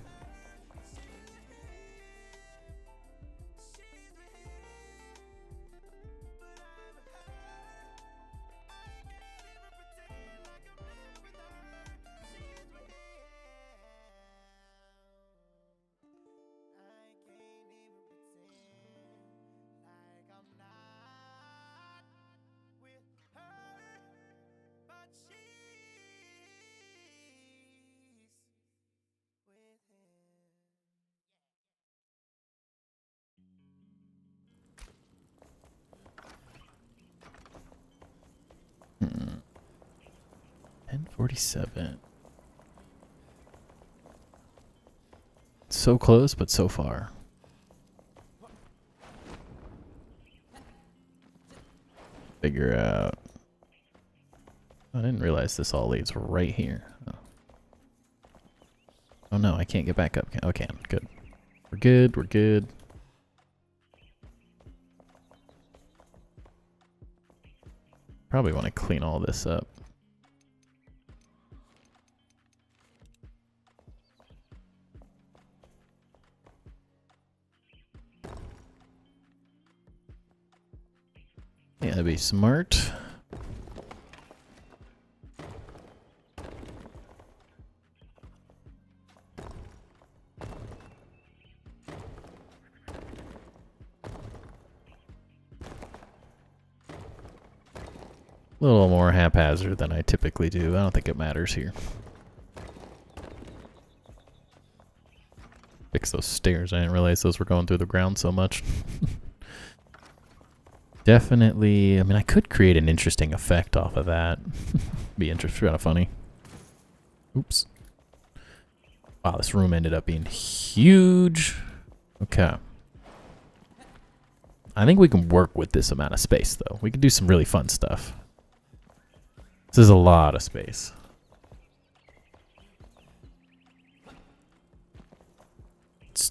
Hmm. 10:47. So close, but so far. Figure out. I didn't realize this all leads right here. Oh no, I can't get back up. Oh, I can. Good. We're good. We're good. Probably want to clean all this up. Yeah, that'd be smart. A little more haphazard than I typically do. I don't think it matters here. Fix those stairs. I didn't realize those were going through the ground so much. Definitely. I mean, I could create an interesting effect off of that. Be interesting. Kind of funny. Oops. Wow, this room ended up being huge. Okay. I think we can work with this amount of space, though. We can do some really fun stuff. This is a lot of space.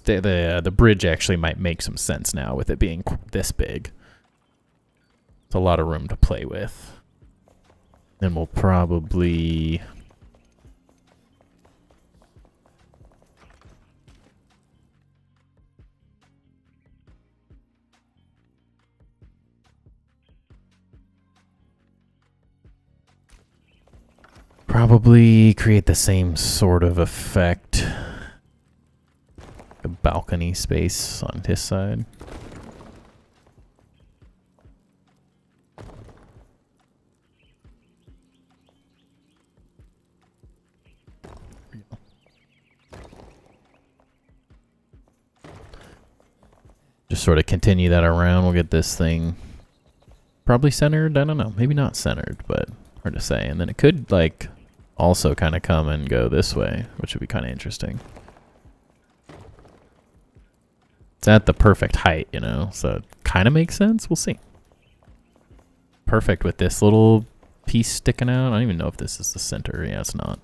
The bridge actually might make some sense now with it being this big. It's a lot of room to play with. Then we'll probably... Probably create the same sort of effect. A balcony space on his side. Just sort of continue that around. We'll get this thing probably centered. I don't know. Maybe not centered, but hard to say. And then it could like also kind of come and go this way, which would be kind of interesting. It's at the perfect height, you know, so it kind of makes sense. We'll see. Perfect with this little piece sticking out. I don't even know if this is the center. Yeah, it's not.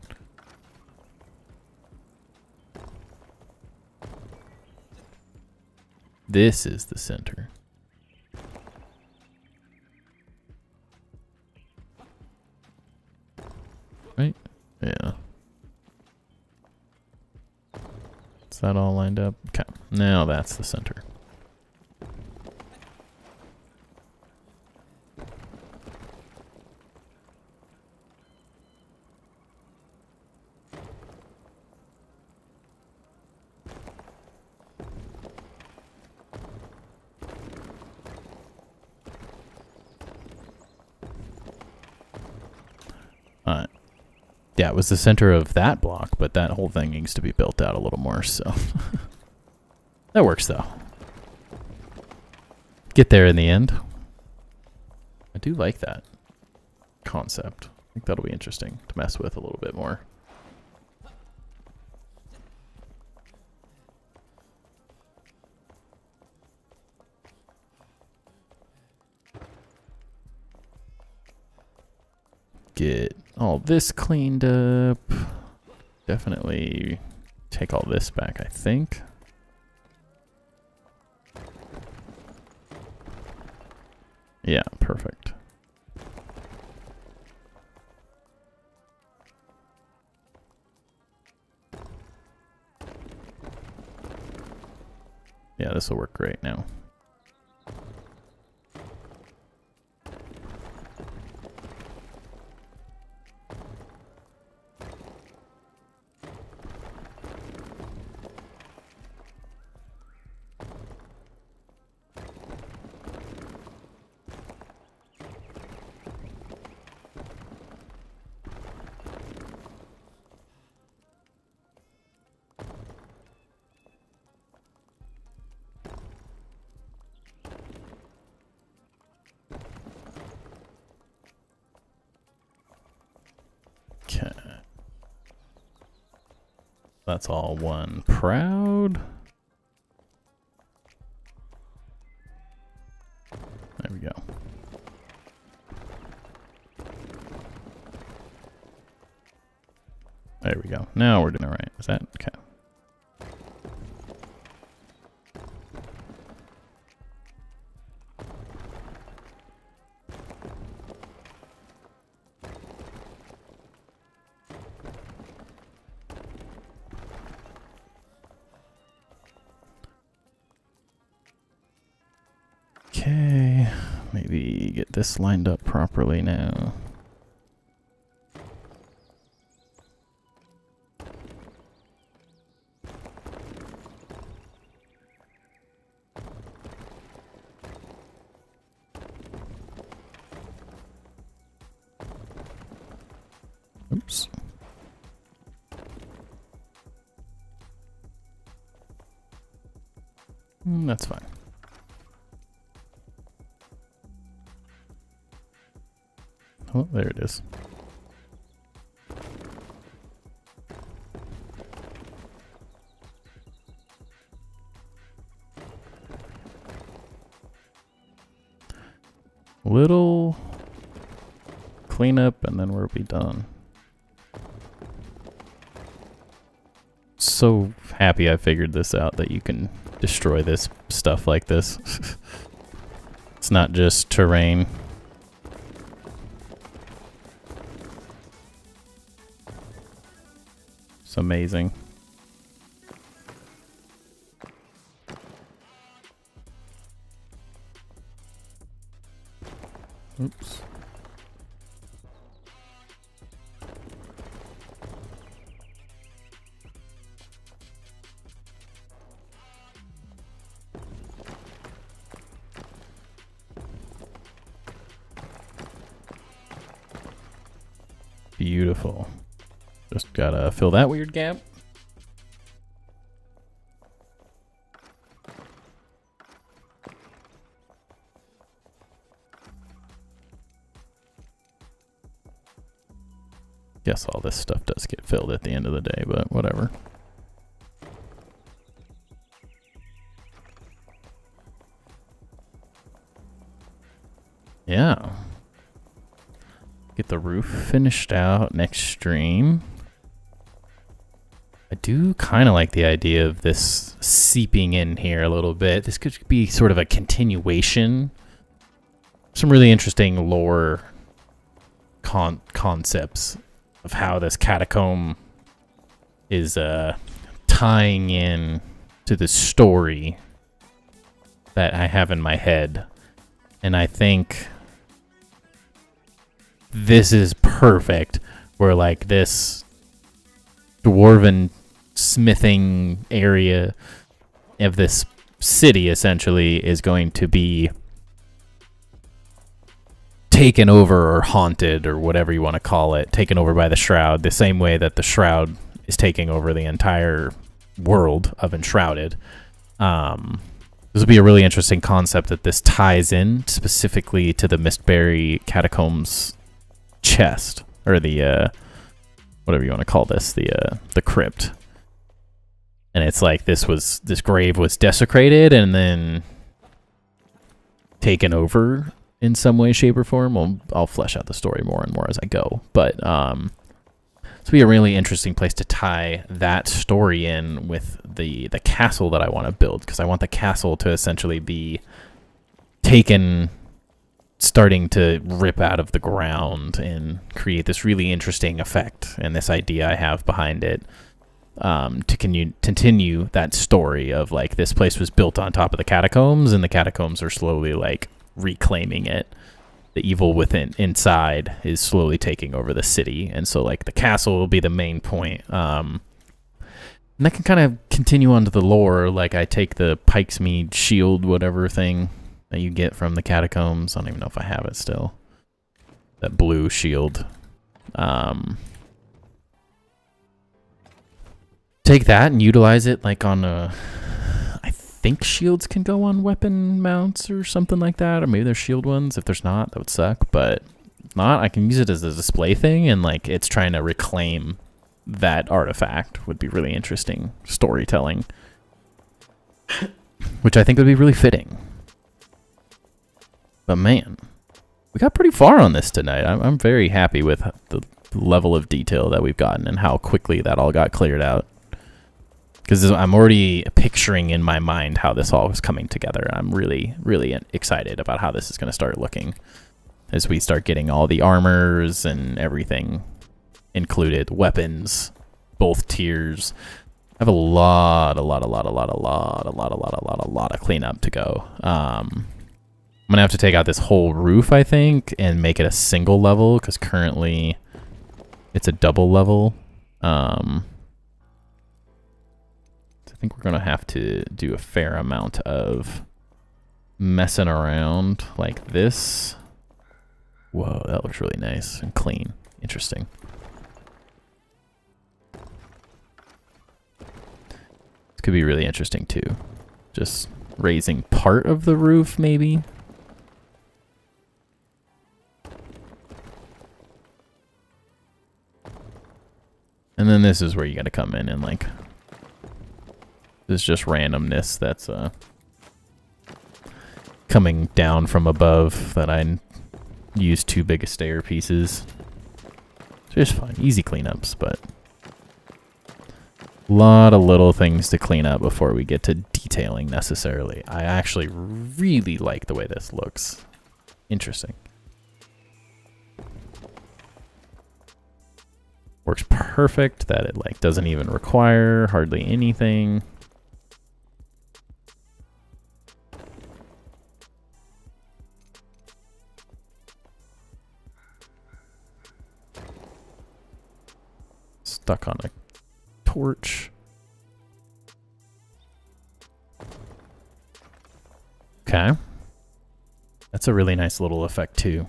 This is the center. Right? Yeah. Is that all lined up? Okay. Now that's the center. Yeah, it was the center of that block, but that whole thing needs to be built out a little more, so. That works, though. Get there in the end. I do like that concept. I think that'll be interesting to mess with a little bit more. Get all this cleaned up. Definitely take all this back, I think. Yeah, perfect. Yeah, this will work great now. Okay. That's all one proud. There we go. There we go. Now we're doing it right. Is that okay? Okay, maybe get this lined up properly now. Oops. That's fine. Oh, there it is. Little cleanup and then we'll be done. So happy I figured this out, that you can destroy this stuff like this. It's not just terrain. It's amazing. Oops. Beautiful. Just gotta fill that weird gap. Guess all this stuff does get filled at the end of the day, but whatever. Yeah. Get the roof finished out next stream. I do kind of like the idea of this seeping in here a little bit. This could be sort of a continuation. Some really interesting lore concepts of how this catacomb is tying in to the story that I have in my head. And I think this is perfect, where like this dwarven smithing area of this city essentially is going to be taken over or haunted or whatever you want to call it, taken over by the Shroud, the same way that the Shroud is taking over the entire world of Enshrouded. This would be a really interesting concept that this ties in specifically to the Mistberry Catacombs chest, or the whatever you want to call this, the crypt. And it's like this grave was desecrated and then taken over in some way, shape, or form. Well, I'll flesh out the story more and more as I go. But this would be a really interesting place to tie that story in with the castle that I want to build, because I want the castle to essentially be taken, starting to rip out of the ground and create this really interesting effect, and this idea I have behind it. To continue that story of like this place was built on top of the catacombs, and the catacombs are slowly like reclaiming it. The evil within inside is slowly taking over the city, and so like the castle will be the main point. And I can kind of continue on to the lore. Like I take the Pikesmead shield, whatever thing that you get from the catacombs. I don't even know if I have it still. That blue shield. Take that and utilize it like on a... I think shields can go on weapon mounts or something like that. Or maybe there's shield ones. If there's not, that would suck. But if not, I can use it as a display thing. And like it's trying to reclaim that artifact. Would be really interesting storytelling. Which I think would be really fitting. But man, we got pretty far on this tonight. I'm very happy with the level of detail that we've gotten and how quickly that all got cleared out. Because I'm already picturing in my mind how this all was coming together. I'm really, really excited about how this is going to start looking as we start getting all the armors and everything included. Weapons, both tiers. I have a lot of cleanup to go. I'm going to have to take out this whole roof, I think, and make it a single level, because currently it's a double level. I think we're going to have to do a fair amount of messing around like this. Whoa, that looks really nice and clean. Interesting. This could be really interesting too. Just raising part of the roof, maybe. And then this is where you got to come in and like... This is just randomness that's coming down from above that I used too big a stair pieces. It's just fine. Easy cleanups, but a lot of little things to clean up before we get to detailing necessarily. I actually really like the way this looks. Interesting. Works perfect that it like doesn't even require hardly anything. Stuck on a torch. Okay. That's a really nice little effect too.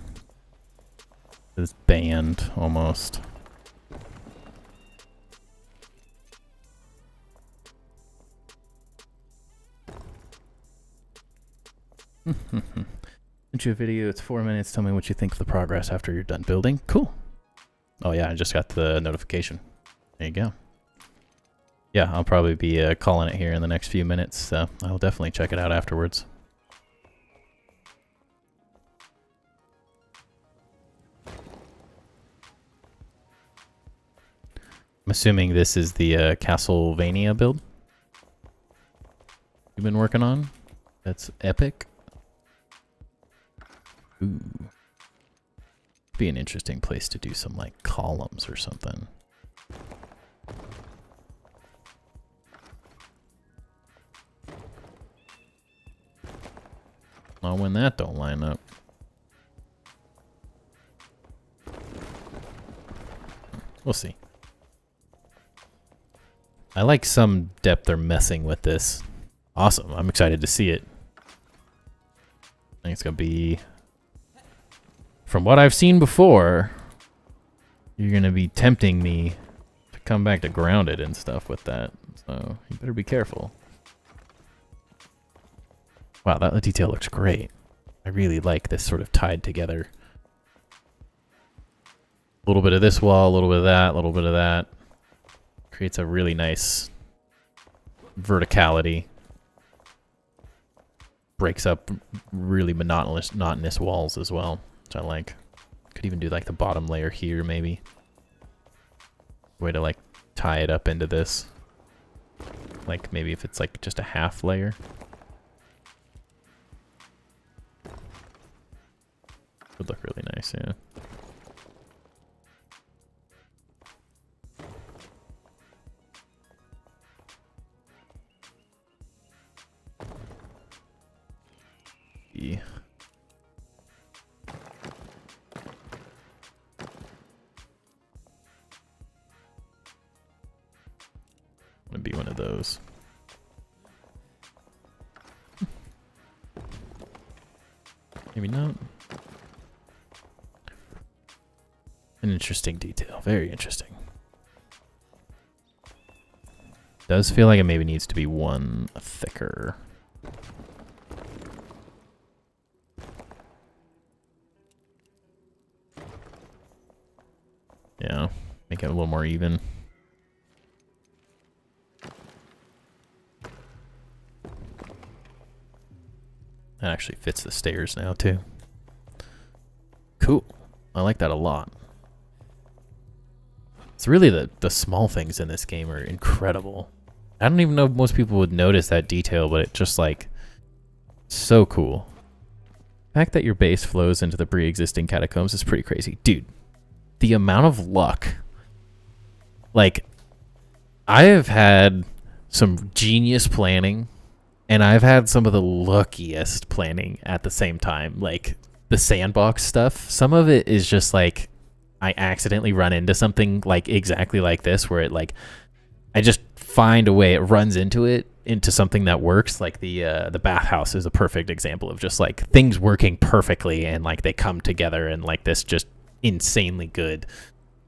This band almost. Sent you a video, it's 4 minutes. Tell me what you think of the progress after you're done building. Cool. Oh yeah, I just got the notification. There you go. Yeah, I'll probably be calling it here in the next few minutes, so I'll definitely check it out afterwards. I'm assuming this is the Castlevania build you've been working on. That's epic. Ooh. Be an interesting place to do some like columns or something. Oh, when that don't line up. We'll see. I like some depth they're messing with this. Awesome. I'm excited to see it. I think it's going to be from what I've seen before, you're going to be tempting me to come back to grounded and stuff with that. So you better be careful. Wow, that detail looks great. I really like this sort of tied together. A little bit of this wall, a little bit of that, a little bit of that. Creates a really nice verticality. Breaks up really monotonous walls as well, which I like. Could even do like the bottom layer here, maybe. Way to like tie it up into this. Like maybe if it's like just a half layer. Would look really nice, yeah. Yeah. I'm gonna be one of those. Maybe not. An interesting detail. Very interesting. Does feel like it maybe needs to be one thicker. Yeah, make it a little more even. That actually fits the stairs now, too. Cool. I like that a lot. It's really the small things in this game are incredible. I don't even know if most people would notice that detail, but it's just like so cool. The fact that your base flows into the pre-existing catacombs is pretty crazy. Dude, the amount of luck. Like, I have had some genius planning, and I've had some of the luckiest planning at the same time. Like, the sandbox stuff, some of it is just like, I accidentally run into something like exactly like this, where it like, I just find a way, it runs into something that works. Like the bathhouse is a perfect example of just like things working perfectly, and like they come together and like this just insanely good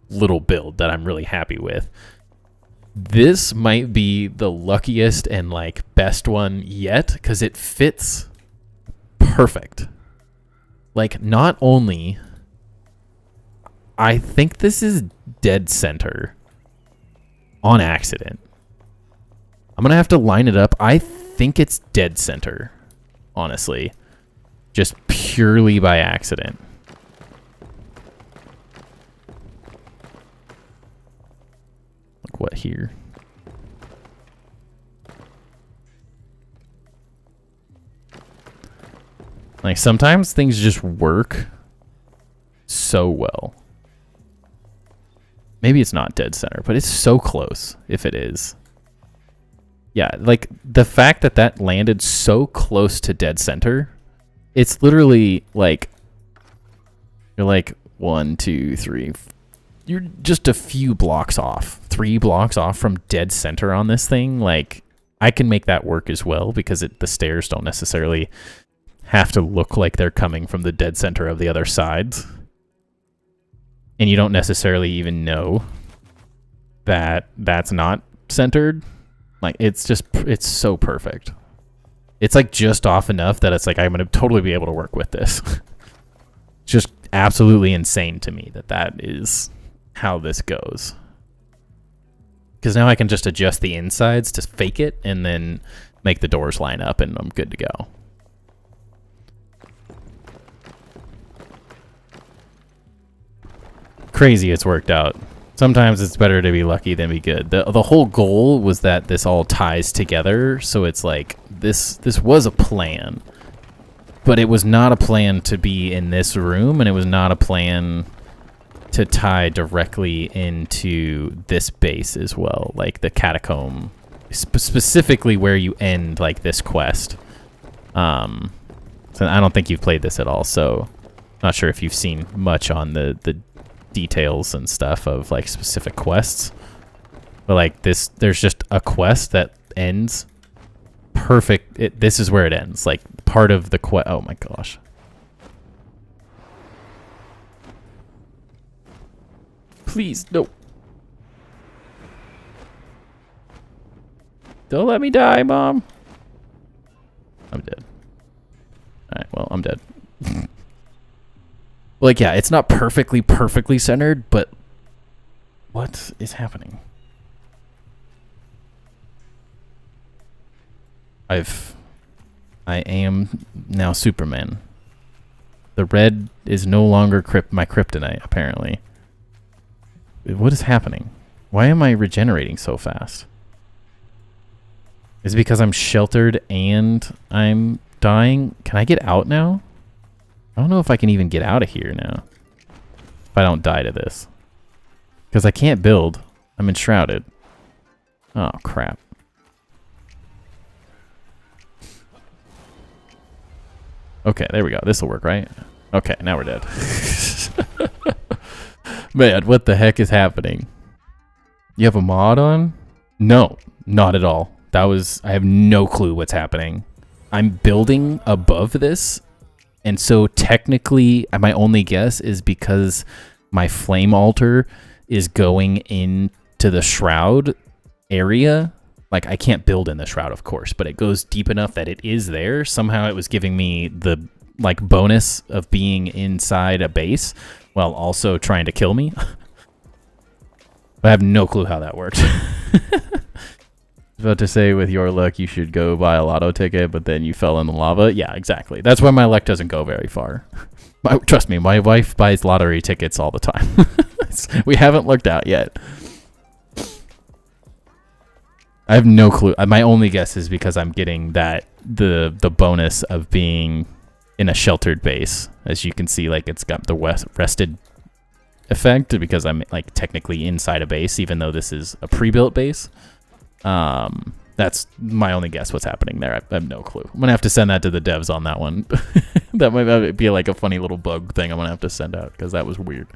little build that I'm really happy with. This might be the luckiest and like best one yet, because it fits perfect. Like, not only, I think this is dead center on accident. I'm gonna have to line it up. I think it's dead center, honestly, just purely by accident. Like what here? Like, sometimes things just work so well. Maybe it's not dead center, but it's so close if it is. Yeah, like the fact that that landed so close to dead center, it's literally like, you're like 1, 2, 3, you're just a few blocks off, 3 blocks off from dead center on this thing. Like, I can make that work as well, because the stairs don't necessarily have to look like they're coming from the dead center of the other sides. And you don't necessarily even know that that's not centered. Like, it's so perfect. It's like just off enough that it's like, I'm going to totally be able to work with this. It's just absolutely insane to me that is how this goes. Because now I can just adjust the insides to fake it and then make the doors line up and I'm good to go. Crazy it's worked out. Sometimes it's better to be lucky than be good. The whole goal was that this all ties together, so it's like this was a plan, but it was not a plan to be in this room, and it was not a plan to tie directly into this base as well, like the catacomb, specifically where you end like this quest. So I don't think you've played this at all, so not sure if you've seen much on the details and stuff of like specific quests, but like there's just a quest that ends perfect. This is where it ends, like part of the quest. Oh my gosh, Please, no. Don't let me die, Mom. I'm dead. Alright, well, I'm dead. Like, yeah, it's not perfectly centered, but what is happening? I am now Superman. The red is no longer my kryptonite, apparently. What is happening? Why am I regenerating so fast? Is it because I'm sheltered and I'm dying? Can I get out now? I don't know if I can even get out of here now. If I don't die to this. Because I can't build. I'm enshrouded. Oh, crap. Okay, there we go. This will work, right? Okay, now we're dead. Man, what the heck is happening? You have a mod on? No, not at all. I have no clue what's happening. I'm building above this, and so technically, my only guess is because my flame altar is going into the shroud area. Like, I can't build in the shroud, of course, but it goes deep enough that it is there. Somehow it was giving me the, like, bonus of being inside a base while also trying to kill me. I have no clue how that worked. I was about to say, with your luck, you should go buy a lotto ticket, but then you fell in the lava. Yeah, exactly. That's why my luck doesn't go very far. Trust me, my wife buys lottery tickets all the time. We haven't lucked out yet. I have no clue. My only guess is because I'm getting the bonus of being in a sheltered base. As you can see, like, it's got the rested effect because I'm, like, technically inside a base, even though this is a pre-built base. That's my only guess what's happening there. I have no clue. I'm gonna have to send that to the devs on that one. That might be like a funny little bug thing I'm gonna have to send out because that was weird.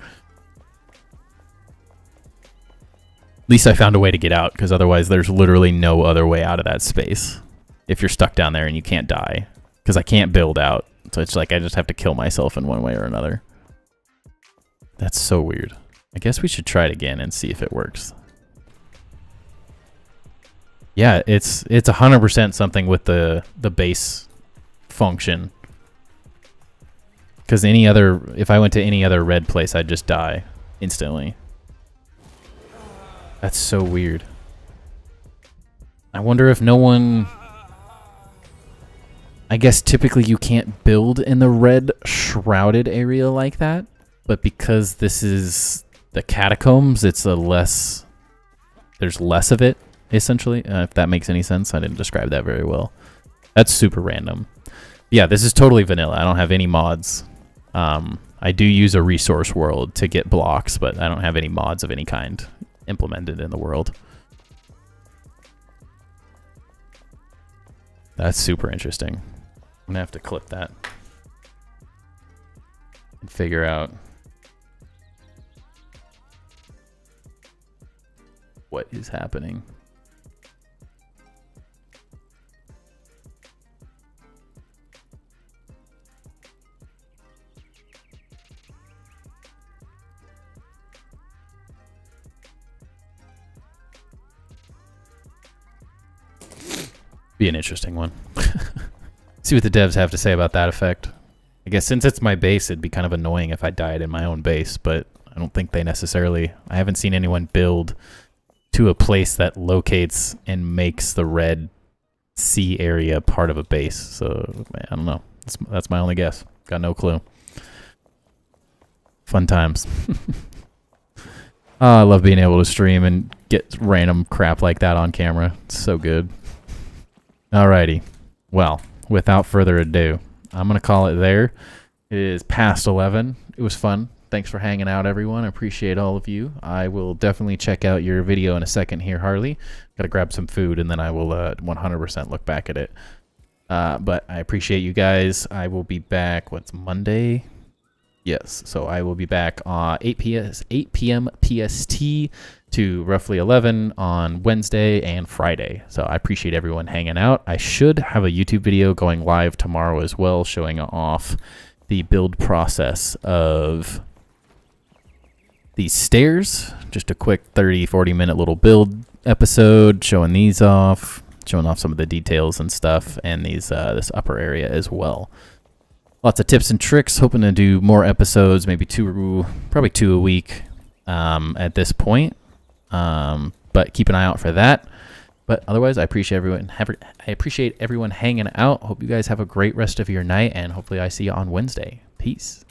At least I found a way to get out, because otherwise there's literally no other way out of that space if you're stuck down there and you can't die, because I can't build out. So it's like I just have to kill myself in one way or another. That's so weird. I guess we should try it again and see if it works. Yeah, it's 100% something with the base function. Because if I went to any other red place, I'd just die instantly. That's so weird. I wonder if no one... I guess typically you can't build in the red shrouded area like that. But because this is the catacombs, there's less of it, essentially. If that makes any sense. I didn't describe that very well. That's super random. Yeah, this is totally vanilla. I don't have any mods. I do use a resource world to get blocks, but I don't have any mods of any kind implemented in the world. That's super interesting. I'm gonna have to clip that and figure out what is happening. Be an interesting one. See what the devs have to say about that effect. I guess since it's my base, it'd be kind of annoying if I died in my own base, but I don't think they necessarily... I haven't seen anyone build to a place that locates and makes the red sea area part of a base. So, I don't know. That's my only guess. Got no clue. Fun times. Oh, I love being able to stream and get random crap like that on camera. It's so good. Alrighty. Well, without further ado, I'm going to call it there. It is past 11. It was fun. Thanks for hanging out, everyone. I appreciate all of you. I will definitely check out your video in a second here, Harley. Got to grab some food, and then I will 100% look back at it. But I appreciate you guys. I will be back, what's Monday? Yes, so I will be back 8 p.m. PST to roughly 11 on Wednesday and Friday. So I appreciate everyone hanging out. I should have a YouTube video going live tomorrow as well, showing off the build process of these stairs. Just a quick 30-40 minute little build episode showing these off, showing off some of the details and stuff, and these this upper area as well. Lots of tips and tricks. Hoping to do more episodes, maybe probably two a week at this point. But keep an eye out for that. But otherwise, I appreciate everyone hanging out. Hope you guys have a great rest of your night, and hopefully I see you on Wednesday. Peace.